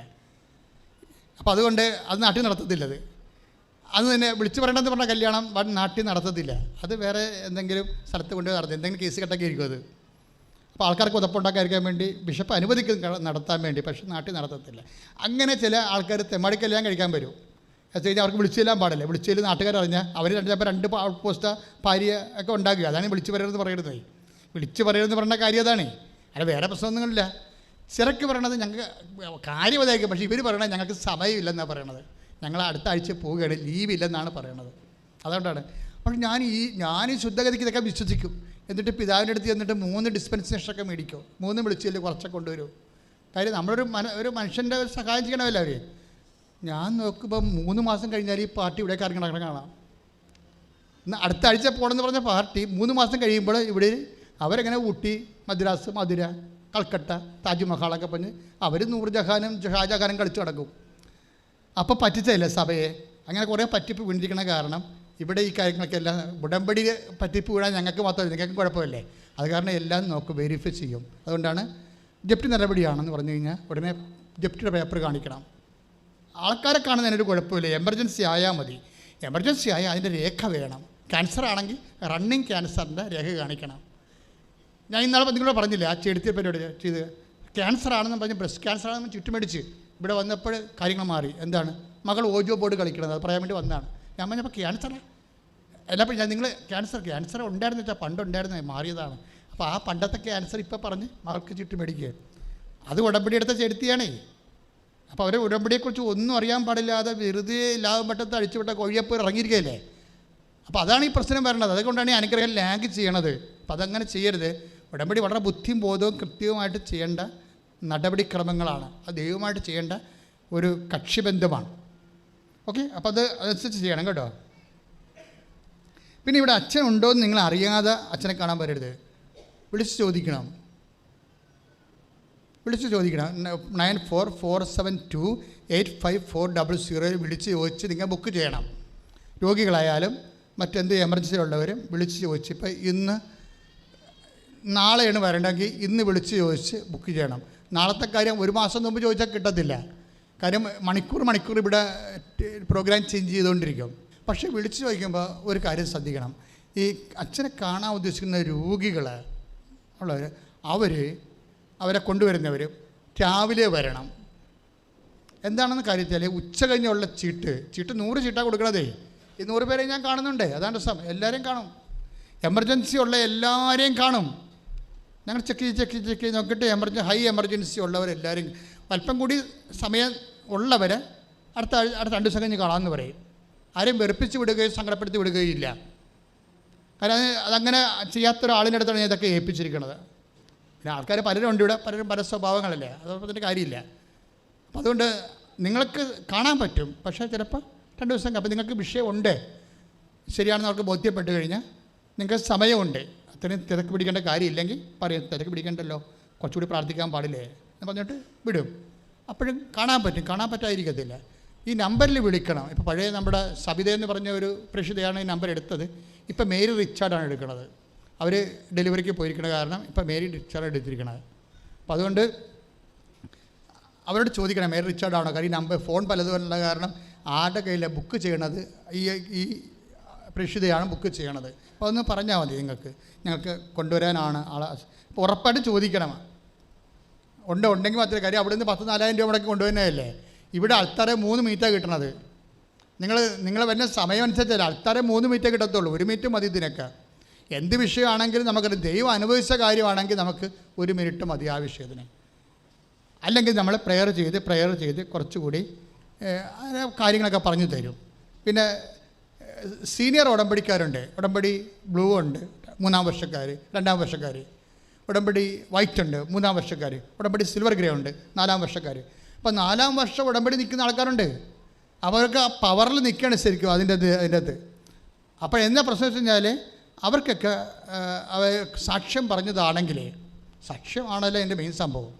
അപ്പോൾ അതുകൊണ്ട് അത് നാട്ടിൽ നടത്തത്തില്ല. അത് തന്നെ വിളിച്ച് പറയണമെന്ന് പറഞ്ഞ കല്യാണം നാട്ടിൽ നടത്തത്തില്ല. അത് വേറെ എന്തെങ്കിലും സ്ഥലത്ത് കൊണ്ട് നടത്തും, എന്തെങ്കിലും കേസ് കെട്ടൊക്കെ ആയിരിക്കും അത്. അപ്പോൾ ആൾക്കാർക്ക് ഉതപ്പുണ്ടാക്കാതിരിക്കാൻ വേണ്ടി ബിഷപ്പ് അനുവദിക്കും നടത്താൻ വേണ്ടി, പക്ഷേ നാട്ടിൽ നടത്തത്തില്ല. അങ്ങനെ ചില ആൾക്കാർ തെമ്മാടി കല്യാണം കഴിക്കാൻ വരും. എന്ന് വെച്ച് കഴിഞ്ഞാൽ അവർക്ക് വിളിച്ചു ചെല്ലാൻ പാടില്ല. വിളിച്ചു ചെല്ലുന്ന നാട്ടുകാരറിഞ്ഞാൽ അവർ ചിലപ്പോൾ 2 ഔട്ട് പോസ്റ്റ് ഭാര്യ ഒക്കെ ഉണ്ടാക്കുക. അതാണ് വിളിച്ച് പറയരുതെന്ന് പറയുന്നത്. വിളിച്ച് പറയരുതെന്ന് പറഞ്ഞ കാര്യം അതാണ്. അല്ല വേറെ പ്രശ്നമൊന്നുമില്ല. ചിലക്ക് പറയണത് ഞങ്ങൾക്ക് കാര്യം അതായിരിക്കും, പക്ഷേ ഇവർ പറയണത് ഞങ്ങൾക്ക് സമയമില്ലെന്നാണ് പറയണത്. ഞങ്ങൾ അടുത്ത ആഴ്ച പോവുകയാണ്, ലീവില്ലെന്നാണ് പറയണത്. അതുകൊണ്ടാണ്. പക്ഷേ ഞാൻ ഈ ശുദ്ധഗതിക്ക് ഇതൊക്കെ വിശ്വസിക്കും. എന്നിട്ട് പിതാവിൻ്റെ അടുത്ത് ചെന്നിട്ട് 3 ഡിസ്പെൻസേഷനൊക്കെ മേടിക്കും. 3 വിളിച്ചില്ല കുറച്ചൊക്കെ കൊണ്ടുവരും. കാര്യം നമ്മളൊരു മനുഷ്യൻ്റെ ഒരു സഹായം ചെയ്യണമല്ലോ അവർ. ഞാൻ നോക്കുമ്പോൾ 3 മാസം കഴിഞ്ഞാൽ ഈ പാർട്ടി ഇവിടേക്ക് ഇറങ്ങണം കാണാം. അടുത്ത ആഴ്ച പോകണമെന്ന് പറഞ്ഞ പാർട്ടി 3 മാസം കഴിയുമ്പോൾ ഇവിടെ അവരെങ്ങനെ ഊട്ടി, മദ്രാസ്, മധുര, കൽക്കട്ട, താജ്മഹലൊക്കെ പറഞ്ഞ് അവർ നൂർജഹാനും ഷാജഹാനും കളിച്ചു നടക്കും. അപ്പോൾ പറ്റിച്ചല്ലേ സഭയെ. അങ്ങനെ കുറേ പറ്റിപ്പ് വീണിരിക്കണ കാരണം ഇവിടെ ഈ കാര്യങ്ങളൊക്കെ എല്ലാം ഉടമ്പടി പറ്റിപ്പ് വീഴാൻ ഞങ്ങൾക്ക് മാത്രമല്ല, നിങ്ങൾക്ക് കുഴപ്പമില്ലേ. അത് കാരണം എല്ലാം നോക്കും, വെരിഫൈ ചെയ്യും. അതുകൊണ്ടാണ് ജപ്തി നടപടിയാണെന്ന് പറഞ്ഞു കഴിഞ്ഞാൽ ഉടനെ ജപ്തിയുടെ പേപ്പർ കാണിക്കണം. ആൾക്കാരെ കാണുന്നതിനൊരു കുഴപ്പമില്ല, എമർജൻസി ആയാൽ മതി. എമർജൻസി ആയാൽ അതിൻ്റെ രേഖ വേണം. ക്യാൻസർ ആണെങ്കിൽ റണ്ണിങ് ക്യാൻസറിൻ്റെ രേഖ കാണിക്കണം. ഞാൻ ഇന്നാളെ നിങ്ങളോട് പറഞ്ഞില്ലേ ആ ചെടുത്തിയ പരിപാടി ചെയ്ത് ക്യാൻസർ ആണെന്ന് പറഞ്ഞ് ബ്രസ്റ്റ് ക്യാൻസർ ആണെന്ന് ചുറ്റുമടിച്ച് ഇവിടെ വന്നപ്പോൾ കാര്യങ്ങൾ മാറി. എന്താണ് മകൾ ഓജോ ബോർഡ് കളിക്കണത്, അത് പറയാൻ വേണ്ടി വന്നതാണ്. ഞാൻ പറഞ്ഞപ്പോൾ ക്യാൻസറാണ് എല്ലാപ്പോൾ നിങ്ങൾ ക്യാൻസർ ഉണ്ടായിരുന്നു വെച്ചാൽ പണ്ടുണ്ടായിരുന്നു, മാറിയതാണ്. അപ്പോൾ ആ പണ്ടത്തെ ക്യാൻസർ ഇപ്പോൾ പറഞ്ഞ് മകൾക്ക് ചുറ്റുമടിക്കുക. അത് ഉടമ്പടി എടുത്ത ചെടുത്തിയാണേ. അപ്പോൾ അവർ ഉടമ്പടിയെക്കുറിച്ച് ഒന്നും അറിയാൻ പാടില്ലാതെ വെറുതെ ലാഭപ്പെട്ടത്ത് അഴിച്ചുവിട്ട കോഴിയപ്പോൾ ഇറങ്ങിയിരിക്കുകയല്ലേ. അപ്പോൾ അതാണ് ഈ പ്രശ്നം വരേണ്ടത്. അതുകൊണ്ടാണ് ഈ അനുഗ്രഹം ലാഗ് ചെയ്യണത്. അപ്പോൾ അതങ്ങനെ ചെയ്യരുത്. ഉടമ്പടി വളരെ ബുദ്ധിയും ബോധവും കൃത്യവുമായിട്ട് ചെയ്യേണ്ട നടപടിക്രമങ്ങളാണ്. അത് ദൈവമായിട്ട് ചെയ്യേണ്ട ഒരു കക്ഷിബന്ധമാണ്. ഓക്കെ, അപ്പോൾ അത് അതനുസരിച്ച് ചെയ്യണം കേട്ടോ. പിന്നെ ഇവിടെ അച്ഛൻ ഉണ്ടോ എന്ന് നിങ്ങൾ അറിയാതെ അച്ഛനെ കാണാൻ വരരുത്. വിളിച്ച് ചോദിക്കണം 9447285400 വിളിച്ച് ചോദിച്ച് നിങ്ങൾ ബുക്ക് ചെയ്യണം. രോഗികളായാലും മറ്റെന്ത് എമർജൻസി ഉള്ളവരും വിളിച്ച് ചോദിച്ച്, ഇപ്പോൾ നാളെയാണ് വരേണ്ടെങ്കിൽ ഇന്ന് വിളിച്ച് ചോദിച്ച് ബുക്ക് ചെയ്യണം. നാളത്തെ കാര്യം 1 മാസം മുമ്പ് ചോദിച്ചാൽ കിട്ടത്തില്ല. കാര്യം മണിക്കൂർ ഇവിടെ പ്രോഗ്രാം ചേഞ്ച് ചെയ്തുകൊണ്ടിരിക്കും. പക്ഷേ വിളിച്ച് ചോദിക്കുമ്പോൾ ഒരു കാര്യം ശ്രദ്ധിക്കണം. ഈ അച്ഛനെ കാണാൻ ഉദ്ദേശിക്കുന്ന രോഗികൾ ഉള്ളവർ അവരെ കൊണ്ടുവരുന്നവർ രാവിലെ വരണം. എന്താണെന്ന് കാര്യത്തിൽ ഉച്ച കഴിഞ്ഞുള്ള ചീട്ട് 100 ചീട്ടാണ് കൊടുക്കണതേ. ഈ 100 പേരെ ഞാൻ കാണുന്നുണ്ട്. അതാണ് രസം. എല്ലാവരെയും കാണും. എമർജൻസി ഉള്ള എല്ലാവരെയും കാണും. ഞങ്ങൾ ചെക്ക് ചെയ്ത് നോക്കിയിട്ട് ഹൈ എമർജൻസി ഉള്ളവരെല്ലാവരും അല്പം കൂടി സമയം ഉള്ളവരെ അടുത്ത 2 ദിവസം കഴിഞ്ഞ് കാണാമെന്ന് പറയും. ആരെയും വെറുപ്പിച്ച് വിടുകയോ സങ്കടപ്പെടുത്തി വിടുകയോ ഇല്ല. കാരണം അതങ്ങനെ ചെയ്യാത്തൊരാളിൻ്റെ അടുത്താണ് ഞാൻ ഇതൊക്കെ ഏൽപ്പിച്ചിരിക്കുന്നത്. പിന്നെ ആൾക്കാർ പലരും ഉണ്ട് ഇവിടെ, പലരും പല സ്വഭാവങ്ങളല്ലേ, അതോടൊപ്പം കാര്യമില്ല. അപ്പം അതുകൊണ്ട് നിങ്ങൾക്ക് കാണാൻ പറ്റും. പക്ഷേ ചിലപ്പോൾ 2 ദിവസം അപ്പം നിങ്ങൾക്ക് വിഷയമുണ്ട് ശരിയാണെന്ന് അവർക്ക് ബോധ്യപ്പെട്ട് കഴിഞ്ഞാൽ നിങ്ങൾക്ക് സമയമുണ്ട്. അത്രയും തിരക്ക് പിടിക്കേണ്ട കാര്യമില്ലെങ്കിൽ പറയും തിരക്ക് പിടിക്കേണ്ടല്ലോ, കുറച്ചുകൂടി പ്രാർത്ഥിക്കാൻ പാടില്ലേ എന്ന് പറഞ്ഞിട്ട് വിടും. അപ്പോഴും കാണാൻ പറ്റും. കാണാൻ പറ്റാതിരിക്കത്തില്ല. ഈ നമ്പറിൽ വിളിക്കണം. ഇപ്പോൾ പഴയ നമ്മുടെ സബിത എന്ന് പറഞ്ഞ ഒരു പ്രേക്ഷിതയാണ് ഈ നമ്പർ എടുത്തത്. ഇപ്പം മേരി റിച്ചാർഡാണ് എടുക്കുന്നത്. അവർ ഡെലിവറിക്ക് പോയിരിക്കുന്ന കാരണം ഇപ്പം മേരി റിച്ചാർഡ് എടുത്തിരിക്കണത്. അപ്പോൾ അതുകൊണ്ട് അവരോട് ചോദിക്കണം മേരി റിച്ചാർഡാണോ. കാര്യം നമ്പർ ഫോൺ പലതുമുള്ള കാരണം ആരുടെ കയ്യിലാണ് ബുക്ക് ചെയ്യണത്, ഈ പ്രേക്ഷിതയാണ് ബുക്ക് ചെയ്യണത്. അപ്പോൾ അതൊന്ന് പറഞ്ഞാൽ മതി. ഞങ്ങൾക്ക് കൊണ്ടുവരാനാണ് ആളെ. അപ്പോൾ ഉറപ്പായിട്ട് ചോദിക്കണം. ഉണ്ടെങ്കിൽ മാത്രമേ കാര്യം. അവിടെ നിന്ന് 10,000-4,000 രൂപ മുടക്കി കൊണ്ടുവരുന്നതല്ലേ. ഇവിടെ അൾത്താറെ 3 മീറ്റാണ് കിട്ടണത്. നിങ്ങൾ വരുന്ന സമയം അനുസരിച്ചല്ല. അൾത്താറെ 3 മീറ്റേ കിട്ടത്തുള്ളൂ. 1 മിനിറ്റ് മതി ഇതിനൊക്കെ. എന്ത് വിഷയമാണെങ്കിലും നമുക്കത് ദൈവം അനുഭവിച്ച കാര്യമാണെങ്കിൽ നമുക്ക് 1 മിനിറ്റ് മതി ആ വിഷയത്തിന്. അല്ലെങ്കിൽ നമ്മൾ പ്രെയർ ചെയ്ത് കുറച്ചുകൂടി കാര്യങ്ങളൊക്കെ പറഞ്ഞു തരും. പിന്നെ സീനിയർ ഉടമ്പടിക്കാരുണ്ട്. ഉടമ്പടി ബ്ലൂ ഉണ്ട്, 3-ാം വർഷക്കാർ, 2-ാം വർഷക്കാർ. ഉടമ്പടി വൈറ്റ് ഉണ്ട്, 3-ാം വർഷക്കാർ. ഉടമ്പടി സിൽവർ ഗ്രേ ഉണ്ട്, 4-ാം വർഷക്കാർ. അപ്പോൾ 4-ാം വർഷം ഉടമ്പടി നിൽക്കുന്ന ആൾക്കാരുണ്ട്. അവർക്ക് ആ പവറിൽ നിൽക്കുകയാണ് ശരിക്കും അതിൻ്റെ അകത്ത്. അപ്പോൾ എന്താ പ്രശ്നം വെച്ച് കഴിഞ്ഞാൽ അവർക്കൊക്കെ അവർ സാക്ഷ്യം പറഞ്ഞതാണെങ്കിൽ, സാക്ഷ്യമാണല്ലോ എൻ്റെ മെയിൻ സംഭവം.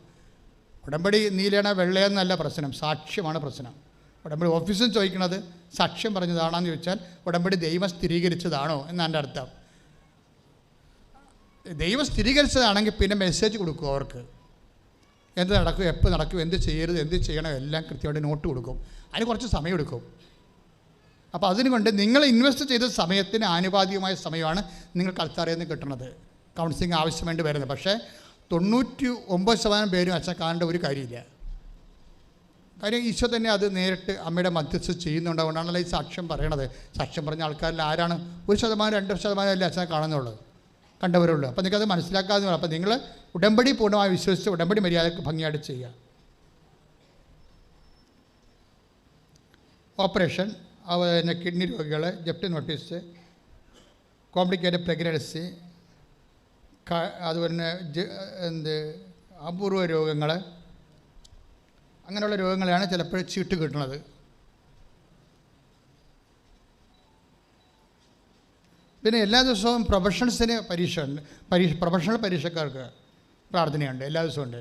ഉടമ്പടി നീലയാണോ വെള്ളയെന്നല്ല പ്രശ്നം, സാക്ഷ്യമാണ് പ്രശ്നം. ഉടമ്പടി ഓഫീസിൽ ചോദിക്കുന്നത് സാക്ഷ്യം പറഞ്ഞതാണോയെന്ന് ചോദിച്ചാൽ ഉടമ്പടി ദൈവം സ്ഥിരീകരിച്ചതാണോ എന്നാണ് എൻ്റെ അർത്ഥം. ദൈവം സ്ഥിരീകരിച്ചതാണെങ്കിൽ പിന്നെ മെസ്സേജ് കൊടുക്കും അവർക്ക്. എന്ത് നടക്കും, എപ്പോൾ നടക്കും, എന്ത് ചെയ്യരുത്, എന്ത് ചെയ്യണം, എല്ലാം കൃത്യമായിട്ട് നോട്ട് കൊടുക്കും. അതിന് കുറച്ച് സമയം എടുക്കും. അപ്പോൾ അതിനുകൊണ്ട് നിങ്ങൾ ഇൻവെസ്റ്റ് ചെയ്ത സമയത്തിന് ആനുപാതികമായ സമയമാണ് നിങ്ങൾക്ക് അൾത്താരയിൽ നിന്ന് കിട്ടുന്നത്. കൗൺസിലിംഗ് ആവശ്യം വേണ്ടി വരുന്നത്. പക്ഷേ 99% പേരും അച്ഛൻ കാണേണ്ട ഒരു കാര്യമില്ല. കാര്യം ഈശോ തന്നെ അത് നേരിട്ട് അമ്മയുടെ മധ്യസ്ഥ ചെയ്യുന്നുണ്ടാകൊണ്ടാണല്ലോ ഈ സാക്ഷ്യം പറയണത്. സാക്ഷ്യം പറഞ്ഞ ആൾക്കാരിൽ ആരാണ് 1%, 2% അല്ലേ അച്ഛനെ കാണുന്നുള്ളൂ, കണ്ടവരുള്ളൂ. അപ്പോൾ നിങ്ങൾക്കത് മനസ്സിലാക്കാതെ. അപ്പോൾ നിങ്ങൾ ഉടമ്പടി പൂർണ്ണമായി വിശ്വസിച്ച് ഉടമ്പടി മര്യാദക്ക് ഭംഗിയായിട്ട് ചെയ്യുക. ഓപ്പറേഷൻ, അതുപോലെ കിഡ്നി രോഗികൾ, ജപ്തി നോട്ടീസ്, കോംപ്ലിക്കേറ്റഡ് പ്രഗ്നൻസി, അതുപോലെ അപൂർവ രോഗങ്ങൾ, അങ്ങനെയുള്ള രോഗങ്ങളാണ് ചിലപ്പോൾ ചീട്ട് കിട്ടുന്നത്. പിന്നെ എല്ലാ ദിവസവും പ്രൊഫഷണൽസിന് പ്രൊഫഷണൽ പരീക്ഷക്കാർക്ക് പ്രാർത്ഥനയുണ്ട്, എല്ലാ ദിവസവും ഉണ്ട്.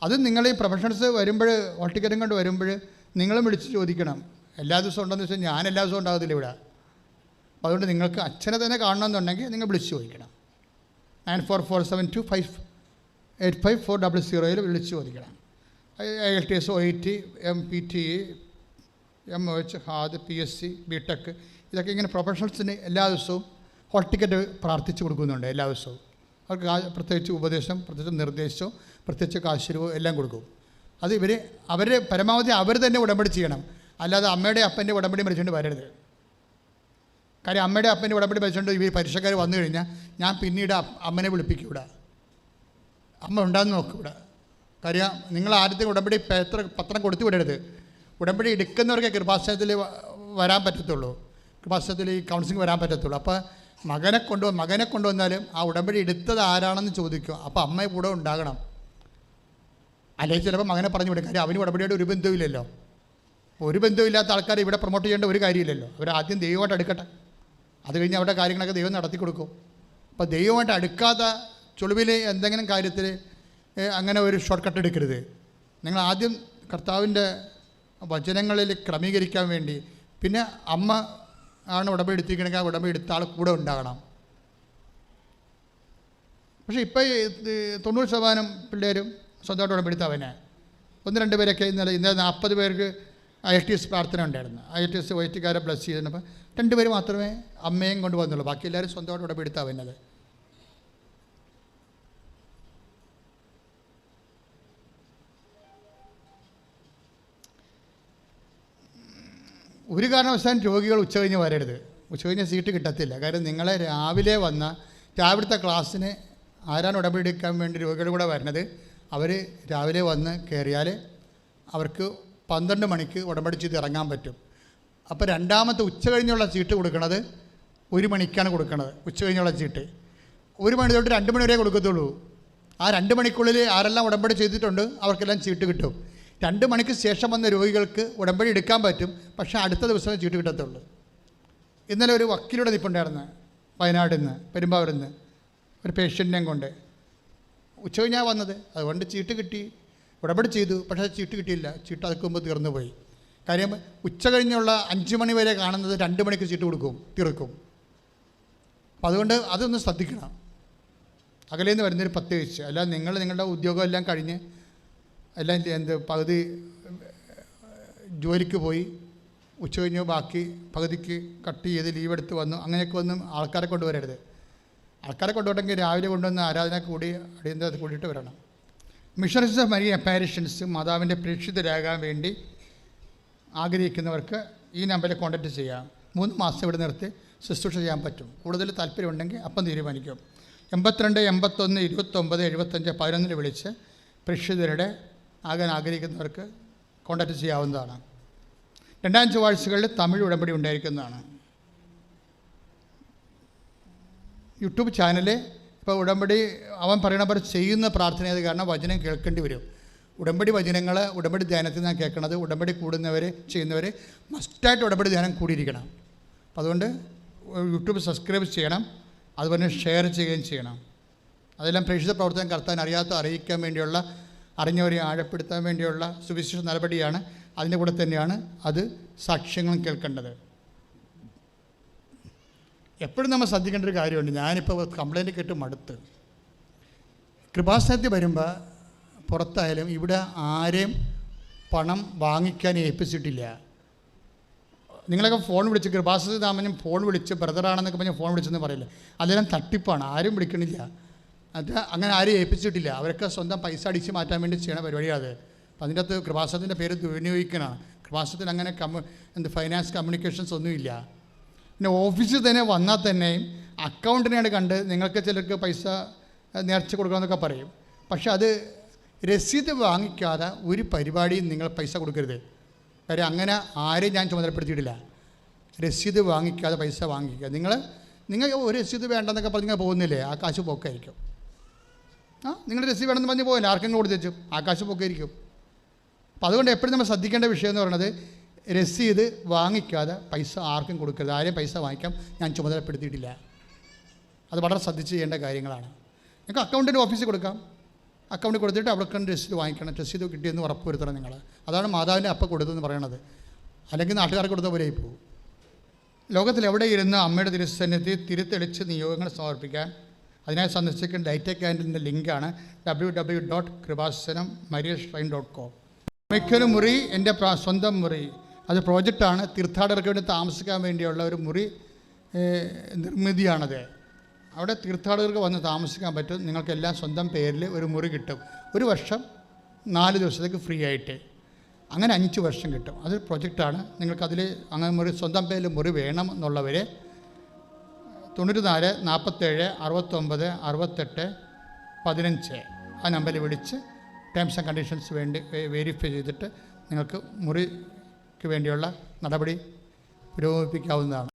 അത് നിങ്ങൾ ഈ പ്രൊഫഷണൽസ് വരുമ്പോൾ ഹോൾ ടിക്കറ്റും കൊണ്ട് വരുമ്പോൾ നിങ്ങളും വിളിച്ച് ചോദിക്കണം. എല്ലാ ദിവസവും ഉണ്ടെന്ന് വെച്ചാൽ ഞാൻ എല്ലാ ദിവസവും ഉണ്ടാകത്തില്ല ഇവിടെ. അപ്പോൾ അതുകൊണ്ട് നിങ്ങൾക്ക് അച്ഛനെ തന്നെ കാണണമെന്നുണ്ടെങ്കിൽ നിങ്ങൾ വിളിച്ച് ചോദിക്കണം. 9447258540 വിളിച്ച് ചോദിക്കണം. IELTS, OET, MPTE, MOH, HAD, PSC, BTech ഇതൊക്കെ ഇങ്ങനെ പ്രൊഫഷണൽസിന് എല്ലാ ദിവസവും ഹോൾ ടിക്കറ്റ് പ്രാർത്ഥിച്ച് കൊടുക്കുന്നുണ്ട്. എല്ലാ ദിവസവും അവർക്ക് പ്രത്യേകിച്ച് ഉപദേശം, പ്രത്യേകിച്ച് നിർദ്ദേശവും, പ്രത്യേകിച്ച് കാശുരവും എല്ലാം കൊടുക്കും. അത് അവർ പരമാവധി അവർ തന്നെ ഉടമ്പടി ചെയ്യണം. അല്ലാതെ അമ്മയുടെ അപ്പൻ്റെ ഉടമ്പടി മരിച്ചുകൊണ്ട് വരരുത്. കാര്യം അമ്മയുടെ അപ്പൻ്റെ ഉടമ്പടി മരിച്ചുകൊണ്ട് ഈ പരീക്ഷക്കാർ വന്നു കഴിഞ്ഞാൽ ഞാൻ പിന്നീട് അമ്മനെ വിളിപ്പിക്കൂടാ, അമ്മ ഉണ്ടാകുന്ന നോക്കൂടാ. കാര്യം നിങ്ങൾ ആദ്യത്തെ ഉടമ്പടി പത്രം കൊടുത്തു വിടരുത്. ഉടമ്പടി എടുക്കുന്നവർക്ക് കൃപാസനത്തിൽ വരാൻ പറ്റത്തുള്ളൂ, കൃപാസനത്തിൽ ഈ കൗൺസിലിംഗ് വരാൻ പറ്റത്തുള്ളൂ. അപ്പോൾ മകനെ കൊണ്ടുവന്നാലും ആ ഉടമ്പടി എടുത്തത് ആരാണെന്ന് ചോദിക്കും. അപ്പോൾ അമ്മ കൂടെ ഉണ്ടാകണം. അല്ലെങ്കിൽ ചിലപ്പോൾ മകനെ പറഞ്ഞു വിടും. കാര്യം അവന് ഉടമ്പടിയായിട്ട് ഒരു ബന്ധവുമില്ലല്ലോ. ഒരു ബന്ധവുമില്ലാത്ത ആൾക്കാർ ഇവിടെ പ്രൊമോട്ട് ചെയ്യേണ്ട ഒരു കാര്യമില്ലല്ലോ. അവർ ആദ്യം ദൈവമായിട്ട് അടുക്കട്ടെ, അത് കഴിഞ്ഞ് അവരുടെ കാര്യങ്ങളൊക്കെ ദൈവം നടത്തി കൊടുക്കും. അപ്പോൾ ദൈവമായിട്ട് അടുക്കാത്ത ചുളിവിൽ എന്തെങ്കിലും കാര്യത്തിൽ അങ്ങനെ ഒരു ഷോർട്ട് കട്ട് എടുക്കരുത്. നിങ്ങൾ ആദ്യം കർത്താവിൻ്റെ വചനങ്ങളിൽ ക്രമീകരിക്കാൻ വേണ്ടി, പിന്നെ അമ്മ ആണ് ഉടമ്പടി എടുത്തിരിക്കണമെങ്കിൽ ആ ഉടമ്പടി എടുത്ത ആൾ കൂടെ ഉണ്ടാകണം. പക്ഷേ ഇപ്പോൾ 90% പിള്ളേരും സ്വന്തമായിട്ട് ഉടമ്പടി എടുത്തവനെ. 1-2 പേരൊക്കെ ഇന്നലെ 40 പേർക്ക് IELTS പ്രാർത്ഥന ഉണ്ടായിരുന്നു. IELTS വൈറ്റുകാരെ ബ്ലസ് ചെയ്തപ്പോൾ 2 പേര് മാത്രമേ അമ്മയും കൊണ്ട് വന്നുള്ളൂ. ബാക്കി എല്ലാവരും സ്വന്തമായിട്ട് ഉടമ്പടി എടുത്തവനത്. ഒരു കാരണവശാലും രോഗികൾ ഉച്ചകഴിഞ്ഞ് വരരുത്. ഉച്ചകഴിഞ്ഞ് സീറ്റ് കിട്ടത്തില്ല. കാര്യം നിങ്ങളെ രാവിലത്തെ ക്ലാസ്സിന് ആരാണ് ഉടമ്പടി എടുക്കാൻ വേണ്ടി രോഗികൾ കൂടെ വരുന്നത്, അവർ രാവിലെ വന്ന് കയറിയാൽ അവർക്ക് 12 മണിക്ക് ഉടമ്പടി ചെയ്ത് ഇറങ്ങാൻ പറ്റും. അപ്പോൾ രണ്ടാമത്തെ ഉച്ചകഴിഞ്ഞുള്ള സീറ്റ് കൊടുക്കുന്നത് 1 മണിക്കാണ് കൊടുക്കുന്നത്. ഉച്ചകഴിഞ്ഞുള്ള സീറ്റ് 1 മണി തൊട്ട് 2 മണി വരെ കൊടുക്കത്തുള്ളൂ. ആ 2 മണിക്കുള്ളിൽ ആരെല്ലാം ഉടമ്പടി ചെയ്തിട്ടുണ്ട് അവർക്കെല്ലാം സീറ്റ് കിട്ടും. 2 മണിക്ക് ശേഷം വന്ന രോഗികൾക്ക് ഉടമ്പടി എടുക്കാൻ പറ്റും, പക്ഷേ അടുത്ത ദിവസമേ സീറ്റ് കിട്ടത്തുള്ളൂ. ഇന്നലെ ഒരു വക്കീലൂടെ നിൽപ്പുണ്ടായിരുന്നു വയനാട്ടിൽ നിന്ന്, പെരുമ്പാവൂരിൽ നിന്ന്, ഒരു പേഷ്യൻറ്റിനെയും കൊണ്ട്. ഉച്ചകഴിഞ്ഞാണ് വന്നത്, അതുകൊണ്ട് ചീട്ട് കിട്ടി, ഉടമ്പടി ചെയ്തു, പക്ഷേ ചീട്ട് കിട്ടിയില്ല. ചീട്ട് അതൊക്കെ മുമ്പ് തീർന്നു പോയി. കാര്യം ഉച്ചകഴിഞ്ഞുള്ള 5 മണി വരെ കാണുന്നത് 2 മണിക്ക് ചീട്ട് തീർക്കും. അപ്പം അതുകൊണ്ട് അതൊന്ന് ശ്രദ്ധിക്കണം. അകലേന്ന് വരുന്നൊരു പ്രത്യേകിച്ച്. അല്ല നിങ്ങളുടെ ഉദ്യോഗം എല്ലാം കഴിഞ്ഞ് എല്ലാം പകുതി ജോലിക്ക് പോയി ഉച്ചകഴിഞ്ഞ് ബാക്കി പകുതിക്ക് കട്ട് ചെയ്ത് ലീവ് എടുത്ത് വന്നു, അങ്ങനെയൊക്കെ ഒന്നും ആൾക്കാരെ കൊണ്ടുവരരുത്. ആൾക്കാരെ കൊണ്ടുവരണമെങ്കിൽ രാവിലെ കൊണ്ടുവന്ന് ആരാധന കൂടി അടിയന്തരത്ത് കൂടിയിട്ട് വരണം. മിഷണറീസ് ഓഫ് മരിയൻ അപ്പാരിഷൻസ് മാതാവിൻ്റെ പ്രേക്ഷിതരാകാൻ വേണ്ടി ആഗ്രഹിക്കുന്നവർക്ക് ഈ നമ്പറിൽ കോൺടാക്റ്റ് ചെയ്യാം. 3 മാസം ഇവിടെ നിർത്തി ശുശ്രൂഷ ചെയ്യാൻ പറ്റും. കൂടുതൽ താല്പര്യമുണ്ടെങ്കിൽ അപ്പം തീരുമാനിക്കും. 82 81 29 75 11 വിളിച്ച് പ്രേക്ഷിതരുടെ ആകാൻ ആഗ്രഹിക്കുന്നവർക്ക് കോൺടാക്റ്റ് ചെയ്യാവുന്നതാണ്. 2 ചൊവ്വാഴ്ചകളിൽ തമിഴ് ഉടമ്പടി ഉണ്ടായിരിക്കുന്നതാണ്. യൂട്യൂബ് ചാനൽ ഇപ്പോൾ ഉടമ്പടി അവൻ പറയണ പോലെ ചെയ്യുന്ന പ്രാർത്ഥനയത് കാരണം വചനം കേൾക്കേണ്ടി വരും. ഉടമ്പടി വചനങ്ങൾ ഉടമ്പടി ധ്യാനത്തിൽ നിന്നാണ് കേൾക്കുന്നത്. ഉടമ്പടി ചെയ്യുന്നവർ മസ്റ്റായിട്ട് ഉടമ്പടി ധ്യാനം കൂടിയിരിക്കണം. അപ്പോൾ അതുകൊണ്ട് യൂട്യൂബ് സബ്സ്ക്രൈബ് ചെയ്യണം, അതുപോലെ ഷെയർ ചെയ്യുകയും ചെയ്യണം. അതെല്ലാം പ്രേക്ഷിത പ്രവർത്തനം കർത്താൻ അറിയിക്കാൻ വേണ്ടിയുള്ള, അറിഞ്ഞവരെ ആഴപ്പെടുത്താൻ വേണ്ടിയുള്ള സുവിശേഷ നടപടിയാണ്. അതിൻ്റെ കൂടെ തന്നെയാണ് അത് സാക്ഷ്യങ്ങളും കേൾക്കേണ്ടത്. എപ്പോഴും നമ്മൾ ശ്രദ്ധിക്കേണ്ട ഒരു കാര്യമുണ്ട്. ഞാനിപ്പോൾ കംപ്ലൈൻറ്റ് കേട്ട് മടുത്ത്. കൃപാസനത്തിൽ വരുമ്പോൾ പുറത്തായാലും ഇവിടെ ആരെയും പണം വാങ്ങിക്കാൻ ഏൽപ്പിച്ചിട്ടില്ല. നിങ്ങളൊക്കെ ഫോൺ വിളിച്ച് കൃപാസനത്തിൽ താമസം ഫോൺ വിളിച്ച് ബ്രദറാണെന്നൊക്കെ പറഞ്ഞ് ഫോൺ വിളിച്ചെന്ന് പറയില്ല. അതെല്ലാം തട്ടിപ്പാണ്. ആരും വിളിക്കണില്ല. അത് അങ്ങനെ ആരും ഏൽപ്പിച്ചിട്ടില്ല. അവരൊക്കെ സ്വന്തം പൈസ അടിച്ച് മാറ്റാൻ വേണ്ടി ചെയ്യണ പരിപാടിയാണ്. അപ്പം അതിൻ്റെ അകത്ത് കൃപാസനത്തിൻ്റെ പേര് ദുർവിനിയോഗിക്കണം. കൃപാസനത്തിൽ അങ്ങനെ ഫൈനാൻസ് കമ്മ്യൂണിക്കേഷൻസ് ഒന്നുമില്ല. പിന്നെ ഓഫീസിൽ തന്നെ വന്നാൽ തന്നെയും അക്കൗണ്ടിനെയാണ് കണ്ട് നിങ്ങൾക്ക് ചിലർക്ക് പൈസ നേർച്ച കൊടുക്കണമെന്നൊക്കെ പറയും. പക്ഷെ അത് രസീത് വാങ്ങിക്കാതെ ഒരു പരിപാടിയും നിങ്ങൾ പൈസ കൊടുക്കരുത്. കാര്യം അങ്ങനെ ആരെയും ഞാൻ ചുമതലപ്പെടുത്തിയിട്ടില്ല. രസീത് വാങ്ങിക്കാതെ പൈസ വാങ്ങിക്കുക. നിങ്ങൾ ഒരു രസീത് വേണ്ടെന്നൊക്കെ പറഞ്ഞ് നിങ്ങൾ പോകുന്നില്ലേ, ആ കാശ് പോക്കായിരിക്കും. നിങ്ങൾ രസീത് വേണമെന്ന് പറഞ്ഞ് പോകില്ല, ആർക്കെങ്കിലും കൊടുത്തേച്ചും ആ കാശ് പോക്കായിരിക്കും. അപ്പോൾ അതുകൊണ്ട് എപ്പോഴും നമ്മൾ ശ്രദ്ധിക്കേണ്ട വിഷയം എന്ന് പറയുന്നത് രസീത് വാങ്ങിക്കാതെ പൈസ ആർക്കും കൊടുക്കരുത്. ആരെയും പൈസ വാങ്ങിക്കാൻ ഞാൻ ചുമതലപ്പെടുത്തിയിട്ടില്ല. അത് വളരെ ശ്രദ്ധിച്ച് ചെയ്യേണ്ട കാര്യങ്ങളാണ്. നിങ്ങൾക്ക് അക്കൗണ്ടിൻ്റെ ഓഫീസിൽ കൊടുക്കാം. അക്കൗണ്ടിൽ കൊടുത്തിട്ട് അവിടെ രസീത് വാങ്ങിക്കണം. രസീത് കിട്ടിയെന്ന് ഉറപ്പ് വരുത്തണം നിങ്ങൾ. അതാണ് മാതാവിൻ്റെ അപ്പം കൊടുത്തതെന്ന് പറയണത്. അല്ലെങ്കിൽ നാട്ടുകാർക്ക് കൊടുത്ത പോലെ പോകും. ലോകത്തിൽ എവിടെ ഇരുന്ന് അമ്മയുടെ തിരുസന്നിധി തിരുത്തെളിച്ച് നിയോഗങ്ങൾ സമർപ്പിക്കാൻ അതിനായി സന്ദർശിക്കുന്ന ഡൈറ്റ ക്യാൻഡിൻ്റെ ലിങ്കാണ് www.kribasanam.com. മിക്കൊരു മുറി എൻ്റെ സ്വന്തം മുറി, അത് പ്രോജക്റ്റാണ്. തീർത്ഥാടകർക്ക് വേണ്ടി താമസിക്കാൻ വേണ്ടിയുള്ള ഒരു മുറി നിർമ്മിതിയാണത്. അവിടെ തീർത്ഥാടകർക്ക് വന്ന് താമസിക്കാൻ പറ്റും. നിങ്ങൾക്കെല്ലാം സ്വന്തം പേരിൽ ഒരു മുറി കിട്ടും. 1 വർഷം 4 ദിവസത്തേക്ക് ഫ്രീ ആയിട്ട്. അങ്ങനെ 5 വർഷം കിട്ടും. അതൊരു പ്രൊജക്റ്റാണ്. നിങ്ങൾക്കതിൽ അങ്ങനെ മുറി സ്വന്തം പേരിൽ മുറി വേണം എന്നുള്ളവർ 94 47 69 68 15 ആ നമ്പറിൽ വിളിച്ച് ടേംസ് ആൻഡ് കണ്ടീഷൻസ് വെരിഫൈ ചെയ്തിട്ട് നിങ്ങൾക്ക് മുറിക്ക് വേണ്ടിയുള്ള നടപടി പുരോഗമിപ്പിക്കാവുന്നതാണ്.